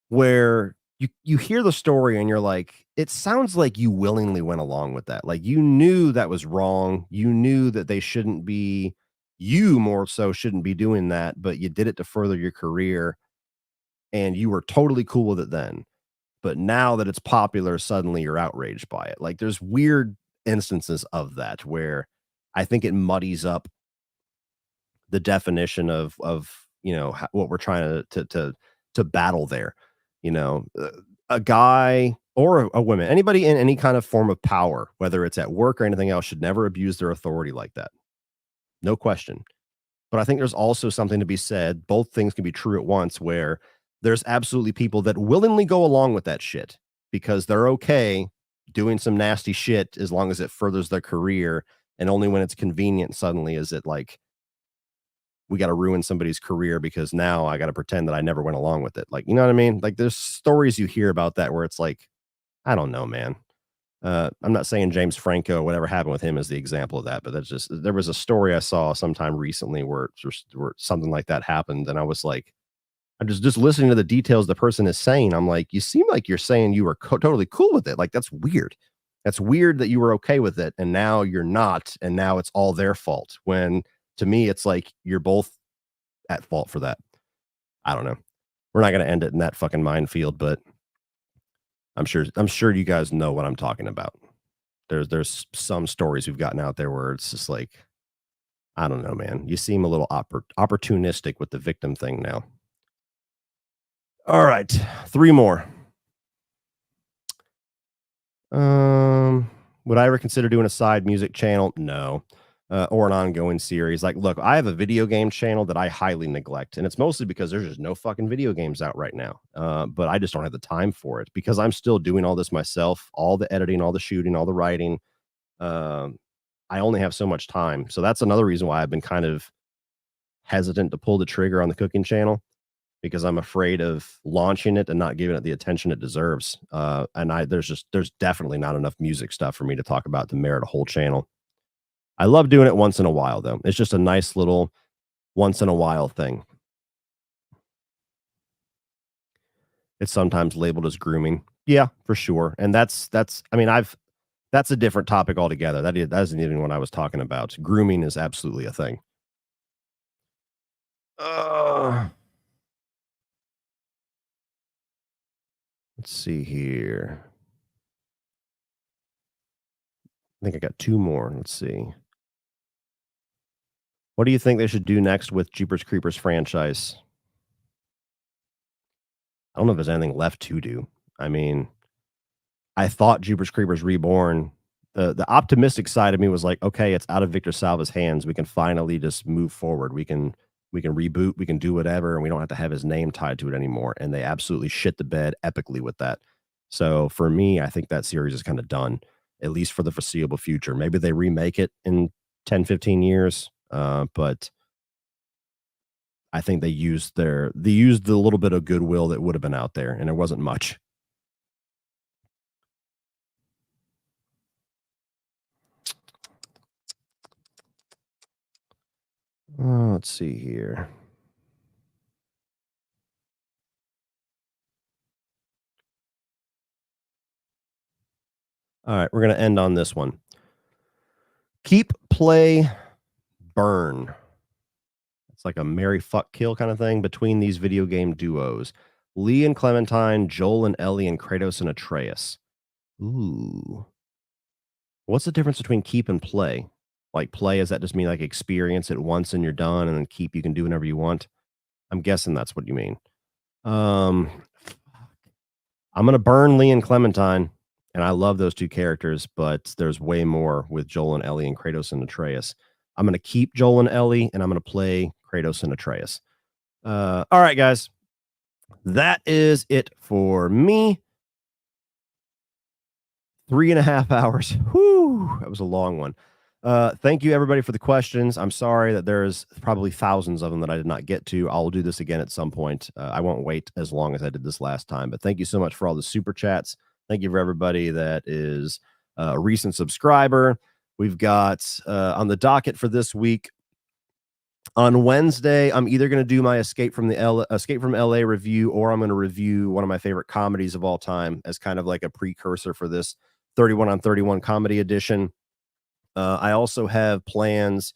where you hear the story and you're like, it sounds like you willingly went along with that. Like you knew that was wrong. You knew that they shouldn't be, you more so shouldn't be doing that, but you did it to further your career and you were totally cool with it then. But now that it's popular, suddenly you're outraged by it. Like there's weird instances of that where I think it muddies up the definition of what we're trying to battle there. A guy or a woman, anybody in any kind of form of power, whether it's at work or anything else, should never abuse their authority like that. No question. But I think there's also something to be said. Both things can be true at once, where there's absolutely people that willingly go along with that shit because they're okay doing some nasty shit as long as it furthers their career. And only when it's convenient, suddenly is it like, we got to ruin somebody's career because now I got to pretend that I never went along with it. Like, you know what I mean? Like, there's stories you hear about that where it's like, I don't know, man. I'm not saying James Franco, whatever happened with him is the example of that, but that's just, there was a story I saw sometime recently where something like that happened. And I was like, I'm just listening to the details the person is saying. I'm like, you seem like you're saying you were totally cool with it. Like, that's weird. That's weird that you were okay with it. And now you're not. And now it's all their fault. When to me, it's like you're both at fault for that. I don't know. We're not going to end it in that fucking minefield, but I'm sure you guys know what I'm talking about. There's some stories we've gotten out there where it's just like, I don't know, man. You seem a little opportunistic with the victim thing now. All right, 3 more. Would I ever consider doing a side music channel? No. Or an ongoing series. Like, look, I have a video game channel that I highly neglect, and it's mostly because there's just no fucking video games out right now. But I just don't have the time for it because I'm still doing all this myself, all the editing, all the shooting, all the writing. I only have so much time. So that's another reason why I've been kind of hesitant to pull the trigger on the cooking channel, because I'm afraid of launching it and not giving it the attention it deserves. And there's definitely not enough music stuff for me to talk about to merit a whole channel. I love doing it once in a while, though. It's just a nice little once in a while thing. It's sometimes labeled as grooming. Yeah, for sure. And that's a different topic altogether. That isn't even what I was talking about. Grooming is absolutely a thing. Let's see here. I think I got 2 more. Let's see. What do you think they should do next with Jeepers Creepers franchise? I don't know if there's anything left to do. I mean, I thought Jeepers Creepers Reborn, the optimistic side of me was like, okay, it's out of Victor Salva's hands. We can finally just move forward. We can reboot, we can do whatever, and we don't have to have his name tied to it anymore. And they absolutely shit the bed epically with that. So for me, I think that series is kind of done, at least for the foreseeable future. Maybe they remake it in 10, 15 years. But I think they used the little bit of goodwill that would have been out there, and there wasn't much. Let's see here. All right, we're going to end on this one. Keep, play, burn. It's like a marry, fuck, kill kind of thing between these video game duos. Lee and Clementine, Joel and Ellie, and Kratos and Atreus. Ooh. What's the difference between keep and play? Like, play, does that just mean like experience it once and you're done, and then keep, you can do whenever you want? I'm guessing that's what you mean. I'm gonna burn Lee and Clementine, and I love those 2 characters, but there's way more with Joel and Ellie and Kratos and Atreus. I'm gonna keep Joel and Ellie, and I'm gonna play Kratos and Atreus. All right, guys, that is it for me. 3.5 hours. Whoo, that was a long one. Thank you, everybody, for the questions. I'm sorry that there's probably thousands of them that I did not get to. I'll do this again at some point. I won't wait as long as I did this last time, but thank you so much for all the super chats. Thank you for everybody that is a recent subscriber. We've got on the docket for this week, on Wednesday, I'm either going to do my Escape from LA review, or I'm going to review one of my favorite comedies of all time as kind of like a precursor for this 31 on 31 comedy edition. I also have plans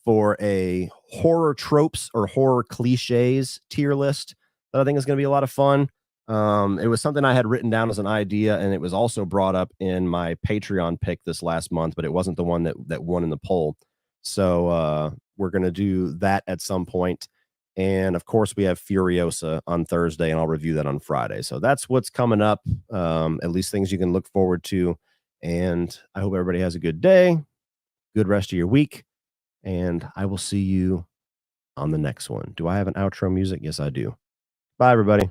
for a horror tropes or horror cliches tier list that I think is going to be a lot of fun. It was something I had written down as an idea, and it was also brought up in my Patreon pick this last month, but it wasn't the one that won in the poll. So we're gonna do that at some point. And of course, we have Furiosa on Thursday, and I'll review that on Friday. So that's what's coming up. At least things you can look forward to. And I hope everybody has a good day, good rest of your week, and I will see you on the next one. Do I have an outro music? Yes, I do. Bye, everybody.